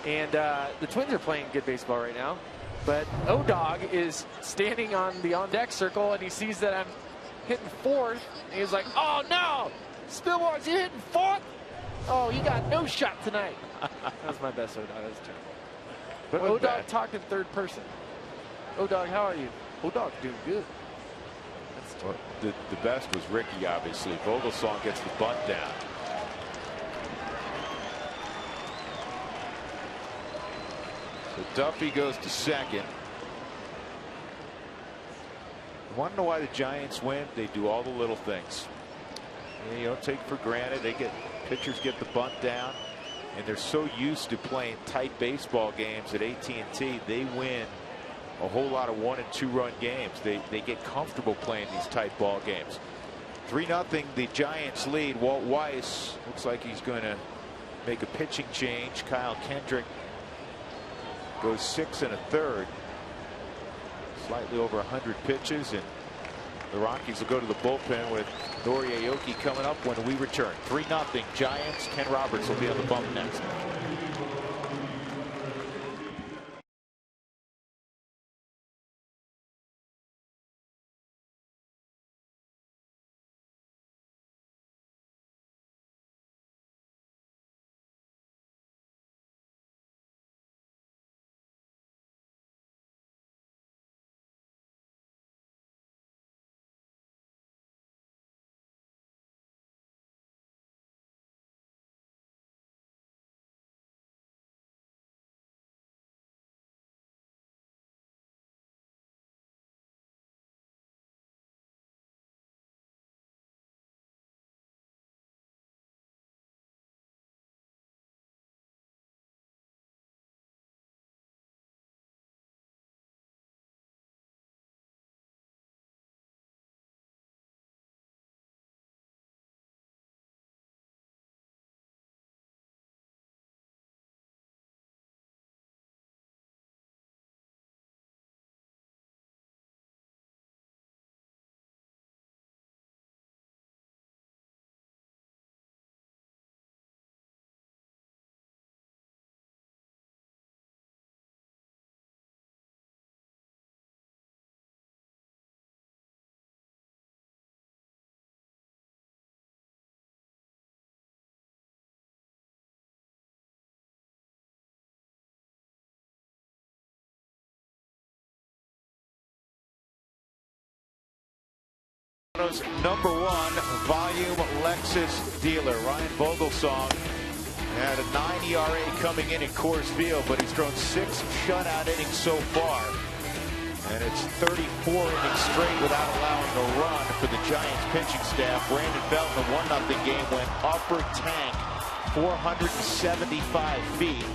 And the Twins are playing good baseball right now. But O-Dog is standing on the on-deck circle, and he sees that I'm hitting fourth. And he's like, "Oh, no! Spillwater's hitting fourth? Oh, you got no shot tonight." That was my best O-Dog. That was terrible. But O-Dog talked in third person. O-Dog, how are you? O-Dog doing good. Well, the best was Ricky, obviously. Vogelsong gets the bunt down. So Duffy goes to second. You want to know why the Giants win? They do all the little things. You don't take for granted. Pitchers get the bunt down, and they're so used to playing tight baseball games at AT&T. They win a whole lot of 1- and 2-run games. They get comfortable playing these tight ball games. 3-0 the Giants lead. Walt Weiss looks like he's going to make a pitching change. Kyle Kendrick goes 6 1/3. Slightly over 100 pitches, and the Rockies will go to the bullpen with Nori Aoki coming up when we return. 3-0 Giants. Ken Roberts will be on the bump next. #1 volume Lexus dealer Ryan Vogelsong had a 9 ERA coming in Coors Field, but he's thrown 6 shutout innings so far, and it's 34 innings straight without allowing a run for the Giants pitching staff. Brandon Belt in the 1-0 game went upper tank, 475 feet,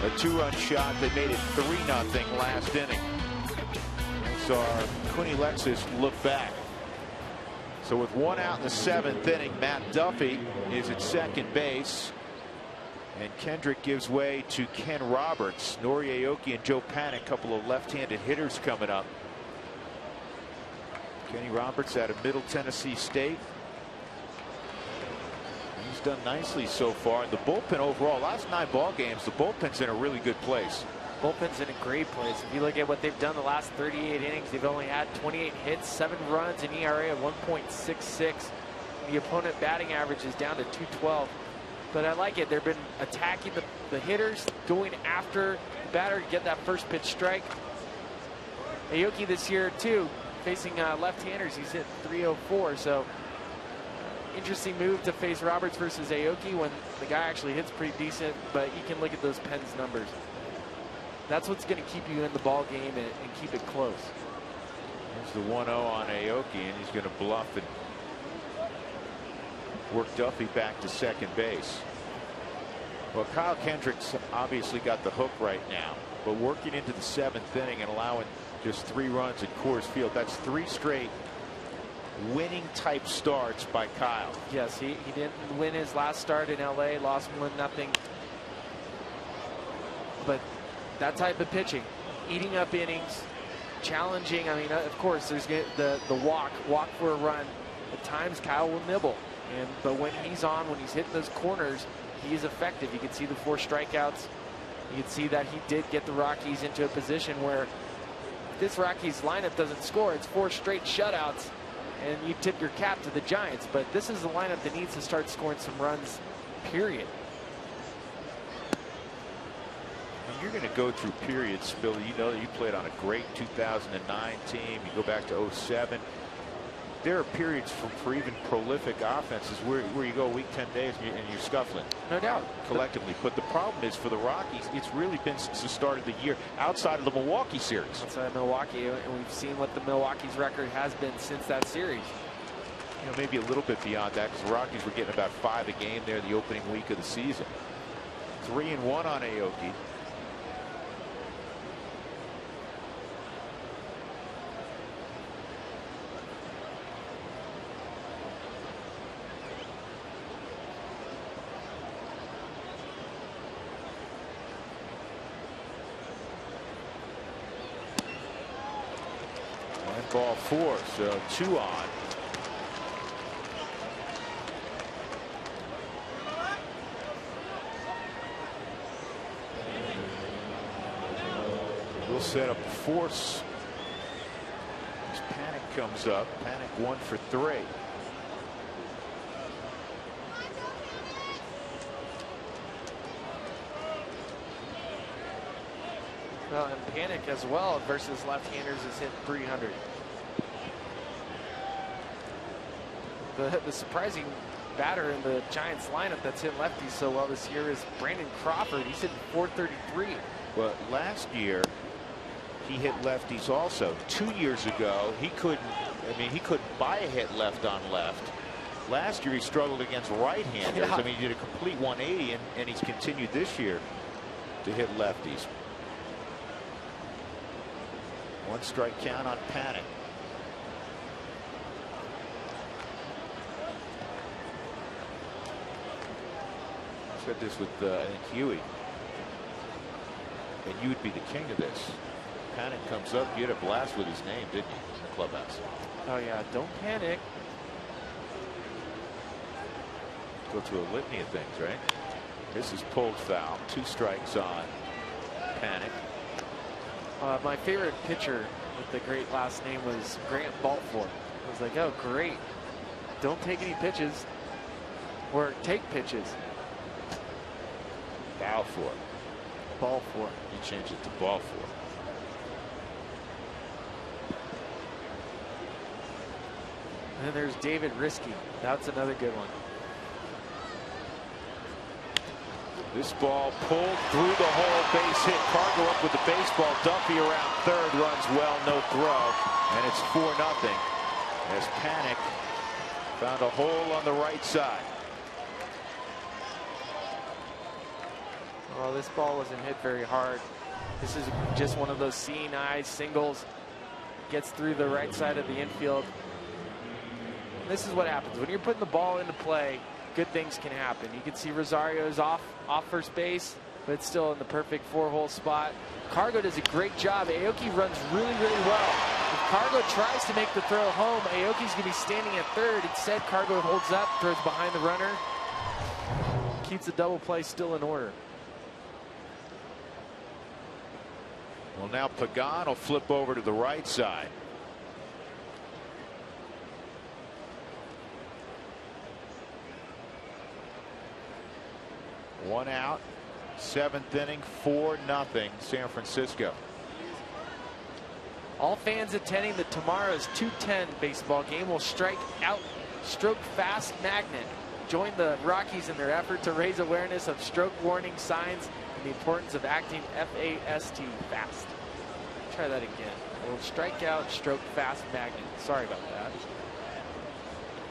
a 2-run shot. They made it 3-0 last inning. So our Quinny Lexus look back. So with 1 out in the 7th inning, Matt Duffy is at second base. And Kendrick gives way to Ken Roberts. Nori Aoki and Joe Panik, couple of left-handed hitters coming up. Kenny Roberts out of Middle Tennessee State. He's done nicely so far. And the bullpen overall, last 9 ball games, the bullpen's in a really good place. Bullpen's in a great place. If you look at what they've done the last 38 innings, they've only had 28 hits, 7 runs, an ERA of 1.66. The opponent batting average is down to 212. But I like it. They've been attacking the hitters, going after the batter to get that first pitch strike. Aoki this year, too, facing left-handers. He's hit .304. So interesting move to face Roberts versus Aoki when the guy actually hits pretty decent. But you can look at those Penn's numbers. That's what's going to keep you in the ball game and keep it close. There's the 1-0 on Aoki, and he's going to bluff and work Duffy back to second base. Well, Kyle Kendrick's obviously got the hook right now, but working into the 7th inning and allowing just 3 runs at Coors Field, that's 3 straight winning type starts by Kyle. Yes, he didn't win his last start in LA, lost 1-0. But that type of pitching, eating up innings, challenging. I mean, of course, there's the walk for a run. At times, Kyle will nibble. But when he's on, when he's hitting those corners, he is effective. You can see the 4 strikeouts. You can see that he did get the Rockies into a position where if this Rockies lineup doesn't score, it's 4 straight shutouts, and you tip your cap to the Giants. But this is the lineup that needs to start scoring some runs, period. And you're going to go through periods, Billy. You know that you played on a great 2009 team. You go back to 07. There are periods for even prolific offenses where you go a week, 10 days, and you're scuffling. No doubt. Collectively. But the problem is for the Rockies, it's really been since the start of the year outside of the Milwaukee series. Outside of Milwaukee, and we've seen what the Milwaukee's record has been since that series. You know, maybe a little bit beyond that, because the Rockies were getting about 5 a game there the opening week of the season. 3-1 on Aoki. Ball 4, so 2 on. We'll set up a force. As Panik comes up. Panik 1 for 3. Well, and Panik as well versus left-handers has hit .300. The surprising batter in the Giants lineup that's hit lefties so well this year is Brandon Crawford. He's hitting .433. Well, last year he hit lefties also. 2 years ago he couldn't. I mean, he couldn't buy a hit left on left. Last year he struggled against right-handers. Yeah. I mean, he did a complete 180, and he's continued this year to hit lefties. 1 strike count on Panik. Said this with I think Huey, and you would be the king of this. Panik comes up, you had a blast with his name, didn't you, in the clubhouse? Oh yeah, don't panic. Go through a litany of things, right? This is pulled foul. 2 strikes on Panik. My favorite pitcher with the great last name was Grant Baltimore. I was like, oh great, don't take any pitches, or take pitches. Ball 4. Ball 4. You change it to ball 4. And then there's David Risky. That's another good one. This ball pulled through the hole, base hit. Cargo up with the baseball. Duffy around third, runs well, no throw, and it's 4-0 as Panik found a hole on the right side. Well, this ball wasn't hit very hard. This is just one of those seeing eye singles. Gets through the right side of the infield. And this is what happens when you're putting the ball into play. good things can happen. You can see Rosario's off first base, but it's still in the perfect 4-hole spot. Cargo does a great job. Aoki runs really, really well. If Cargo tries to make the throw home, Aoki's going to be standing at third. Instead, Cargo holds up, throws behind the runner, keeps the double play still in order. Well, now Pagan will flip over to the right side. One out, 7th inning, 4-0 San Francisco. All fans attending the tomorrow's 2:10 baseball game will strike out Stroke Fast Magnet. Join the Rockies in their effort to raise awareness of stroke warning signs and the importance of acting FAST, fast. Try that again. We'll strike out Stroke Fast Magnet. Sorry about that.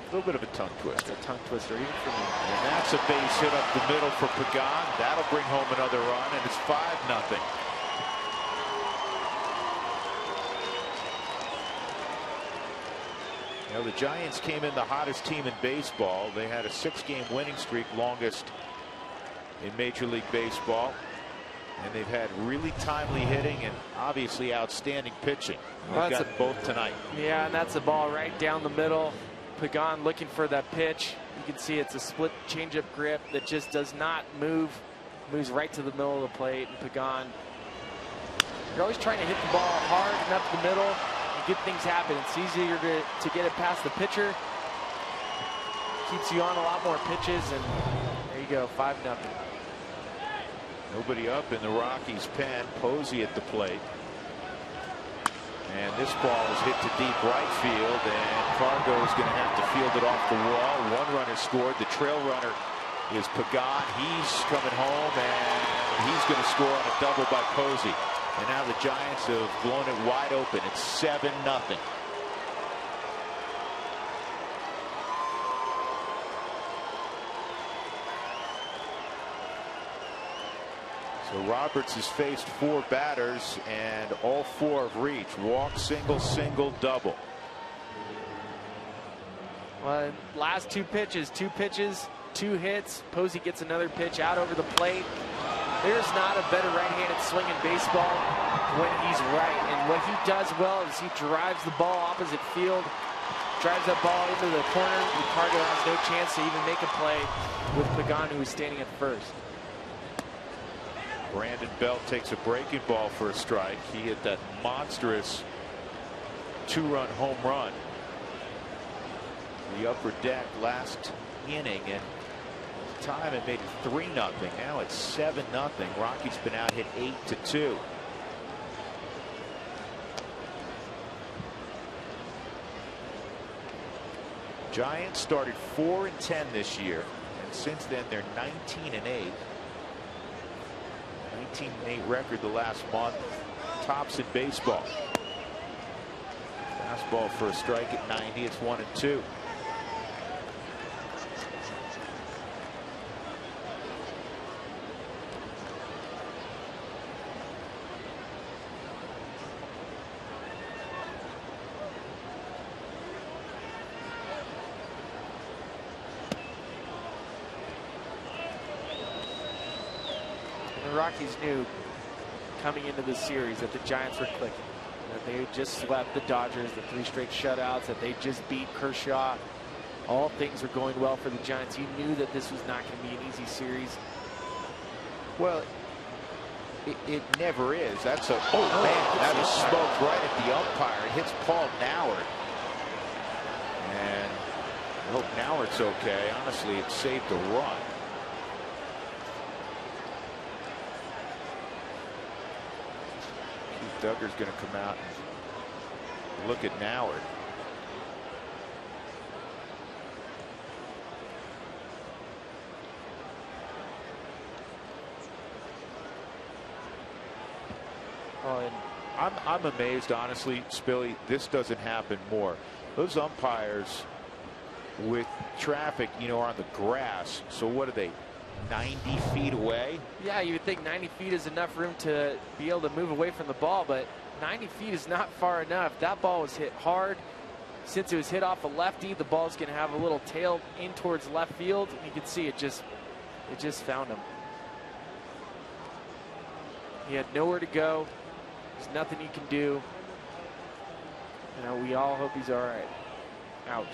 A little bit of a tongue twister. It's a tongue twister even for me. And that's a base hit up the middle for Pagan. That'll bring home another run, and it's 5-0. You know, the Giants came in the hottest team in baseball. They had a 6-game winning streak, longest in Major League Baseball. And they've had really timely hitting and obviously outstanding pitching. They've got both tonight. Yeah, and that's a ball right down the middle. Pagan looking for that pitch. You can see it's a split changeup grip that just does not move. Moves right to the middle of the plate. And Pagan, you're always trying to hit the ball hard and up the middle and get things happen. It's easier to get it past the pitcher. Keeps you on a lot more pitches, and there you go, 5-0. Nobody up in the Rockies' pen. Posey at the plate. And this ball is hit to deep right field, and Cargo is going to have to field it off the wall. 1 run is scored. The trail runner is Pagan. He's coming home, and he's going to score on a double by Posey. And now the Giants have blown it wide open. It's 7-0. So Roberts has faced 4 batters, and all 4 have reached. Walk, single, single, double. Well, last 2 pitches, 2 hits. Posey gets another pitch out over the plate. There's not a better right-handed swing in baseball when he's right. And what he does well is he drives the ball opposite field, drives that ball into the corner. Ricardo has no chance to even make a play with Pagan, who is standing at first. Brandon Belt takes a breaking ball for a strike. He hit that monstrous 2-run home run. The upper deck last inning, and at the time it made it 3-0. Now it's 7-0. Rockies been out hit 8-2. Giants started 4-10 this year, and since then they're 19-8. 19-8 record the last month. Tops in baseball. Fastball for a strike at 90. It's 1-2. Rockies knew coming into the series that the Giants were clicking, that they just swept the Dodgers, the 3 straight shutouts, that they just beat Kershaw. All things were going well for the Giants. You knew that this was not going to be an easy series. Well, it never is. That's a man, that is smoked right at the umpire. It hits Paul Noward, and I hope Noward's okay. Honestly, it saved a run. Duggar's going to come out and look at Noward. Oh, and I'm amazed, honestly, Spilly, this doesn't happen more. Those umpires with traffic, you know, are on the grass. So what are they? 90 feet away? Yeah, you would think 90 feet is enough room to be able to move away from the ball, but 90 feet is not far enough. That ball was hit hard, Since it was hit off a lefty, the ball's going to have a little tail in towards left field. And you can see it just found him. He had nowhere to go. There's nothing he can do. You know, we all hope he's all right. Ouch.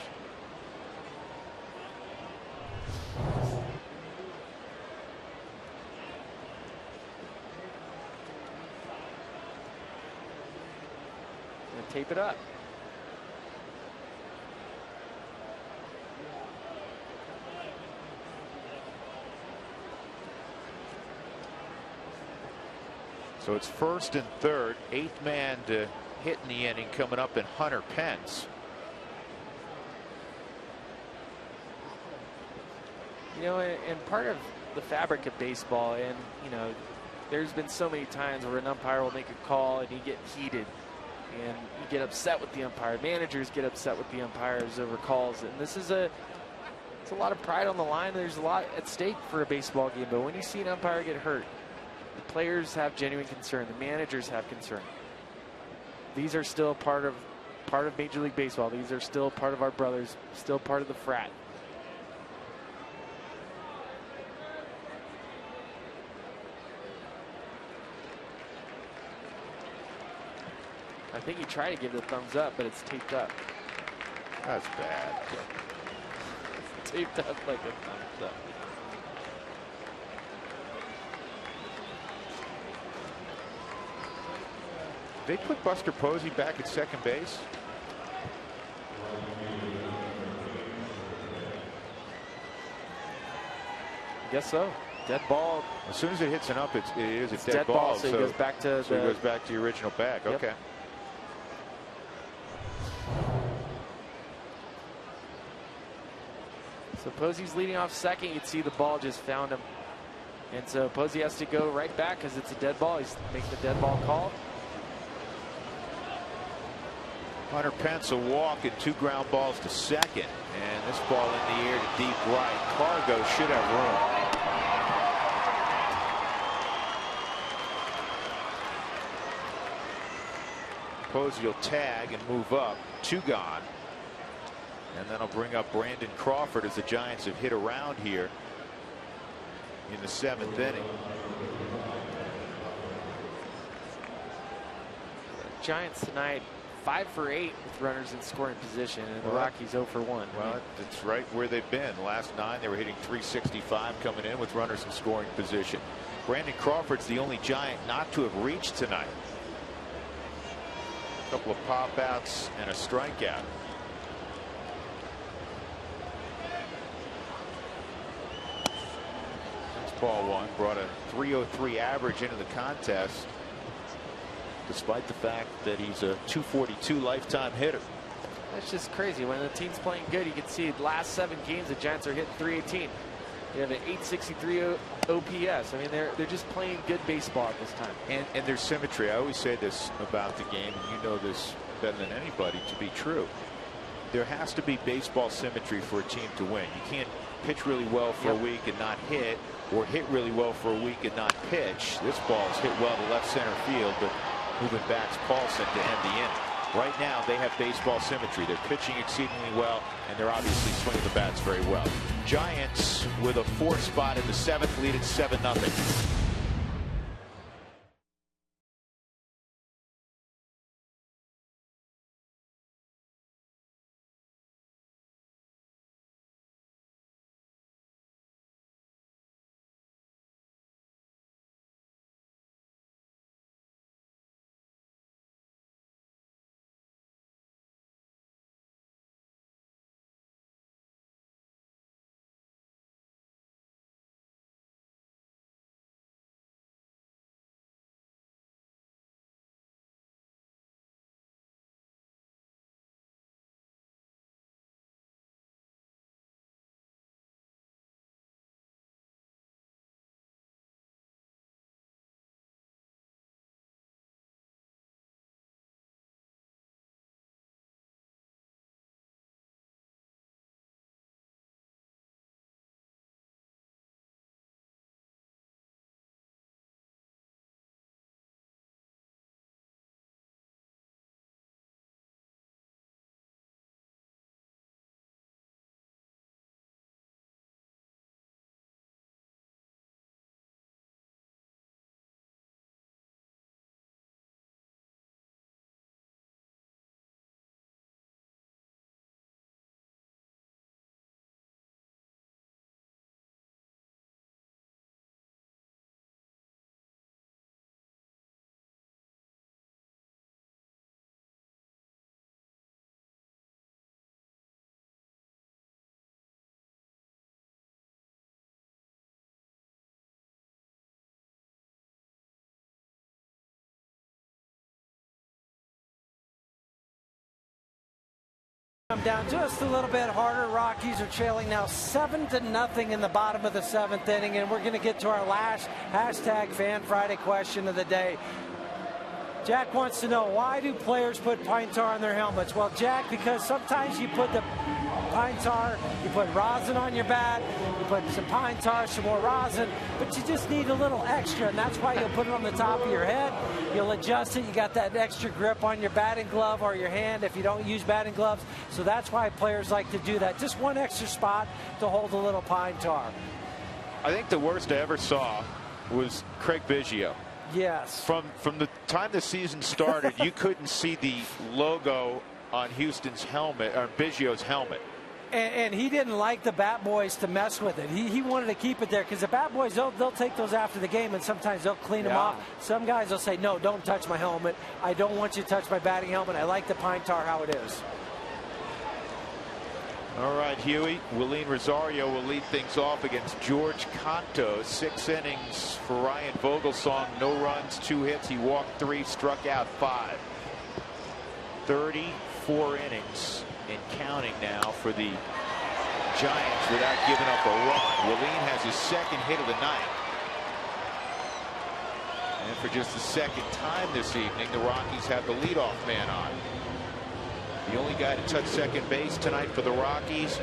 Gonna tape it up. So it's first and third, 8th man to hit in the inning coming up in Hunter Pence. You know, and part of the fabric of baseball, and you know, there's been so many times where an umpire will make a call and you get heated and you get upset with the umpire. Managers get upset with the umpires over calls, and it's a lot of pride on the line. There's a lot at stake for a baseball game, but when you see an umpire get hurt, the players have genuine concern. The managers have concern. These are still part of Major League Baseball. These are still part of our brothers, still part of the frat. I think he tried to give the thumbs up, but it's taped up. That's bad. It's taped up like a thumbs up. They put Buster Posey back at second base. I guess so. Dead ball. As soon as it hits an up, it is a It's dead ball. So he goes back to he goes back to the original bag. Yep. Okay. So Posey's leading off second. You'd see the ball just found him. And so Posey has to go right back because it's a dead ball. He's making the dead ball call. Hunter Pence a walk and 2 ground balls to second. And this ball in the air to deep right. Cargo should have room. Posey will tag and move up. 2 gone. And then I'll bring up Brandon Crawford as the Giants have hit around here in the 7th inning. Giants tonight 5 for 8 with runners in scoring position, and the Rockies 0 for 1. Well, it's right where they've been. The last 9 they were hitting .365 coming in with runners in scoring position. Brandon Crawford's the only Giant not to have reached tonight. A couple of pop outs and a strikeout. That's ball 1. Brought a .303 average into the contest, despite the fact that he's a .242 lifetime hitter. That's just crazy. When the team's playing good, you can see the last 7 games the Giants are hitting .318. They have an .863 OPS. I mean, they're just playing good baseball at this time. And there's symmetry. I always say this about the game, and you know this better than anybody to be true. There has to be baseball symmetry for a team to win. You can't pitch really well for a week and not hit, or hit really well for a week and not pitch. This ball's hit well to left center field, but moving back's Paulson to end the inning. Right now they have baseball symmetry. They're pitching exceedingly well, and they're obviously swinging the bats very well. Giants with a 4th spot in the 7th, lead at 7-0. Come down just a little bit harder. Rockies are trailing now 7-0 in the bottom of the 7th inning, and we're going to get to our last hashtag Fan Friday question of the day. Jack wants to know, why do players put pine tar on their helmets? Well, Jack, because sometimes you put the pine tar, you put rosin on your bat, you put some pine tar, some more rosin, but you just need a little extra, and that's why you'll put it on the top of your head. You'll adjust it. You got that extra grip on your batting glove or your hand if you don't use batting gloves. So that's why players like to do that. Just one extra spot to hold a little pine tar. I think the worst I ever saw was Craig Biggio. Yes. From the time the season started, you couldn't see the logo on Houston's helmet, or Biggio's helmet. And he didn't like the bat boys to mess with it. He wanted to keep it there because the bat boys, they'll take those after the game, and sometimes they'll clean them off. Some guys will say, no, don't touch my helmet. I don't want you to touch my batting helmet. I like the pine tar how it is. All right, Huey. Willeen Rosario will lead things off against George Cantos. 6 innings for Ryan Vogelsong. No runs, 2 hits. He walked 3, struck out 5. 34 innings and counting now for the Giants without giving up a run. Willeen has his 2nd hit of the night. And for just the 2nd time this evening, the Rockies have the leadoff man on. The only guy to touch second base tonight for the Rockies.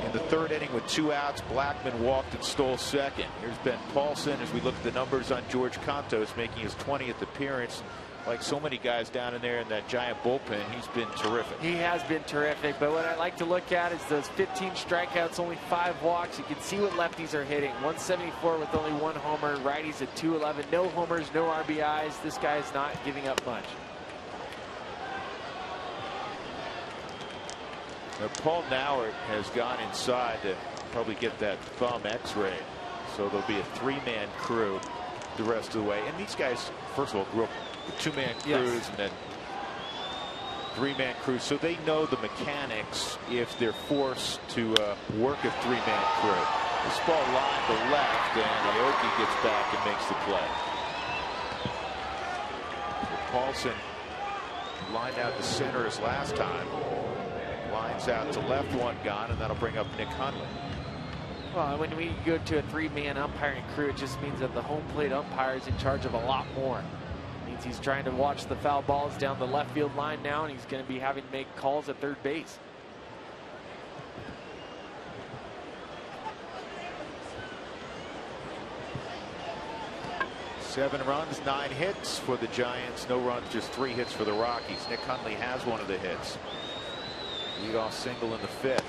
In the 3rd inning with 2 outs, Blackman walked and stole second. Here's Ben Paulson as we look at the numbers on George Cantos, making his 20th appearance. Like so many guys down in there in that Giant bullpen, he's been terrific. He has been terrific, but what I like to look at is those 15 strikeouts, only 5 walks. You can see what lefties are hitting. 174 with only 1 homer, righties at 211. No homers, no RBIs. This guy's not giving up much. Now, Paul Nauert has gone inside to probably get that thumb x-ray. So there'll be a 3-man crew the rest of the way. And these guys, first of all, grew up with 2-man crews and then 3-man crews. So they know the mechanics if they're forced to work a 3-man crew. This ball lined to left, and Aoki gets back and makes the play. So Paulson lined out to center as last time. Lines out to left, 1 gone, and that'll bring up Nick Hundley. Well, when we go to a 3-man umpiring crew, it just means that the home plate umpire is in charge of a lot more. It means he's trying to watch the foul balls down the left field line now, and he's going to be having to make calls at 3rd base. Seven runs, 9 hits for the Giants. No runs, just 3 hits for the Rockies. Nick Hundley has one of the hits. Leadoff single in the 5th.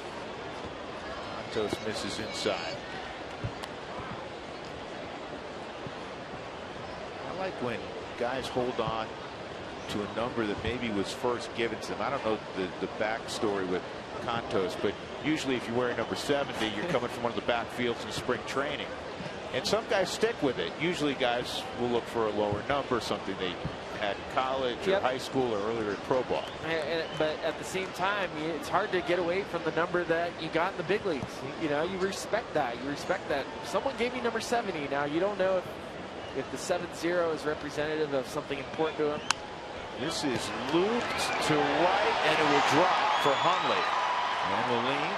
Santos misses inside. I like when guys hold on to a number that maybe was first given to them. I don't know the backstory with Cantos, but usually if you're wearing number 70, you're coming from one of the backfields in spring training. And some guys stick with it. Usually guys will look for a lower number, something they had in college or high school or earlier in pro ball. But at the same time, it's hard to get away from the number that you got in the big leagues. You know, you respect that. You respect that. Someone gave you number 70. Now, you don't know if the 70 is representative of something important to him. This is looped to right, and it will drop for Hundley. And Willeen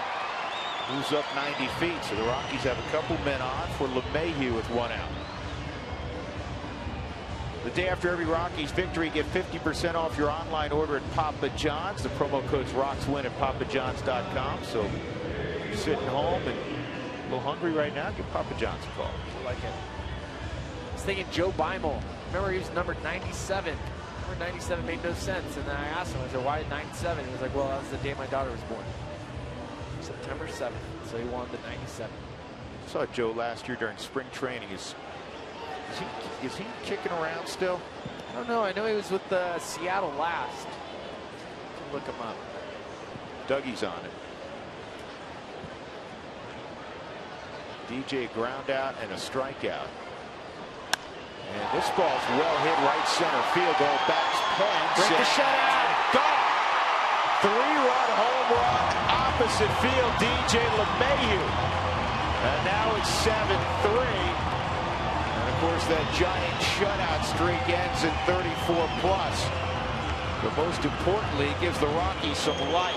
moves up 90 feet, so the Rockies have a couple men on for LeMahieu with 1 out. The day after every Rockies victory, get 50% off your online order at Papa John's. The promo code's ROCKSWIN at papajohns.com. So if you're sitting home and a little hungry right now, give Papa John's a call. I like it. I was thinking Joe Beimel. Remember, he was number 97. Number 97 made no sense. And then I asked him, I said, why 97? He was like, well, that was the day my daughter was born. September 7th. So he won the 97. I saw Joe last year during spring training. Is he kicking around still? I don't know. I know he was with Seattle last. Look him up. Dougie's on it. DJ ground out and a strikeout. And this ball's well hit right center field. Goal back Pence. Break the shutout. Gone. 3-run home run opposite field. DJ LeMahieu. And now it's 7-3. Of course, that giant shutout streak ends in 34+. But most importantly, it gives the Rockies some life.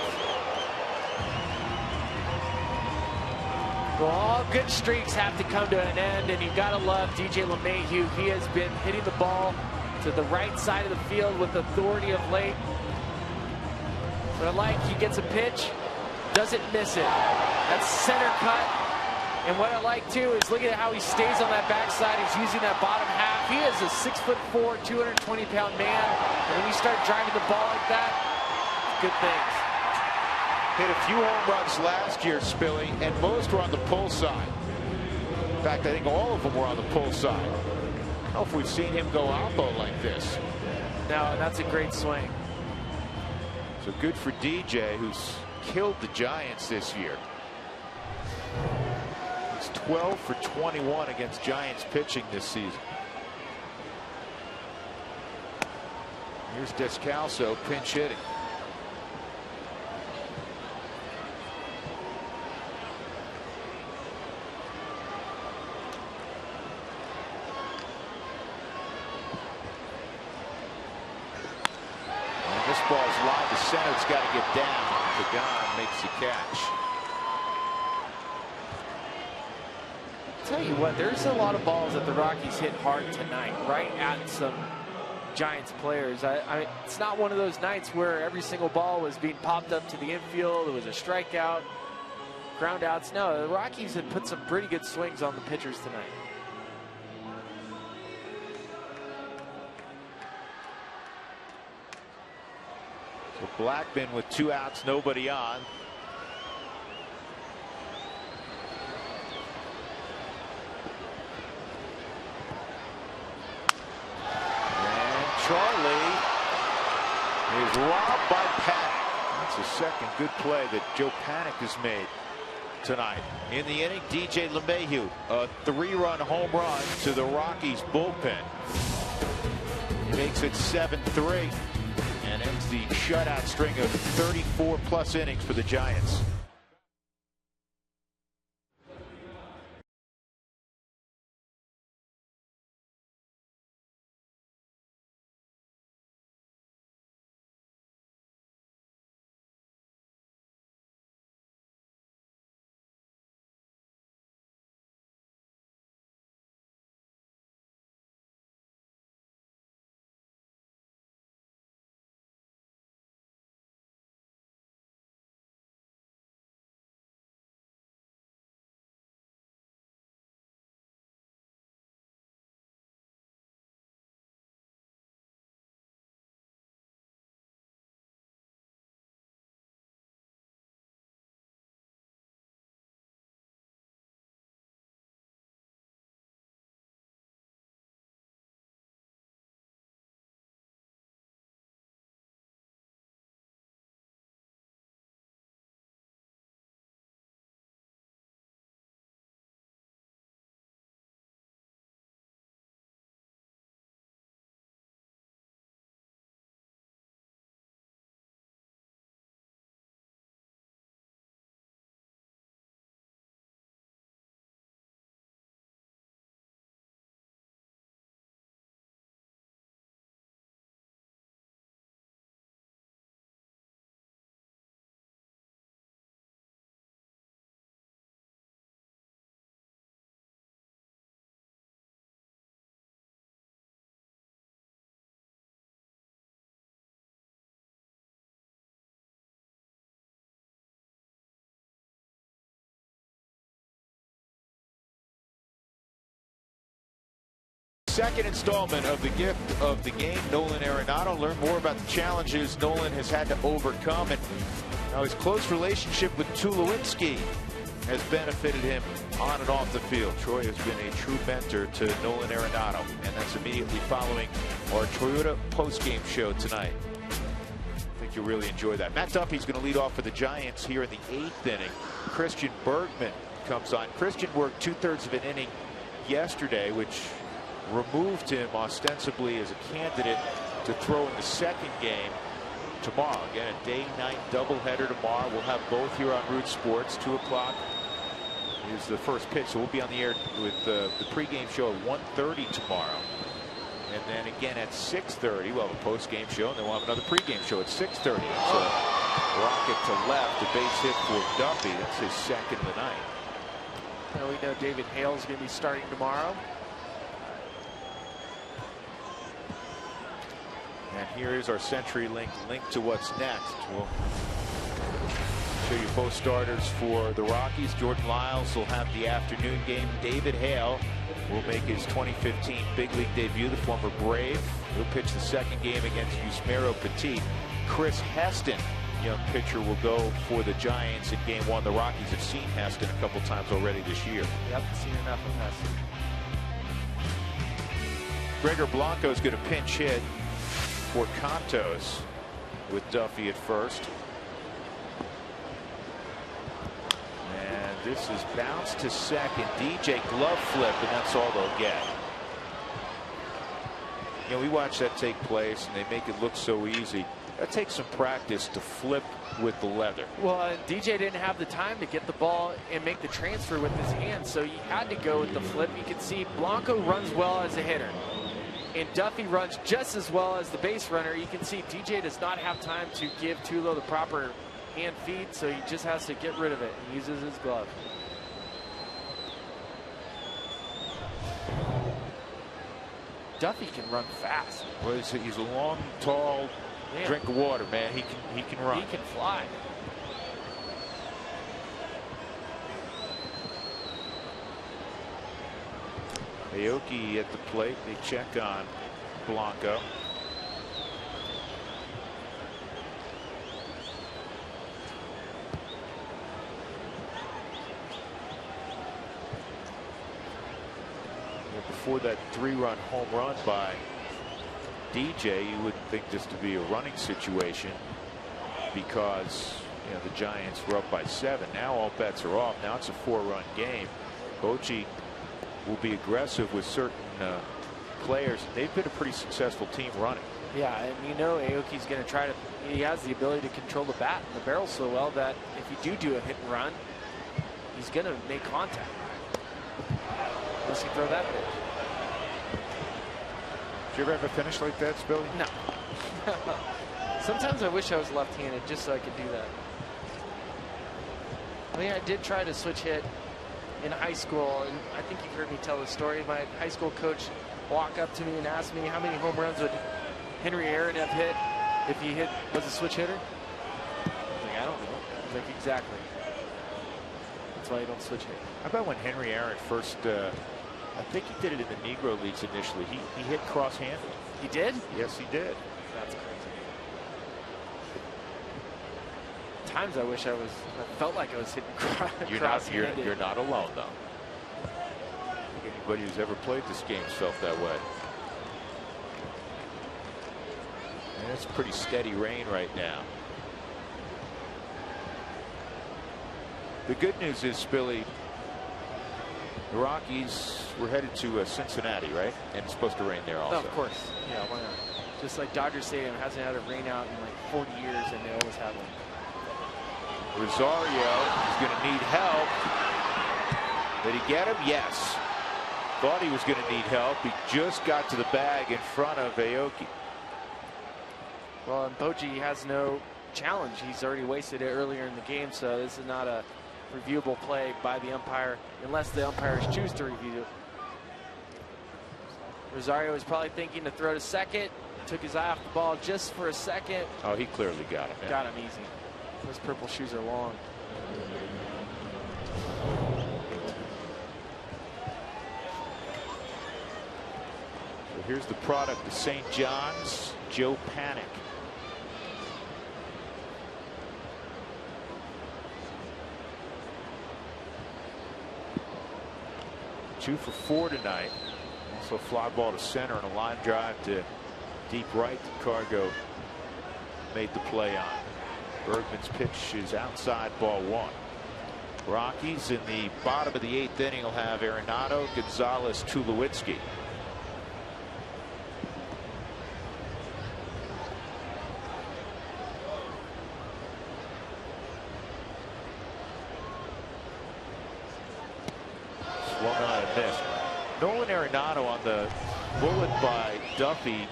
Well, all good streaks have to come to an end, and you've got to love DJ LeMahieu. He has been hitting the ball to the right side of the field with authority of late. But I like, he gets a pitch, doesn't miss it. That's center cut. And what I like too is look at how he stays on that backside. He's using that bottom half. He is a 6'4", 220-pound man. And when you start driving the ball like that, good things. Hit a few home runs last year, Spilly, and most were on the pull side. In fact, I think all of them were on the pull side. I don't know if we've seen him go oppo like this. No, that's a great swing. So good for DJ, who's killed the Giants this year. He's 12 for 21 against Giants pitching this season. Here's Descalso pinch hitting. This ball's lined to center. It's got to get down. Pagan makes the catch. Tell you what, there's a lot of balls that the Rockies hit hard tonight, right at some Giants players. It's not one of those nights where every single ball was being popped up to the infield. It was a strikeout, ground outs. No, the Rockies had put some pretty good swings on the pitchers tonight. So Blackman with 2 outs, nobody on. And Charlie is robbed by Paddock. That's the second good play that Joe Paddock has made tonight. In the inning, DJ LeMahieu, a 3-run home run to the Rockies bullpen. He makes it 7-3. And ends the shutout string of 34+ innings for the Giants. Second installment of the gift of the game, Nolan Arenado. Learn more about the challenges Nolan has had to overcome, and how his close relationship with Tulowitzki has benefited him on and off the field. Troy has been a true mentor to Nolan Arenado, and that's immediately following our Toyota postgame show tonight. I think you'll really enjoy that. Matt Duffy's going to lead off for the Giants here in the 8th inning. Christian Bergman comes on. Christian worked 2/3 of an inning yesterday, which removed him ostensibly as a candidate to throw in the second game tomorrow. Again, a day-night doubleheader tomorrow. We'll have both here on Root Sports. 2 o'clock is the first pitch, so we'll be on the air with the pregame show at 1:30 tomorrow. And then again at 6:30, we'll have a post-game show, and then we'll have another pregame show at 6:30. It's a rocket to left, a base hit for Duffy. That's his second of the night. And we know David Hale is going to be starting tomorrow. And here is our CenturyLink link to what's next. We'll show you both starters for the Rockies. Jordan Lyles will have the afternoon game. David Hale will make his 2015 big league debut, the former Brave. He'll pitch the second game against Yusmeiro Petit. Chris Heston, young pitcher, will go for the Giants in game one. The Rockies have seen Heston a couple times already this year. Yep, seen enough of Heston. Gregor Blanco is going to pinch hit for Contos with Duffy at first. And this is bounced to second. DJ glove flip, and that's all they'll get. You know, we watch that take place, and they make it look so easy. That takes some practice to flip with the leather. Well, DJ didn't have the time to get the ball and make the transfer with his hands, so he had to go with the flip. You can see Blanco runs well as a hitter, and Duffy runs just as well as the base runner. You can see DJ does not have time to give Tulo the proper hand feed, so he just has to get rid of it and uses his glove. Duffy can run fast. Well, he's a long, tall drink of water, man. He can run. He can fly. Aoki at the plate. They check on Blanco. Before that 3-run home run by DJ, you wouldn't think this to be a running situation because, you know, the Giants were up by 7. Now all bets are off. Now it's a 4-run game. Bochy will be aggressive with certain players. They've been a pretty successful team running. Yeah, and you know Aoki's going to try to. He has the ability to control the bat and the barrel so well that if you do a hit and run, he's going to make contact. Unless you throw that pitch. Did you ever have a finish like that, Billy? No. Sometimes I wish I was left-handed just so I could do that. I mean, I did try to switch hit in high school, and I think you've heard me tell the story. My high school coach walked up to me and asked me how many home runs would Henry Aaron have hit if he was a switch hitter. I was like, I don't know. I was like, exactly. That's why you don't switch hit. How about when Henry Aaron first, I think he did it in the Negro Leagues initially. He hit cross-handed. He did? Yes, he did. That's crazy. Times I wish I felt like I was hitting cross-handed. You're not alone, though. I think anybody who's ever played this game felt that way. And it's pretty steady rain right now. The good news is, Billy, the Rockies were headed to Cincinnati, right? And it's supposed to rain there also. Oh, of course. Yeah, why not? Just like Dodger Stadium hasn't had a rain out in like 40 years, and they always have one. Rosario is going to need help. Did he get him? Yes. Thought he was going to need help. He just got to the bag in front of Aoki. Well, and Bochy has no challenge. He's already wasted it earlier in the game, so this is not a reviewable play by the umpire unless the umpires choose to review it. Rosario was probably thinking to throw to second. Took his eye off the ball just for a second. Oh, he clearly got him. Yeah. Got him easy. Those purple shoes are long. So here's the product of St. John's, Joe Panic. Two for 4 tonight. Also a fly ball to center and a line drive to deep right that Cargo made the play on. Bergman's pitch is outside, ball 1. Rockies in the bottom of the 8th inning will have Arenado, Gonzalez, Tulowitzki. Swung on and missed. Nolan Arenado on the bullet by Duffy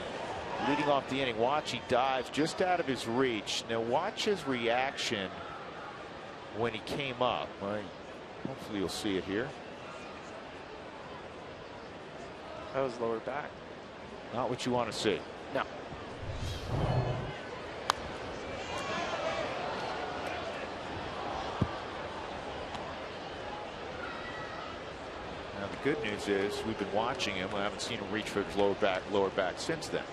leading off the inning. Watch, he dives just out of his reach. Now watch his reaction when he came up. Hopefully you'll see it here. That was lower back. Not what you want to see. No. Now the good news is we've been watching him. I haven't seen him reach for his lower back since then.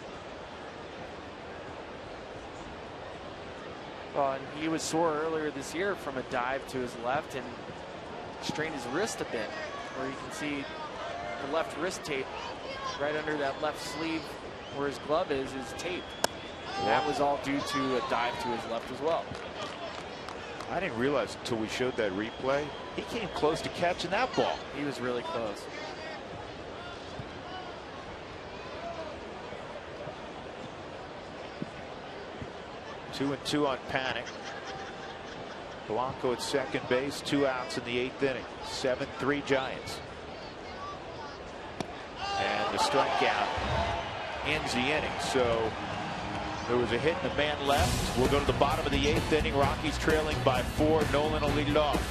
Well, and he was sore earlier this year from a dive to his left and strained his wrist a bit, where you can see the left wrist tape right under that left sleeve where his glove is taped. And that was all due to a dive to his left as well. I didn't realize until we showed that replay, he came close to catching that ball. He was really close. Two and two on Panic. Polanco at second base, 2 outs in the 8th inning. 7-3 Giants. And the strikeout ends the inning. So there was a hit and a man left. We'll go to the bottom of the 8th inning. Rockies trailing by 4. Nolan will lead it off.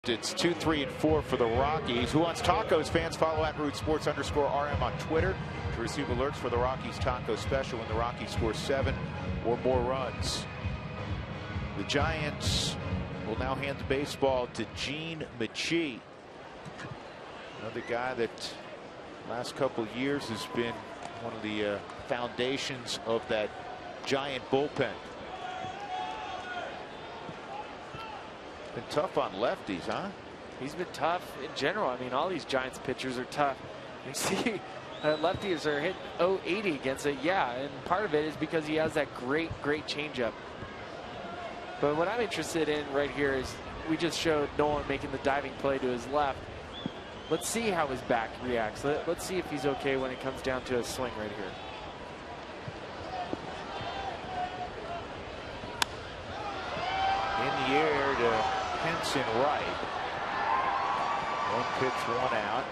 It's 2, 3, and 4 for the Rockies. Who Wants Tacos? Fans follow at @RootSports_RM on Twitter to receive alerts for the Rockies Taco Special when the Rockies score 7 or more runs. The Giants will now hand the baseball to Gene Michie, another guy that last couple of years has been one of the foundations of that Giant bullpen. Been tough on lefties, huh? He's been tough in general. I mean, all these Giants pitchers are tough. You see, lefties are hitting 080 against it. Yeah, and part of it is because he has that great changeup. But what I'm interested in right here is we just showed Nolan making the diving play to his left. Let's see how his back reacts. Let's see if he's okay when it comes down to a swing right here. In the air to Henson right. 1 pitch, 1 out.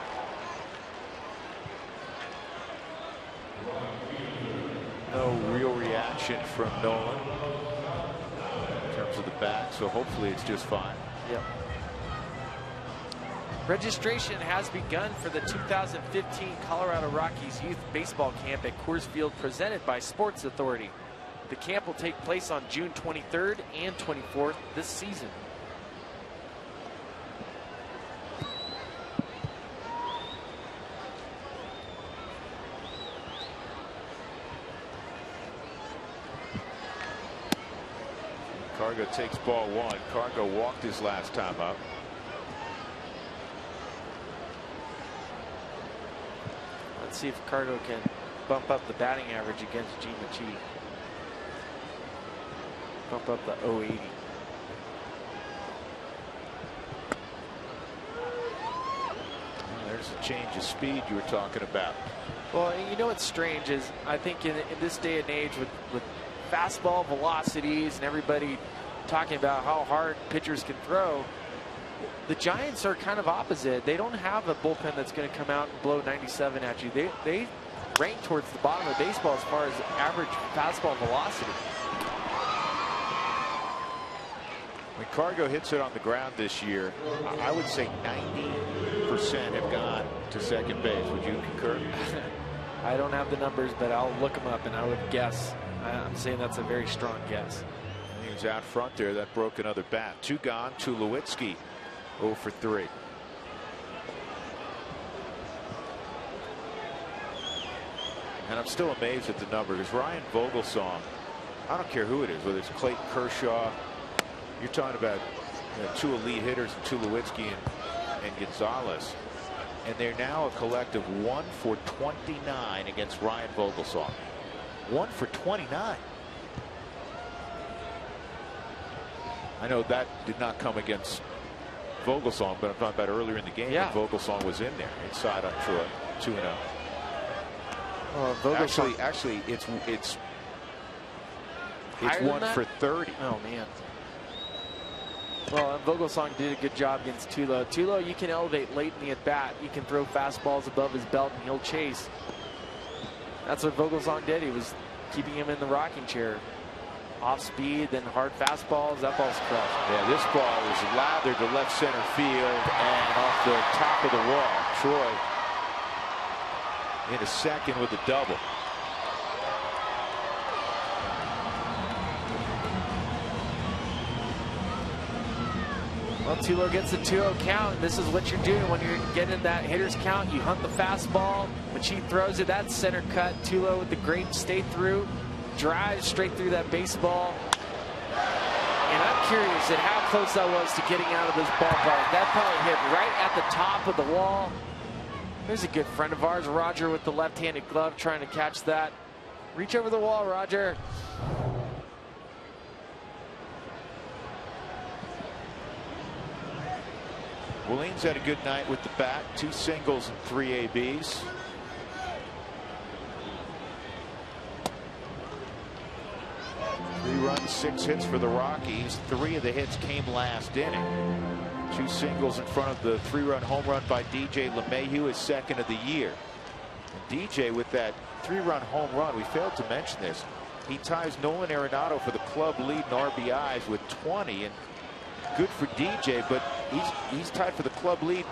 No real reaction from Nolan in terms of the bat, so hopefully it's just fine. Yep. Registration has begun for the 2015 Colorado Rockies Youth Baseball Camp at Coors Field, presented by Sports Authority. The camp will take place on June 23rd and 24th this season. Cargo takes ball 1. Cargo walked his last time up. Let's see if Cargo can bump up the batting average against Gene Michie. Bump up the 080. There's a change of speed you were talking about. Well, you know what's strange is I think in this day and age with fastball velocities and everybody talking about how hard pitchers can throw, the Giants are kind of opposite. They don't have a bullpen that's going to come out and blow 97 at you. They rank towards the bottom of baseball as far as average fastball velocity. When Cargo hits it on the ground this year, I would say 90% have gone to second base. Would you concur? I don't have the numbers, but I'll look them up, and I would guess. I'm saying that's a very strong guess. He was out front there. That broke another bat. 2 gone. Tulowitzki 0 for 3. And I'm still amazed at the number because Ryan Vogelsong, I don't care who it is, whether it's Clayton Kershaw, you're talking about 2 elite hitters, Tulowitzki and Gonzalez. And they're now a collective 1 for 29 against Ryan Vogelsong. 1 for 29. I know that did not come against Vogelsong, but I'm talking about earlier in the game. Yeah. When Vogelsong was in there inside on Troy 2-0. Actually, it's 1 for 30. Oh man. Well, and Vogelsong did a good job against Tulo. Tulo, you can elevate late in the at bat. You can throw fastballs above his belt and he'll chase. That's what Vogelsong did. He was keeping him in the rocking chair. Off speed, then hard fastballs. That ball's crushed. Yeah, this ball was lathered to left center field and off the top of the wall. Troy in a second with a double. Well, Tulo gets a 2-0 count. This is what you're doing when you're getting that hitter's count. You hunt the fastball. When she throws it, that's center cut. Tulo with the great stay through. Drives straight through that baseball. And I'm curious at how close that was to getting out of this ballpark. That probably hit right at the top of the wall. There's a good friend of ours, Roger, with the left-handed glove trying to catch that. Reach over the wall, Roger. Williams had a good night with the bat. 2 singles and 3 ABs. Three runs, 6 hits for the Rockies. 3 of the hits came last inning. 2 singles in front of the 3-run home run by DJ LeMahieu, his second of the year. And DJ with that 3-run home run, we failed to mention this. He ties Nolan Arenado for the club lead in RBIs with 20, and good for DJ, but he's tied for the club lead,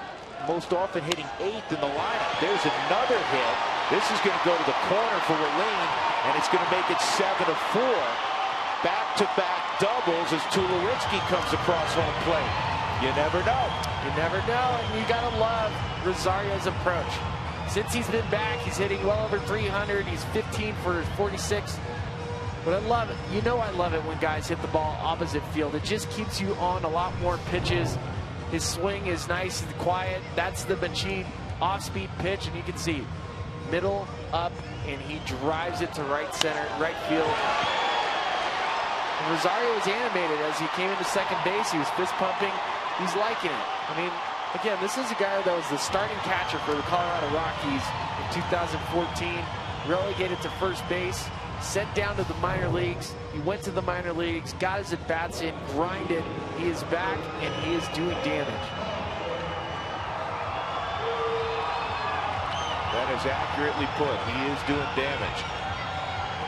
most often hitting 8th in the lineup. There's another hit. This is going to go to the corner for Williams, and it's going to make it 7-4. Back-to-back doubles as Tulowitzki comes across home plate. You never know. You never know, and you gotta love Rosario's approach. Since he's been back, he's hitting well over 300. He's 15 for 46. But I love it. You know I love it when guys hit the ball opposite field. It just keeps you on a lot more pitches. His swing is nice and quiet. That's the Machine off-speed pitch, and you can see middle, up, and he drives it to right center, right field. And Rosario was animated as he came into second base. He was fist pumping. He's liking it. I mean, again, this is a guy that was the starting catcher for the Colorado Rockies in 2014. Relegated to first base. Sent down to the minor leagues. He went to the minor leagues, got his at-bats in, grinded. He is back, and he is doing damage. That is accurately put. He is doing damage.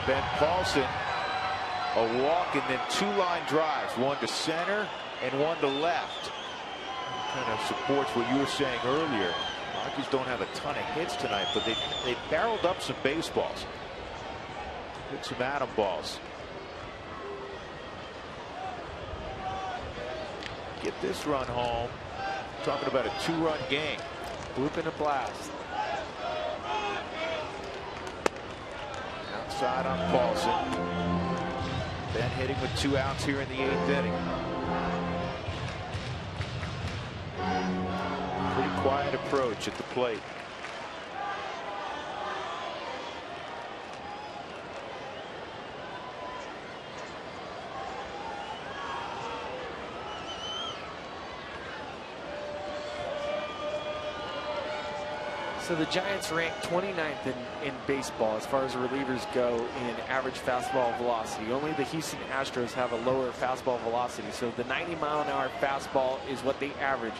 Ben Paulson, a walk and then 2 line drives, 1 to center and 1 to left. Kind of supports what you were saying earlier. Rockies don't have a ton of hits tonight, but they barreled up some baseballs. Hit some atom balls. Get this run home. Talking about a 2-run game. Bloop and a blast. Outside on Paulson. Ben hitting with 2 outs here in the 8th inning. Pretty quiet approach at the plate. So the Giants rank 29th in baseball as far as relievers go in average fastball velocity. Only the Houston Astros have a lower fastball velocity. So the 90-mile-an-hour fastball is what they average.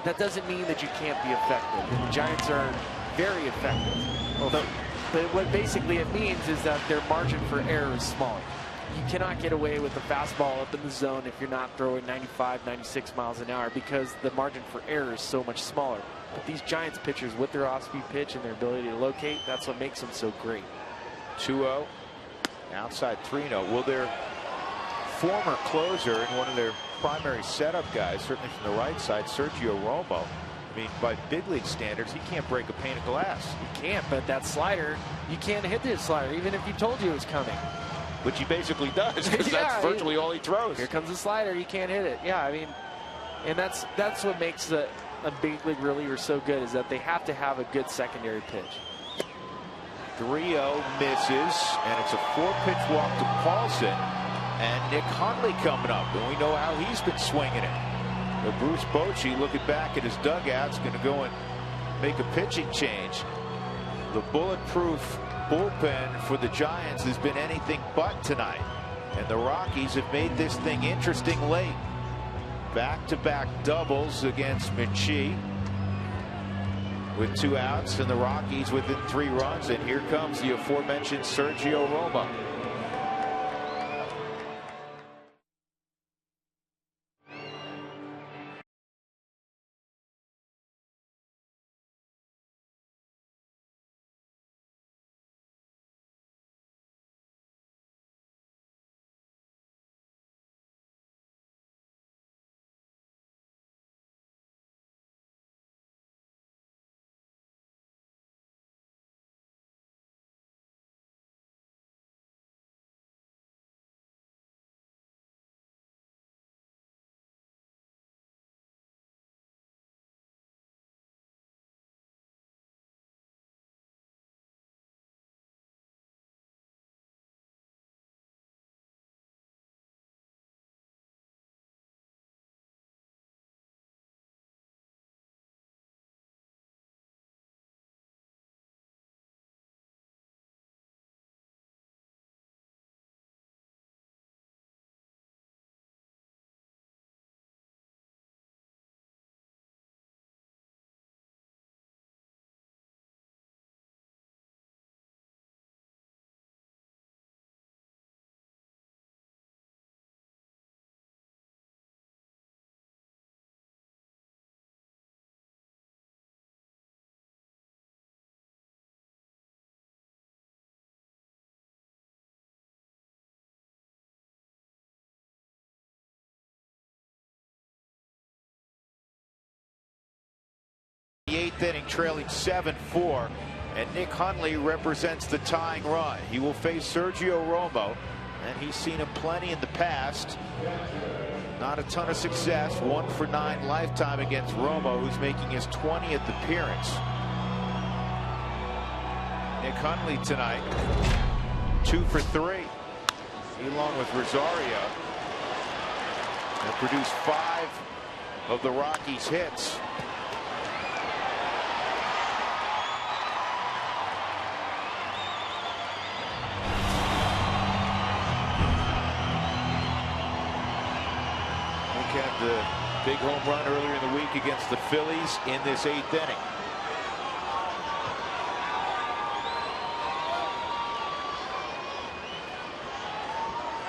That doesn't mean that you can't be effective. And the Giants are very effective. But what basically it means is that their margin for error is smaller. You cannot get away with the fastball up in the zone if you're not throwing 95, 96 miles an hour because the margin for error is so much smaller. But these Giants pitchers, with their off-speed pitch and their ability to locate, that's what makes them so great. 2-0. Outside 3-0. Will their former closer and one of their primary setup guys, certainly from the right side, Sergio Romo, I mean, by big league standards, he can't break a pane of glass. He can't, but that slider, you can't hit this slider, even if he told you it was coming. Which he basically does, because that's virtually all he throws. Here comes the slider, you can't hit it. Yeah, I mean, and that's what makes a big league reliever so good, is that they have to have a good secondary pitch. 3-0 misses, and it's a 4-pitch walk to Paulson. And Nick Hundley coming up, and we know how he's been swinging it. But Bruce Bochy, looking back at his dugout, is going to go and make a pitching change. The bulletproof bullpen for the Giants has been anything but tonight, and the Rockies have made this thing interesting late. Back-to-back doubles against Minchie with 2 outs, and the Rockies within 3 runs, and here comes the aforementioned Sergio Romo. The 8th inning, trailing 7-4, and Nick Hundley represents the tying run. He will face Sergio Romo, and he's seen him plenty in the past. Not a ton of success. 1 for 9 lifetime against Romo, who's making his 20th appearance. Nick Hundley tonight, 2 for 3. He, along with Rosario, have produced 5 of the Rockies' hits. Had the big home run earlier in the week against the Phillies in this 8th inning.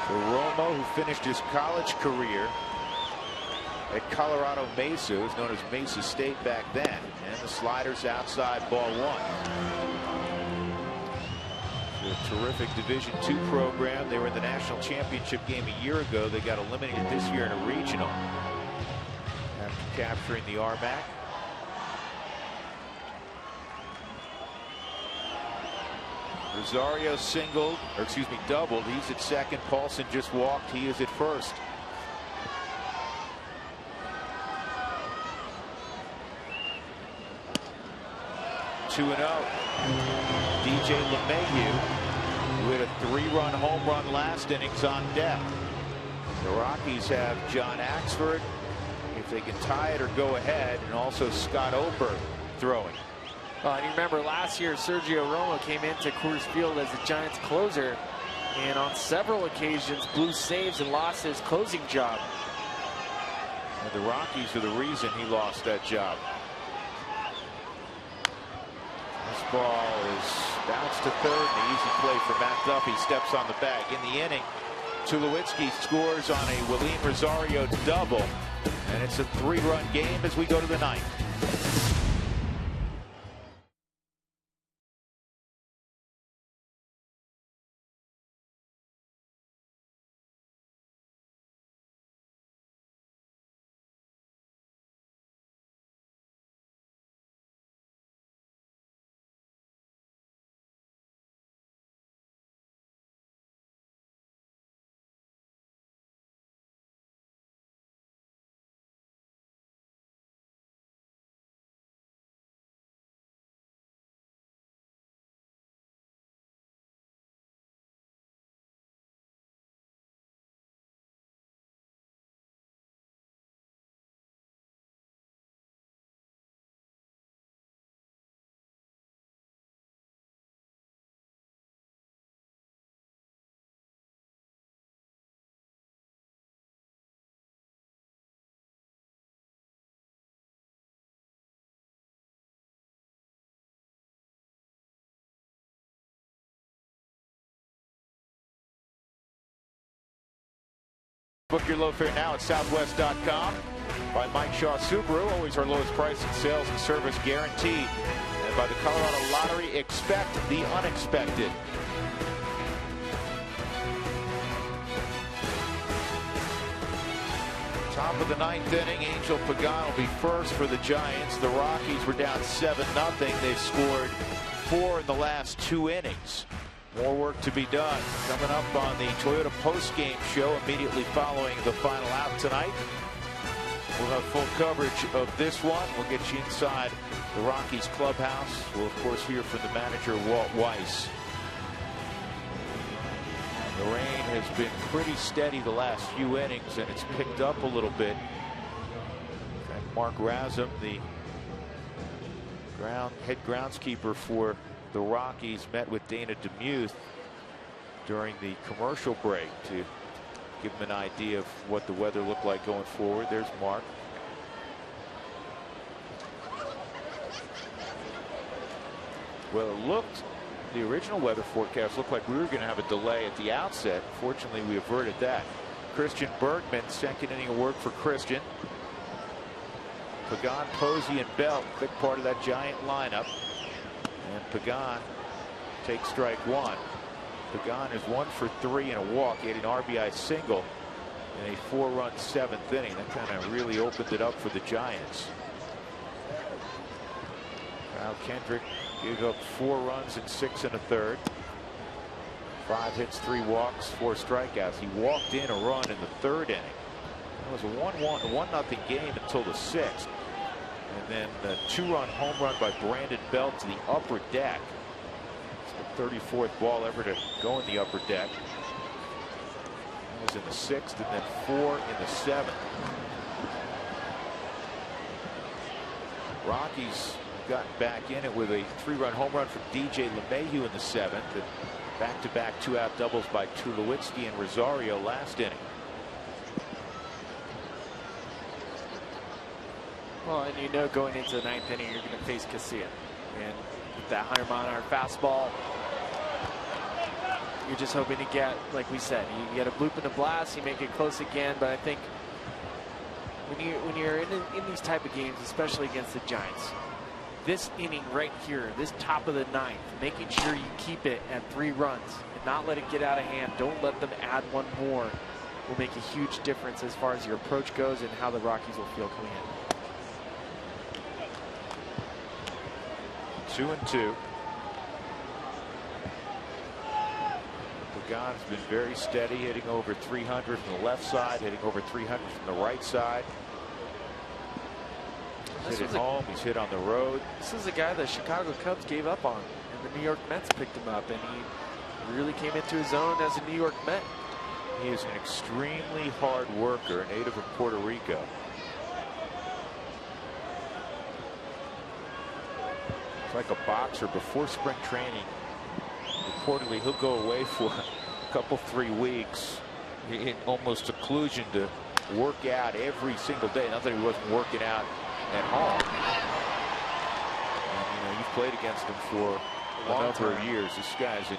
So Romo, who finished his college career at Colorado Mesa, it was known as Mesa State back then, and the slider's outside, ball 1. A terrific Division II program. They were in the national championship game a year ago. They got eliminated this year in a regional after capturing the RMAC. Rosario singled, or excuse me, doubled. He's at second. Paulson just walked. He is at first. Two and 0. DJ LeMahieu, who hit a 3-run home run last innings, on deck. The Rockies have John Axford, if they can tie it or go ahead, and also Scott Oper throwing. And you remember last year, Sergio Romo came into Coors Field as the Giants closer, and on several occasions blew saves and lost his closing job. And the Rockies are the reason he lost that job. This ball is bounced to third. An easy play for Matt Duffy. Steps on the bag. In the inning, Tulowitzki scores on a Willeen Rosario double. And it's a 3-run game as we go to the ninth. Book your low fare now at southwest.com. By Mike Shaw Subaru, always our lowest price in sales and service guaranteed. And by the Colorado Lottery, expect the unexpected. Top of the ninth inning, Angel Pagan will be first for the Giants. The Rockies were down 7-0. They've scored 4 in the last 2 innings. More work to be done. Coming up on the Toyota post-game show immediately following the final out tonight. We'll have full coverage of this one. We'll get you inside the Rockies clubhouse. We'll, of course, hear from the manager, Walt Weiss. The rain has been pretty steady the last few innings, and it's picked up a little bit. In fact, Mark Razum, the head groundskeeper for the Rockies, met with Dana DeMuth during the commercial break to give him an idea of what the weather looked like going forward. There's Mark. Well, it looked, the original weather forecast looked like we were going to have a delay at the outset. Fortunately, we averted that. Christian Bergman, second inning of work for Christian. Pagan, Posey, and Belt, big part of that Giant lineup. And Pagan takes strike one. Pagan is 1 for 3 in a walk. He had an RBI single in a 4-run 7th inning. That kind of really opened it up for the Giants. Kyle Kendrick gave up 4 runs in 6 1/3. 5 hits, 3 walks, 4 strikeouts. He walked in a run in the 3rd inning. It was a 1-0 game until the 6th. And then the 2-run home run by Brandon Belt to the upper deck. It's the 34th ball ever to go in the upper deck. That was in the 6th, and then 4 in the 7th. Rockies got back in it with a 3-run home run from DJ LeMahieu in the 7th. And back-to-back 2-out doubles by Tulowitzki and Rosario last inning. Well, and you know going into the 9th inning you're going to face Casilla. And with that 100-mile-an-hour fastball, you're just hoping to get, like we said, you get a bloop in the blast, you make it close again. But I think when you're in these type of games, especially against the Giants, this inning right here, this top of the 9th, making sure you keep it at 3 runs and not let it get out of hand. Don't let them add 1 more. Will make a huge difference as far as your approach goes and how the Rockies will feel coming in. 2-2. Pagan's been very steady, hitting over 300 from the left side, hitting over 300 from the right side. He's hit at home, he's hit on the road. This is a guy the Chicago Cubs gave up on, and the New York Mets picked him up, and he really came into his own as a New York Met. He is an extremely hard worker, a native of Puerto Rico. like a boxer before spring training. Reportedly, he'll go away for a couple, 3 weeks in almost seclusion to work out every single day. Not that he wasn't working out at home. And, you know, you've played against him for a number of years. This guy's in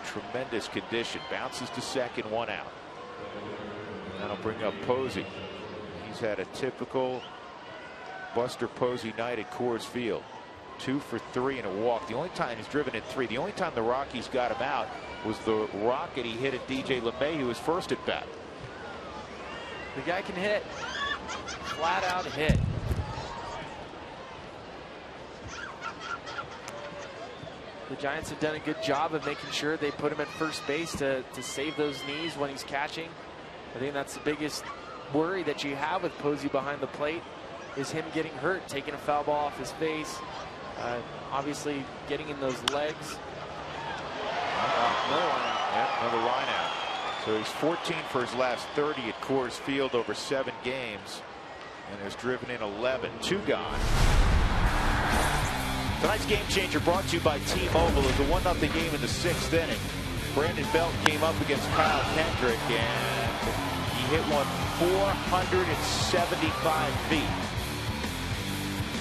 tremendous condition. Bounces to second, 1 out. That'll bring up Posey. He's had a typical Buster Posey night at Coors Field. 2 for 3 and a walk. The only time he's driven in 3. The only time the Rockies got him out was the rocket he hit at DJ LeMahieu, his first at bat. The guy can hit. Flat out hit. The Giants have done a good job of making sure they put him at first base to save those knees when he's catching. I think that's the biggest worry that you have with Posey behind the plate, is him getting hurt, taking a foul ball off his face, obviously getting in those legs. Another line out. Yep, another line out. So he's 14 for his last 30 at Coors Field over 7 games, and has driven in 11. 2 gone. Tonight's game changer brought to you by T-Mobile. It was a 1-0 game in the 6th inning. Brandon Belt came up against Kyle Kendrick, and he hit one 475 feet.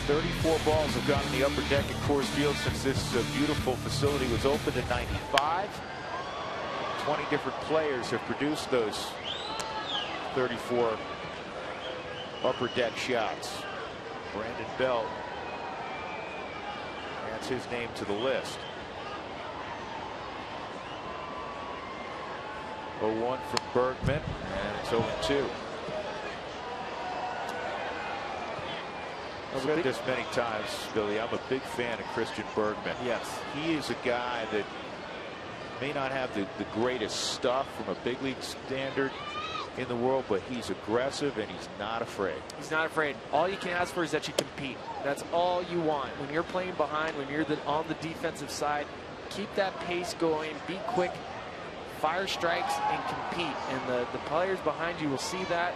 34 balls have gone in the upper deck at Coors Field since this beautiful facility was opened in '95. 20 different players have produced those 34 upper deck shots. Brandon Belt adds his name to the list. 0-1 from Bergman, and it's 0-2. I've said this many times, Billy. I'm a big fan of Christian Bergman. Yes. He is a guy that may not have the greatest stuff from a big league standard in the world, but he's aggressive and he's not afraid. He's not afraid. All you can ask for is that you compete. That's all you want. When you're playing behind, when you're on the defensive side, keep that pace going, be quick, fire strikes, and compete. And the players behind you will see that.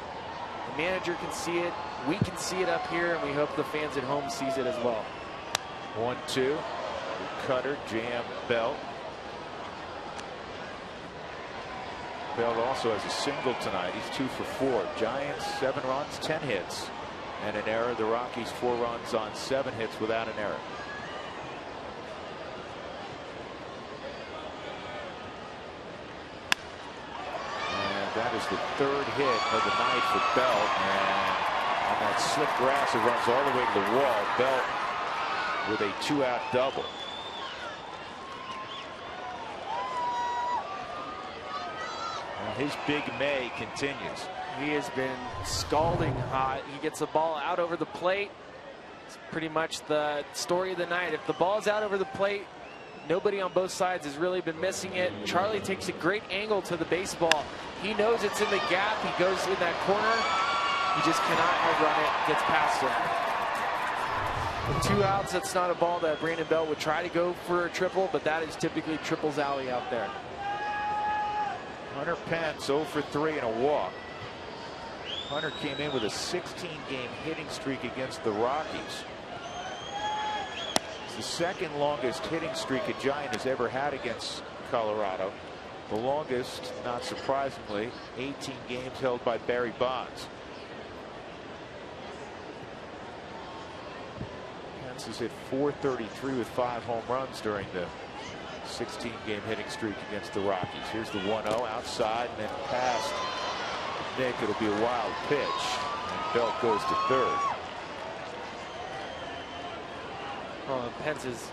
The manager can see it. We can see it up here, and we hope the fans at home sees it as well. 1-2. Cutter, jam, Belt. Belt also has a single tonight. He's 2 for 4. Giants 7 runs, 10 hits, and an error. The Rockies 4 runs on 7 hits without an error. And that is the 3rd hit of the night for Belt. And on that slick grass, it runs all the way to the wall. Belt with a 2-out double. His big May continues. He has been scalding hot. He gets the ball out over the plate. It's pretty much the story of the night. If the ball's out over the plate, nobody on both sides has really been missing it. Charlie takes a great angle to the baseball. He knows it's in the gap. He goes in that corner. He just cannot outrun it. Gets past him. With 2 outs, that's not a ball that Brandon Belt would try to go for a triple, but that is typically triples alley out there. Hunter Pence 0 for 3 and a walk. Hunter came in with a 16-game hitting streak against the Rockies. It's the 2nd longest hitting streak a Giant has ever had against Colorado. The longest, not surprisingly, 18 games held by Barry Bonds. Pence has hit .433 with 5 home runs during the 16-game hitting streak against the Rockies. Here's the 1-0 outside, and then past Nick. It'll be a wild pitch, and Belt goes to 3rd. Well, Pence is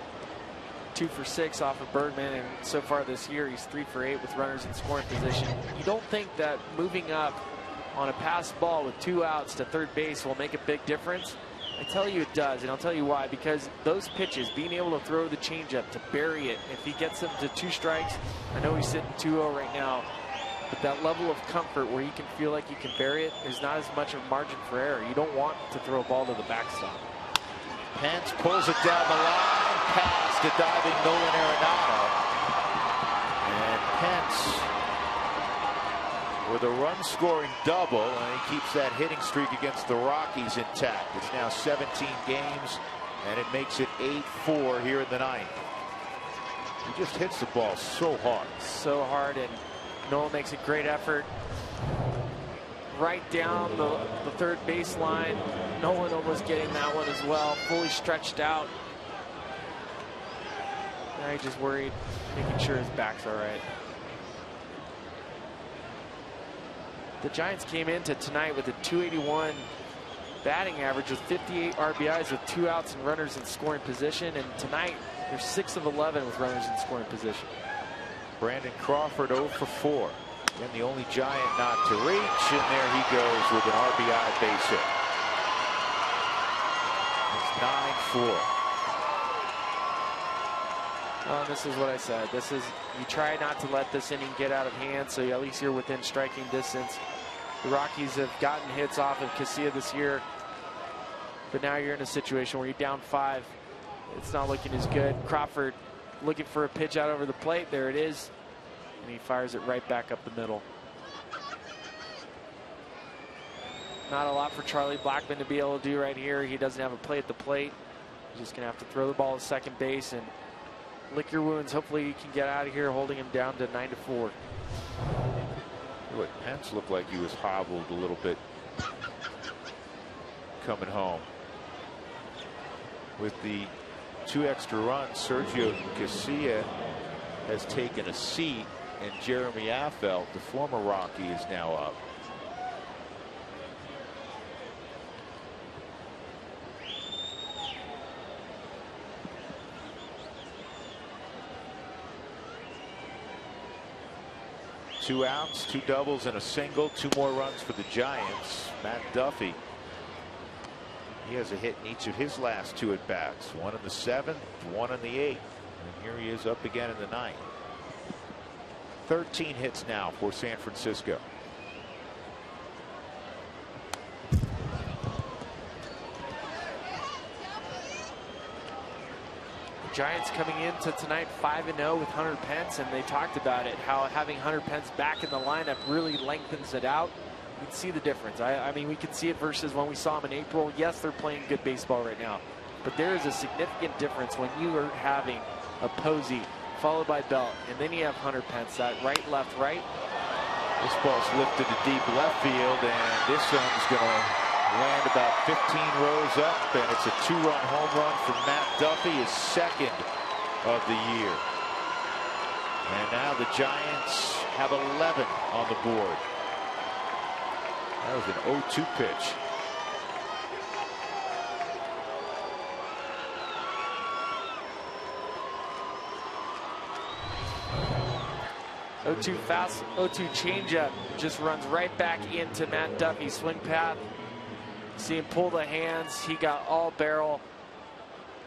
2 for 6 off of Bergman, and so far this year he's 3 for 8 with runners in scoring position. You don't think that moving up on a pass ball with 2 outs to 3rd base will make a big difference? I tell you it does, and I'll tell you why. Because those pitches, being able to throw the changeup, to bury it, if he gets them to 2 strikes, I know he's sitting 2-0 right now, but that level of comfort where you can feel like you can bury it, there's not as much of a margin for error. You don't want to throw a ball to the backstop. Pence pulls it down the line, past the diving Nolan Arenado, and Pence with a run-scoring double, and he keeps that hitting streak against the Rockies intact. It's now 17 games, and it makes it 8-4 here in the ninth. He just hits the ball so hard. So hard, and Noel makes a great effort. Right down the third baseline. Nolan almost getting that one as well. Fully stretched out. Now he's just worried, making sure his back's all right. The Giants came into tonight with a .281 batting average with 58 RBIs with 2 outs and runners in scoring position. And tonight, they're 6 of 11 with runners in scoring position. Brandon Crawford 0 for 4. And the only Giant not to reach, and there he goes with an RBI base hit. It's 9-4. Well, this is what I said. This is, you try not to let this inning get out of hand, so at least you're within striking distance. The Rockies have gotten hits off of Casilla this year, but now you're in a situation where you're down 5. It's not looking as good. Crawford looking for a pitch out over the plate. There it is. And he fires it right back up the middle. Not a lot for Charlie Blackmon to be able to do right here. He doesn't have a play at the plate. He's just going to have to throw the ball to second base and lick your wounds. Hopefully you can get out of here holding him down to 9-4. Look, Pence looked like he was hobbled a little bit coming home. With the 2 extra runs, Sergio Casilla has taken a seat, and Jeremy Affeldt, the former Rocky, is now up. Two outs, 2 doubles, and a single. 2 more runs for the Giants. Matt Duffy, he has a hit in each of his last 2 at bats. 1 in the 7th, 1 in the 8th. And here he is up again in the 9th. 13 hits now for San Francisco. Giants coming into tonight 5-0 with Hunter Pence, and they talked about it, how having Hunter Pence back in the lineup really lengthens it out. You can see the difference. I mean, we can see it versus when we saw him in April. Yes, they're playing good baseball right now, but there is a significant difference when you are having a Posey followed by Belt, and then you have Hunter Pence, that right, left, right. This ball's lifted to deep left field, and this one's going to land about 15 rows up, and it's a 2-run home run for Matt Duffy, his 2nd of the year. And now the Giants have 11 on the board. That was an 0-2 pitch. .02 fast, .02 changeup just runs right back into Matt Duffy's swing path. See him pull the hands. He got all barrel.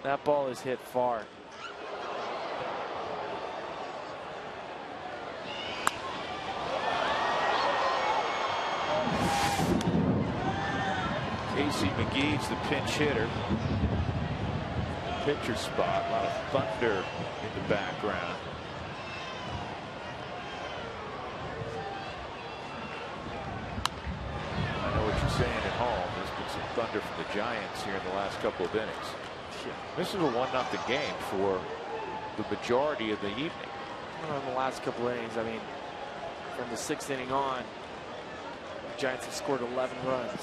That ball is hit far. Casey McGee's the pinch hitter. Pitcher spot. A lot of thunder in the background. I know what you're saying at home. There's been some thunder from the Giants here in the last couple of innings. This is a 1-0 game for the majority of the evening. Well, in the last couple of innings, I mean, from the 6th inning on, the Giants have scored 11 runs.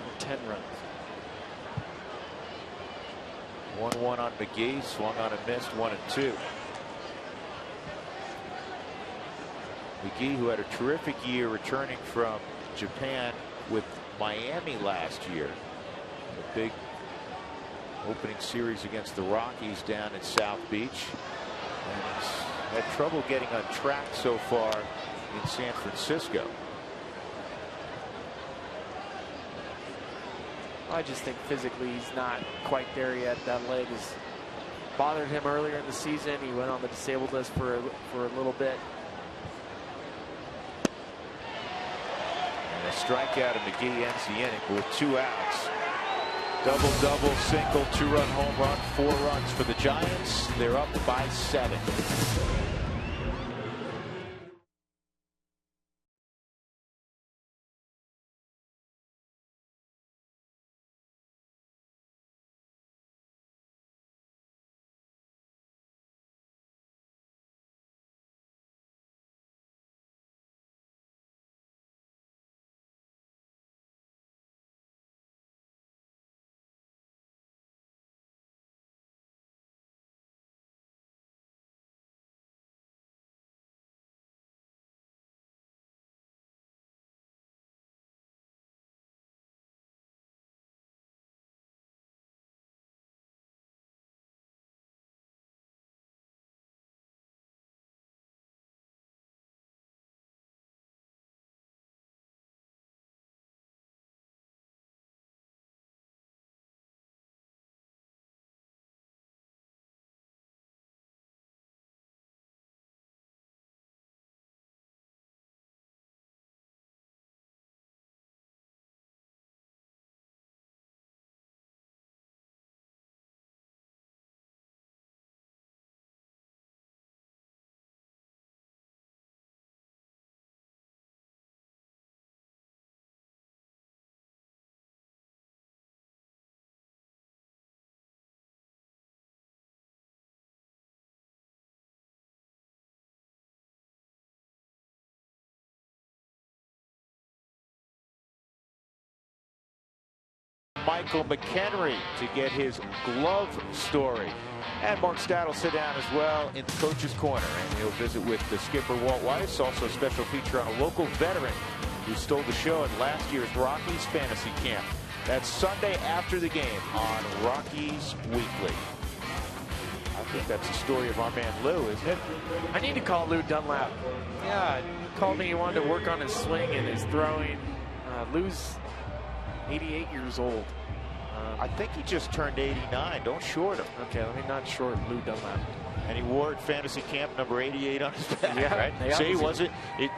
Or 10 runs. 1-1 on McGee, swung on and missed, 1-2. McGee, who had a terrific year returning from Japan with Miami last year. A big opening series against the Rockies down in South Beach. And he's had trouble getting on track so far in San Francisco. I just think physically he's not quite there yet. That leg has bothered him earlier in the season. He went on the disabled list for a little bit. And a strikeout of McGee ends the inning with 2 outs. Double, single, 2-run home run, 4 runs for the Giants. They're up by 7. Michael McHenry to get his glove story. And Mark Stout will sit down as well in the coach's corner, and he'll visit with the skipper Walt Weiss. Also a special feature on a local veteran who stole the show at last year's Rockies fantasy camp. That's Sunday after the game on Rockies Weekly. I think that's the story of our man Lou, isn't it? I need to call Lou Dunlap. Yeah, he called me. He wanted to work on his swing and his throwing. Lou's 88 years old. I think he just turned 89. Don't short him. Okay, let me not short Lou Dunlap. And he wore at fantasy camp number 88 on his back, yeah, right? See,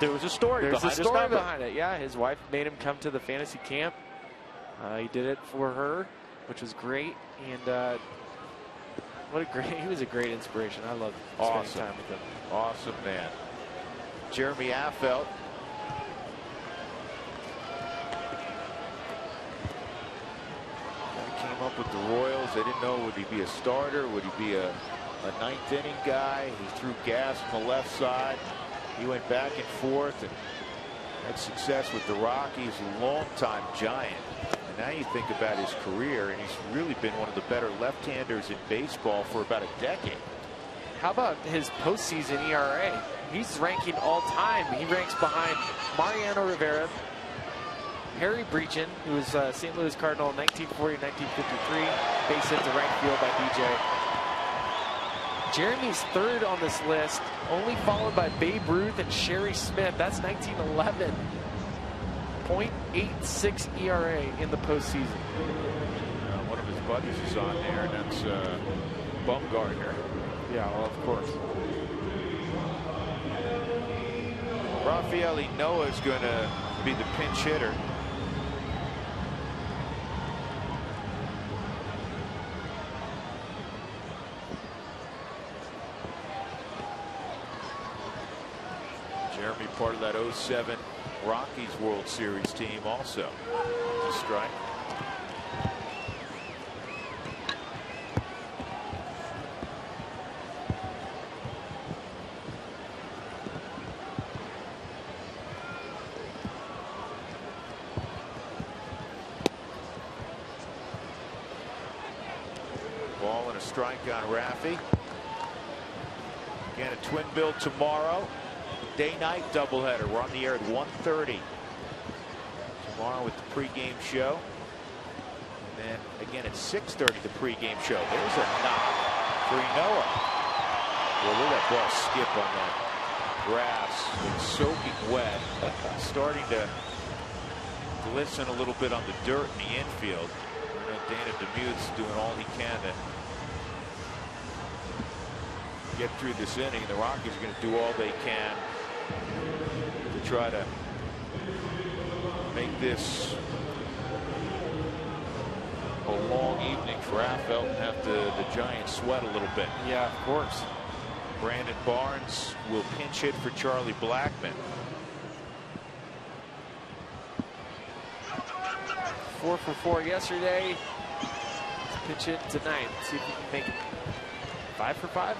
there was a story behind his number. There's a story behind it, yeah. His wife made him come to the fantasy camp. He did it for her, which was great. And he was a great inspiration. I love spending time with him. Awesome man. Jeremy Affeldt. Came up with the Royals. They didn't know, would he be a starter? Would he be a ninth inning guy? He threw gas on the left side. He went back and forth and had success with the Rockies. A long-time Giant. And now you think about his career, and he's really been one of the better left-handers in baseball for about a decade. How about his postseason ERA? He's ranking all-time. He ranks behind Mariano Rivera, Harry Breachin, who was St. Louis Cardinal in 1940-1953, base hit to right field by BJ. Jeremy's third on this list, only followed by Babe Ruth and Sherry Smith. That's 1911. .86 ERA in the postseason. One of his buddies is on there, and that's Bumgarner. Yeah, well, of course. Rafael Noah is going to be the pinch hitter. Jeremy, part of that 07 Rockies World Series team also. To strike. Ball and a strike on Raffy. Again, a twin bill tomorrow. Day-night doubleheader. We're on the air at 1:30 tomorrow with the pregame show. And then again at 6:30 the pregame show. There's a knock for Noah. Well, look at that ball skip on that grass. It's soaking wet. Starting to glisten a little bit on the dirt in the infield. I know Dana Demuth's doing all he can to get through this inning. The Rockies are going to do all they can to try to make this a long evening for Affeldt and have the Giants sweat a little bit. Yeah, of course. Brandon Barnes will pinch hit for Charlie Blackmon. 4 for 4 yesterday. Let's pitch it tonight. See if we can make it 5 for 5.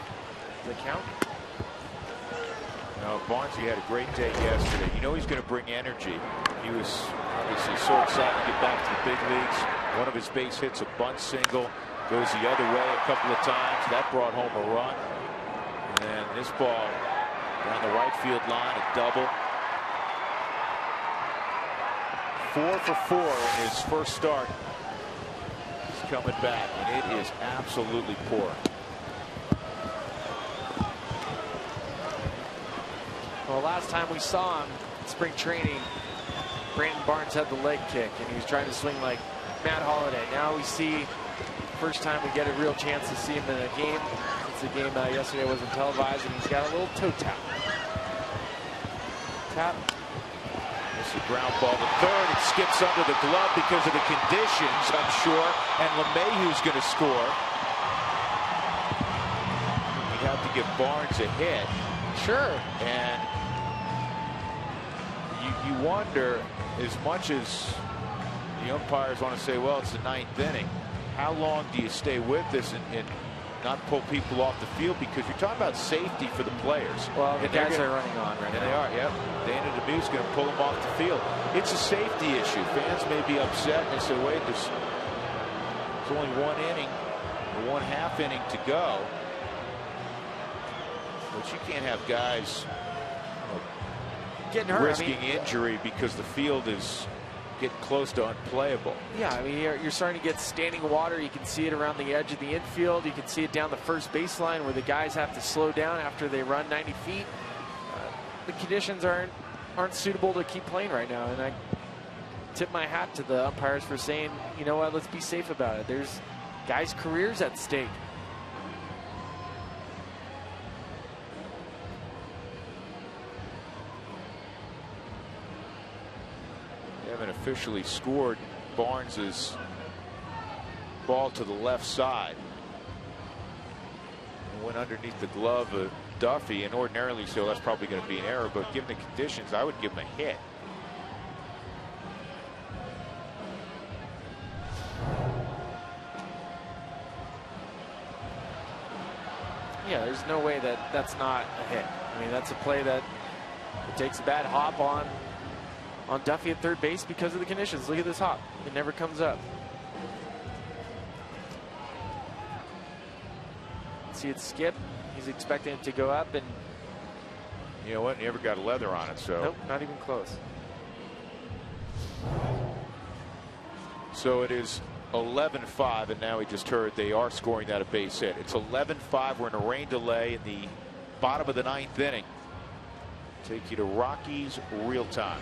Does it count? No, Barnesy had a great day yesterday. You know he's going to bring energy. He was obviously so excited to get back to the big leagues. One of his base hits, a bunt single, goes the other way a couple of times. That brought home a run. And then this ball down the right field line, a double. 4 for 4 in his first start. He's coming back, and it is absolutely poor. Well, last time we saw him in spring training, Brandon Barnes had the leg kick, and he was trying to swing like Matt Holliday. Now we see, first time we get a real chance to see him in a game. It's a game yesterday wasn't televised, and he's got a little toe tap. Tap. It's a ground ball to third. It skips under the glove because of the conditions, I'm sure. And LeMahieu's going to score. You have to give Barnes a hit. Sure. And you wonder, as much as the umpires want to say, well, it's the 9th inning, how long do you stay with this and not pull people off the field? Because you're talking about safety for the players. Well, the guys are running on right now. And they are, yep. Dana Demuth's going to pull them off the field. It's a safety issue. Fans may be upset and they say, wait, It's only 1 inning, or 1/2 inning to go. But you can't have guys getting hurt, risking injury because the field is getting close to unplayable. Yeah, I mean, you're starting to get standing water. You can see it around the edge of the infield. You can see it down the first baseline where the guys have to slow down after they run 90 feet. The conditions aren't suitable to keep playing right now, and I tip my hat to the umpires for saying, you know what, let's be safe about it. There's guys' careers at stake. They haven't officially scored Barnes's ball to the left side. It went underneath the glove of Duffy, and ordinarily so that's probably going to be an error, but given the conditions, I would give him a hit. Yeah, there's no way that that's not a hit. I mean, that's a play that it takes a bad hop on Duffy at third base because of the conditions. Look at this hop. It never comes up. See it skip. He's expecting it to go up, and you know what? He never got a leather on it, so. Nope, not even close. So it is 11-5, and now we just heard they are scoring that a base hit. It's 11-5. We're in a rain delay in the bottom of the 9th inning. Take you to Rockies real time.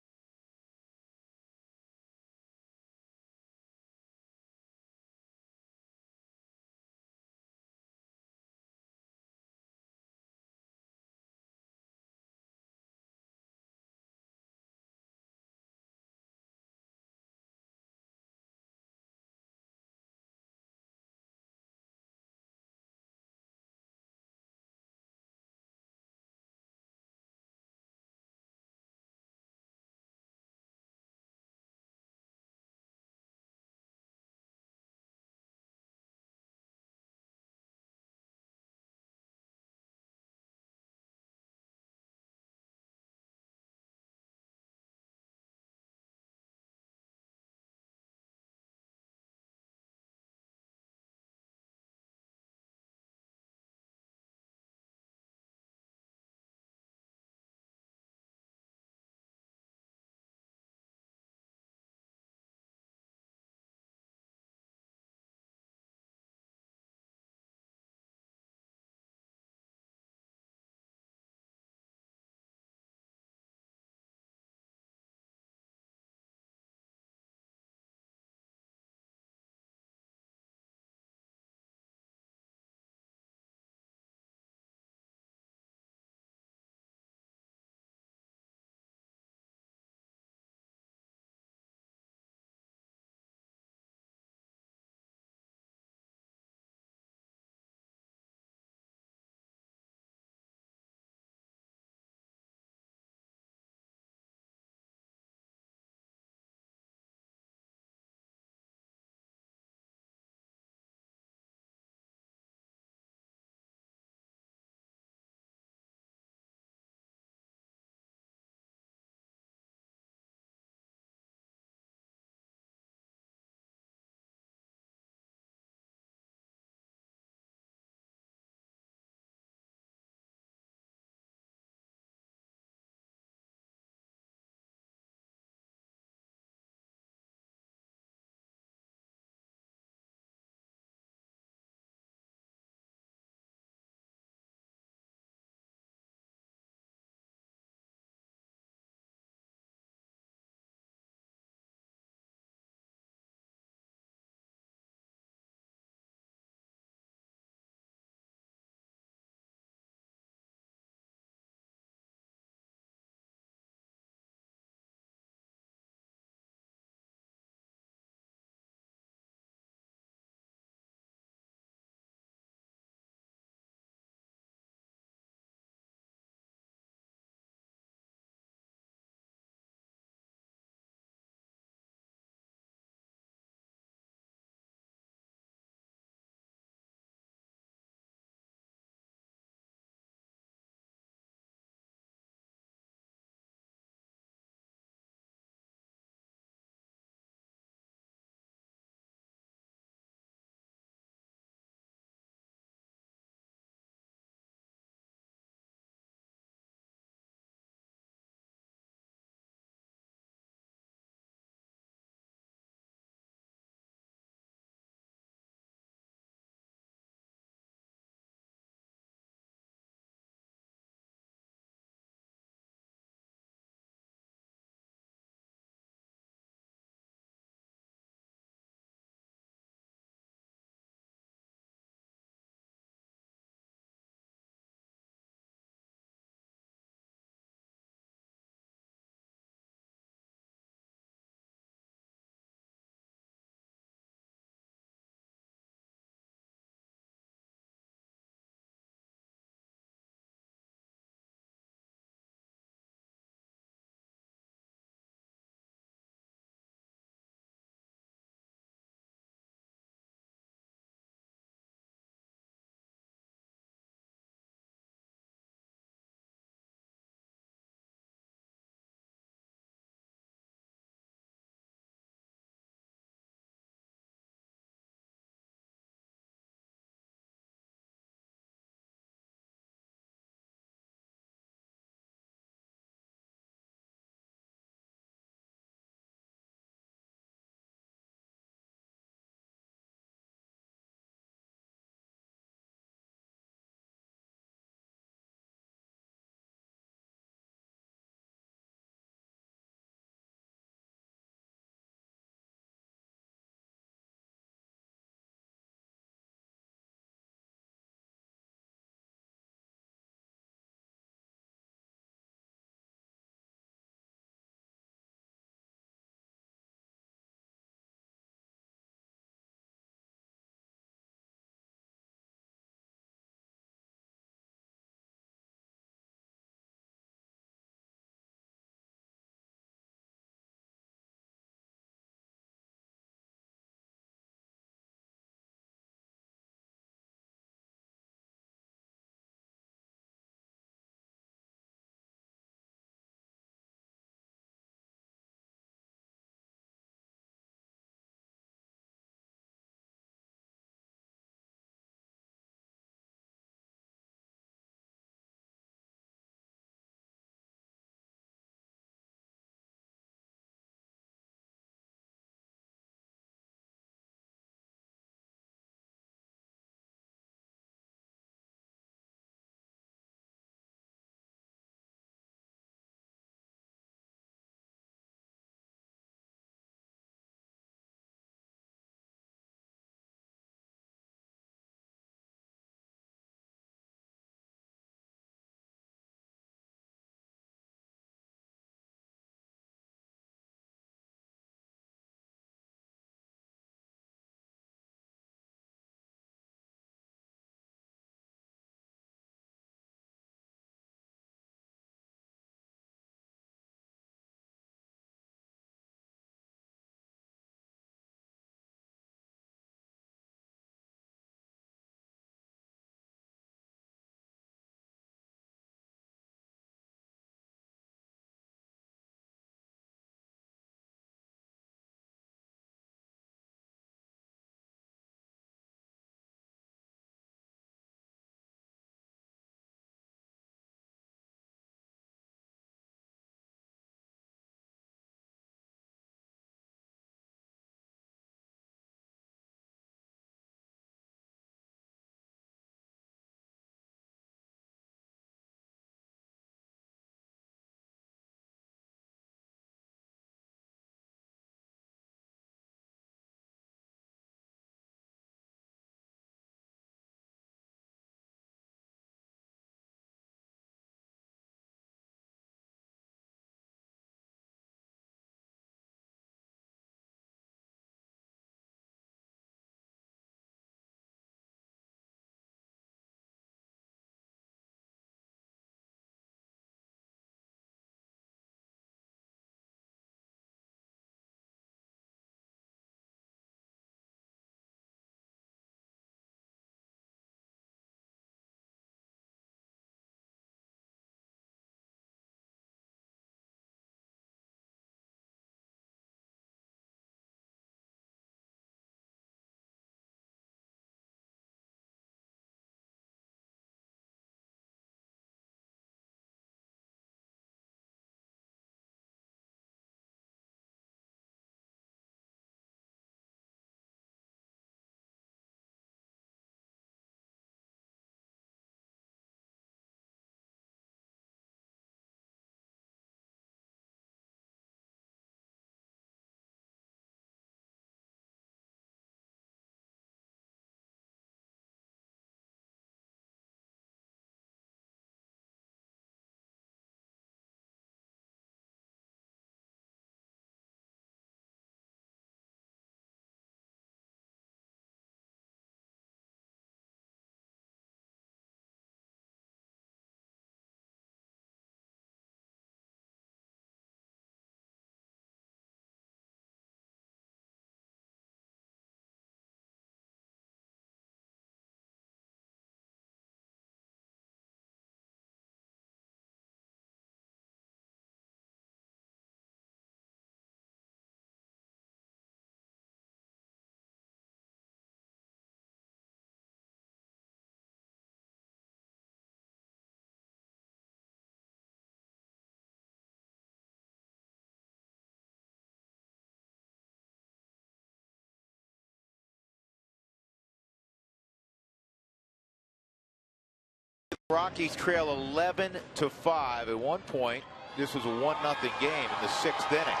Rockies trail 11-5 at one point. This was a 1-0 game in the 6th inning.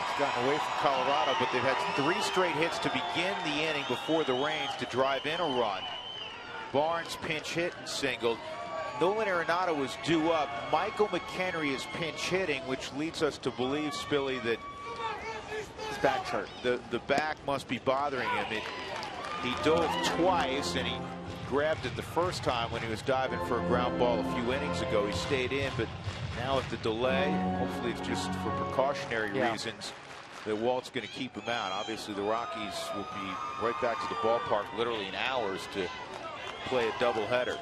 It's gotten away from Colorado, but they've had 3 straight hits to begin the inning before the rains to drive in a run. Barnes pinch hit and singled. Nolan Arenado was due up. Michael McHenry is pinch hitting, which leads us to believe, Spilly, that His back's hurt. the back must be bothering him. He dove twice, and he grabbed it the first time when he was diving for a ground ball a few innings ago. He stayed in, but now with the delay, hopefully it's just for precautionary reasons that Walt's going to keep him out. Obviously, the Rockies will be right back to the ballpark literally in hours to play a doubleheader.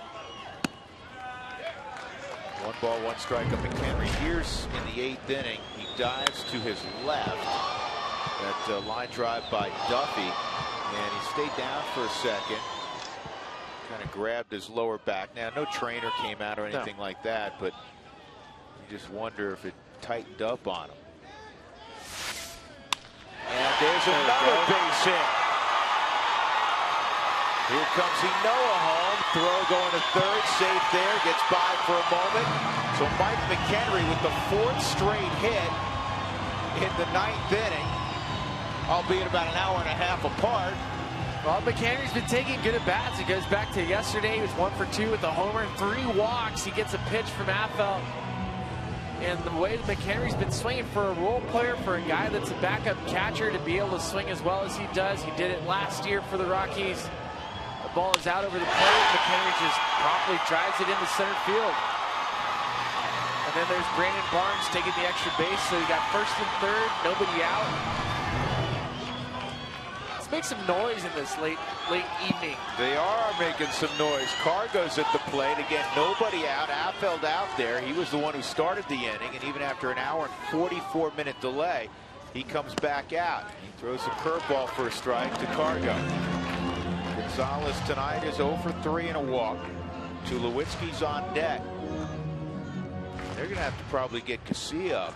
1 ball, 1 strike up McHenry. Here's in the 8th inning. He dives to his left. That line drive by Duffy, and he stayed down for a second. Kind of grabbed his lower back. Now, no trainer came out or anything like that, but you just wonder if it tightened up on him. And there's another base hit. Here comes Noah home. Throw going to third. Safe there. Gets by for a moment. So Mike McHenry with the 4th straight hit in the 9th inning, albeit about an hour and a half apart. Well, McHenry's been taking good at bats. It goes back to yesterday. He was 1 for 2 with a homer and 3 walks. He gets a pitch from Affel. And the way that McHenry's been swinging for a role player, for a guy that's a backup catcher, to be able to swing as well as he does. He did it last year for the Rockies. The ball is out over the plate. McHenry just promptly drives it into center field. And then there's Brandon Barnes taking the extra base. So you got first and third, nobody out. Let's make some noise in this late evening. They are making some noise. Cargo's at the plate. Again, nobody out. Affeld out there. He was the one who started the inning. And even after an hour and 44-minute delay, he comes back out. He throws a curveball for a strike to Cargo. Gonzalez tonight is 0 for 3 and a walk. Tulowitzki's on deck. They're going to have to probably get Casilla up.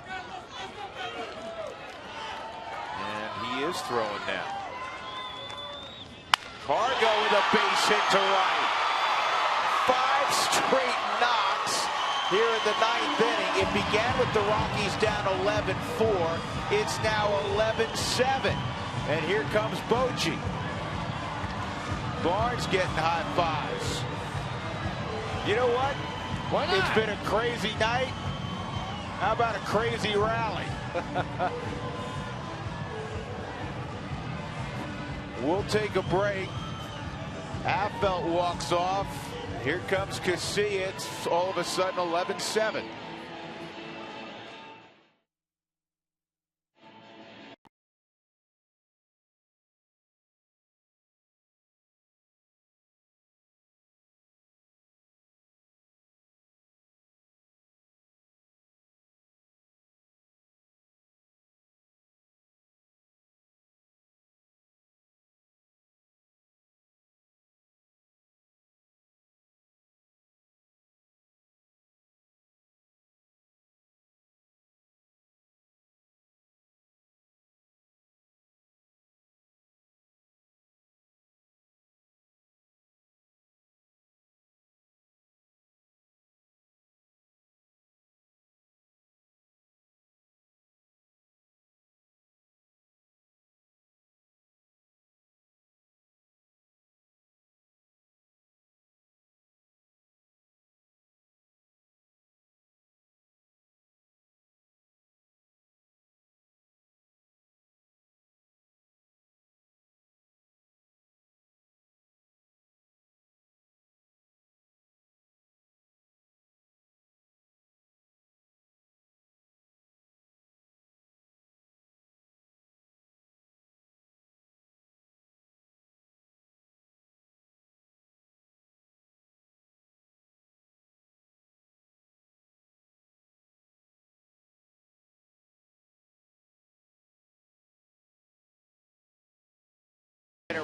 And he is throwing now. Cargo with a base hit to right. 5 straight knocks here in the 9th inning. It began with the Rockies down 11-4. It's now 11-7. And here comes Bochy. Barnes getting high fives. You know what? Why not? It's been a crazy night. How about a crazy rally? We'll take a break. Affelt walks off. Here comes Casilla. It's all of a sudden 11-7.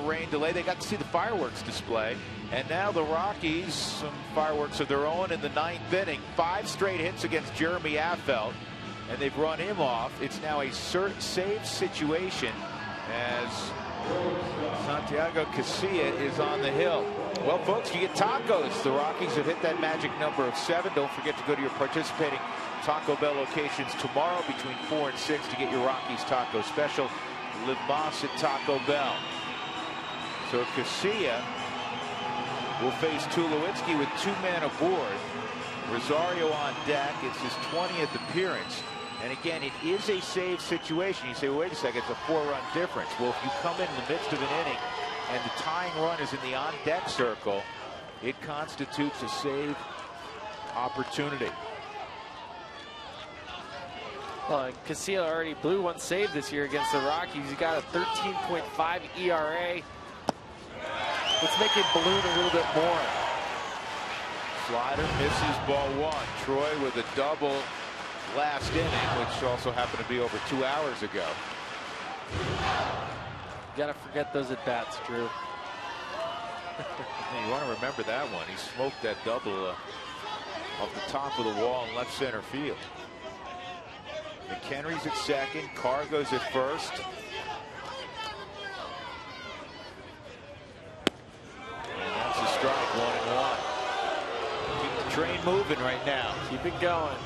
Rain delay. They got to see the fireworks display, and now the Rockies, some fireworks of their own in the 9th inning. 5 straight hits against Jeremy Affelt, and they've run him off. It's now a save situation as Santiago Casilla is on the hill. Well, folks, you get tacos. The Rockies have hit that magic number of 7. Don't forget to go to your participating Taco Bell locations tomorrow between 4 and 6 to get your Rockies taco special. Live Moss at Taco Bell. So Casilla will face Tulowitzki with 2 men aboard. Rosario on deck. It's his 20th appearance. And again, it is a save situation. You say, well, wait a second, it's a 4-run difference. Well, if you come in the midst of an inning and the tying run is in the on-deck circle, it constitutes a save opportunity. Well, Casilla already blew 1 save this year against the Rockies. He's got a 13.5 ERA. Let's make it balloon a little bit more. Slider misses ball 1. Troy with a double last inning, which also happened to be over 2 hours ago. You gotta forget those at bats, Drew. You want to remember that one. He smoked that double off the top of the wall in left center field. McHenry's at second. Carr goes at first. And that's a strike, 1-1. Keep the train moving right now. Keep it going.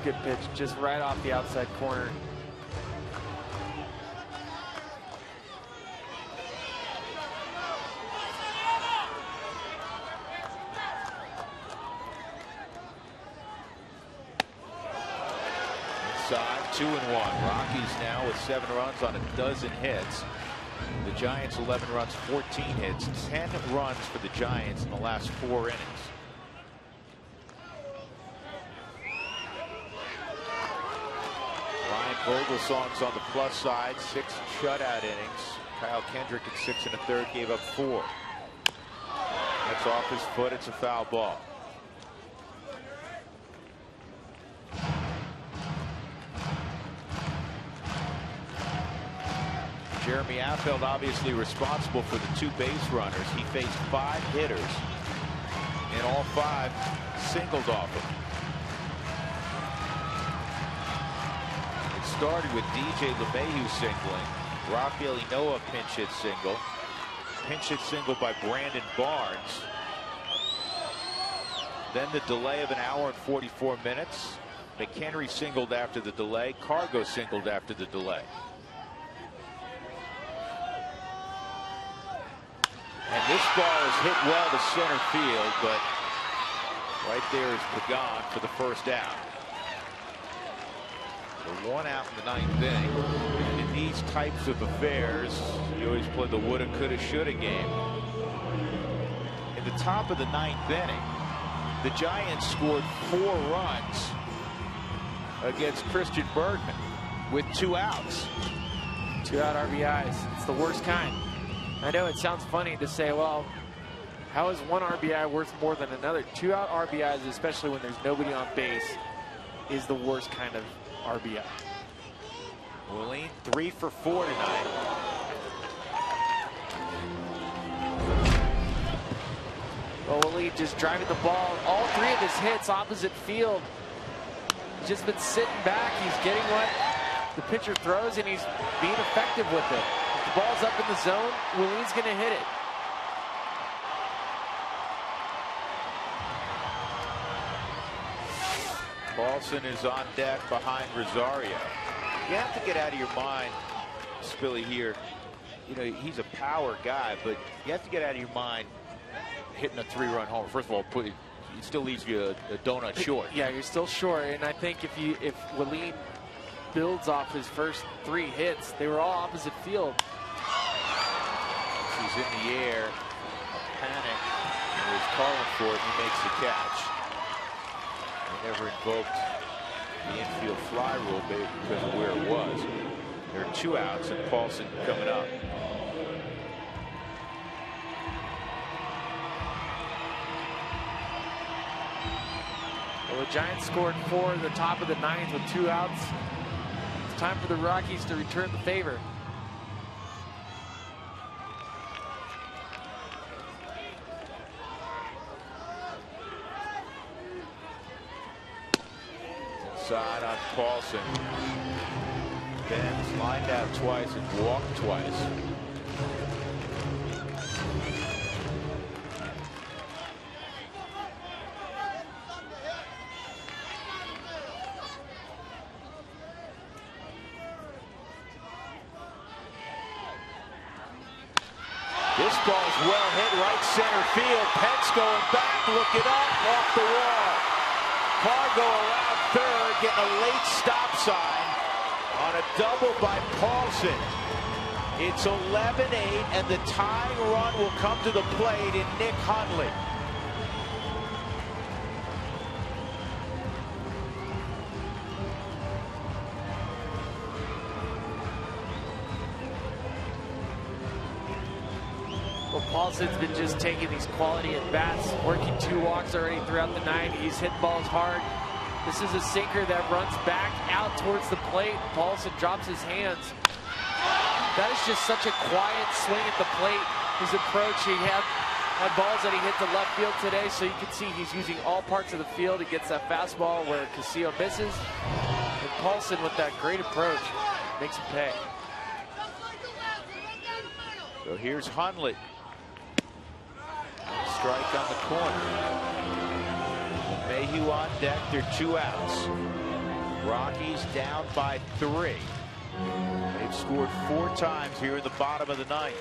Good pitch, just right off the outside corner. Inside, 2-1. Rockies now with 7 runs on a dozen hits. The Giants 11 runs, 14 hits, 10 runs for the Giants in the last 4 innings. Vogelsong's on the plus side, 6 shutout innings. Kyle Kendrick at 6 1/3 gave up 4. That's off his foot. It's a foul ball. Jeremy Affeldt obviously responsible for the 2 base runners. He faced 5 hitters, and all 5 singled off him. Started with DJ LeMahieu singling. Rafael Ynoa pinch hit single. Pinch hit single by Brandon Barnes. Then the delay of an hour and 44 minutes. McHenry singled after the delay. Cargo singled after the delay. And this ball is hit well to center field, but right there is Pagan for the first out. So 1 out in the 9th inning. And in these types of affairs, you always play the woulda, coulda, shoulda game. In the top of the 9th inning, the Giants scored 4 runs against Christian Bergman with 2 outs. 2 out RBIs. It's the worst kind. I know it sounds funny to say, well, how is 1 RBI worth more than another? 2 out RBIs, especially when there's nobody on base, is the worst kind of RBI. Willeen 3 for 4 tonight. Well, Willeen just driving the ball. All 3 of his hits opposite field. He's just been sitting back. He's getting what the pitcher throws, and he's being effective with it. If the ball's up in the zone, Willeen's going to hit it. Paulson is on deck behind Rosario. You have to get out of your mind, Spilly, here. You know, he's a power guy, but you have to get out of your mind hitting a 3-run homer. First of all, it still leaves you a donut short. Yeah, you're still short, and I think if Willeen builds off his first 3 hits, they were all opposite field. He's in the air, a panic, and he's calling for it, and he makes the catch. They never invoked the infield fly rule because of where it was. There are 2 outs, and Paulson coming up. Well, the Giants scored 4 at the top of the 9th with 2 outs. It's time for the Rockies to return the favor. Inside on Paulson. Ben's lined out twice and walked twice. This ball's well hit right center field. Pence going back, looking up, off the wall. Cargo around third, getting a late stop sign on a double by Paulson. It's 11-8, and the tying run will come to the plate in Nick Hundley. Well, Paulson's been just taking these quality at bats, working 2 walks already throughout the night. He's hit balls hard. This is a sinker that runs back out towards the plate. Paulson drops his hands. That is just such a quiet swing at the plate. His approach, he had balls that he hit to left field today, so you can see he's using all parts of the field. He gets that fastball where Castillo misses. And Paulson, with that great approach, makes him pay. So here's Hundley. Strike on the corner. Mayhew on deck. They're 2 outs. Rockies down by 3. They've scored 4 times here in the bottom of the 9th.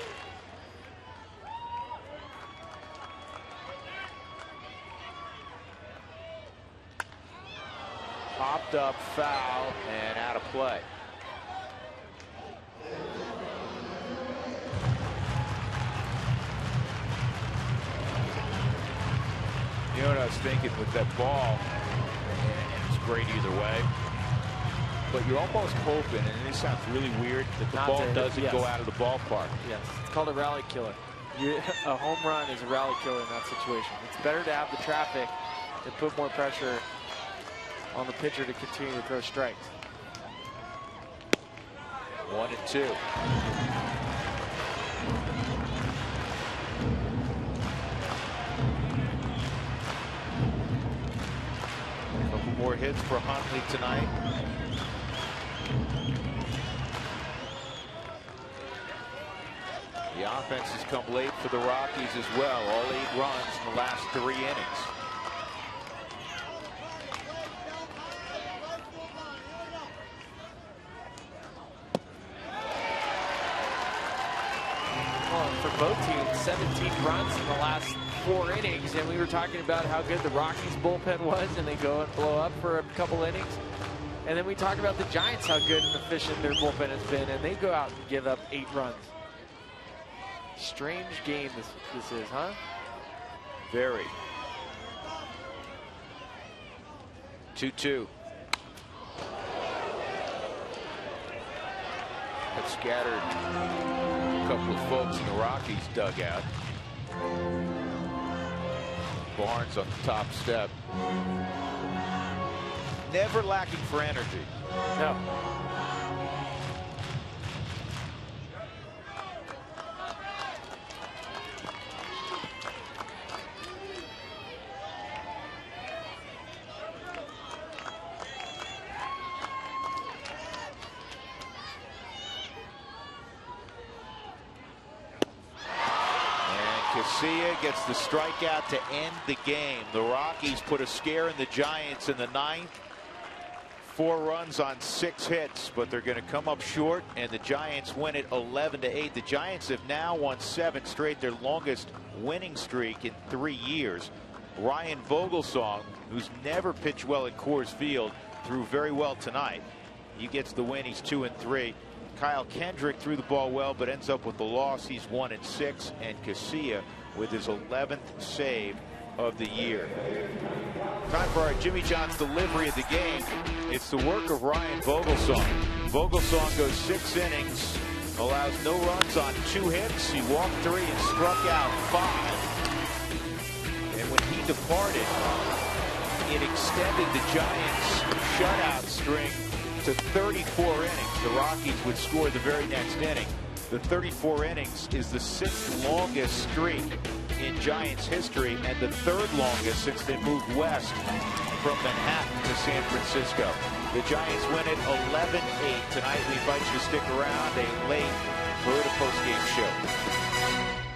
Popped up, foul, and out of play. You know what I was thinking with that ball, and it's great either way, but you're almost hoping, and this sounds really weird, that the ball doesn't go out of the ballpark. Yes, it's called a rally killer. A home run is a rally killer in that situation. It's better to have the traffic and put more pressure on the pitcher to continue to throw strikes. 1-2. More hits for Hundley tonight. The offense has come late for the Rockies as well. All 8 runs in the last 3 innings. Well, for both teams, 17 runs in the last 4 innings, and we were talking about how good the Rockies bullpen was, and they go and blow up for a couple innings. And then we talk about the Giants, how good and efficient their bullpen has been, and they go out and give up 8 runs. Strange game this is, huh? Very. 2-2. That scattered a couple of folks in the Rockies dugout. Barnes on the top step. Never lacking for energy. No. Casilla gets the strikeout to end the game. The Rockies put a scare in the Giants in the 9th. 4 runs on 6 hits, but they're going to come up short, and the Giants win it 11-8. The Giants have now won 7 straight, their longest winning streak in 3 years. Ryan Vogelsong, who's never pitched well at Coors Field, threw very well tonight. He gets the win. He's 2-3. Kyle Kendrick threw the ball well, but ends up with the loss. He's 1-6, and Casilla with his 11th save of the year. Time for our Jimmy John's delivery of the game. It's the work of Ryan Vogelsong. Vogelsong goes 6 innings, allows no runs on 2 hits. He walked 3 and struck out 5. And when he departed, it extended the Giants' shutout string to 34 innings. The Rockies would score the very next inning. The 34 innings is the 6th longest streak in Giants history and the 3rd longest since they moved west from Manhattan to San Francisco. The Giants win it 11-8. Tonight we invite you to stick around a late Toyota postgame show.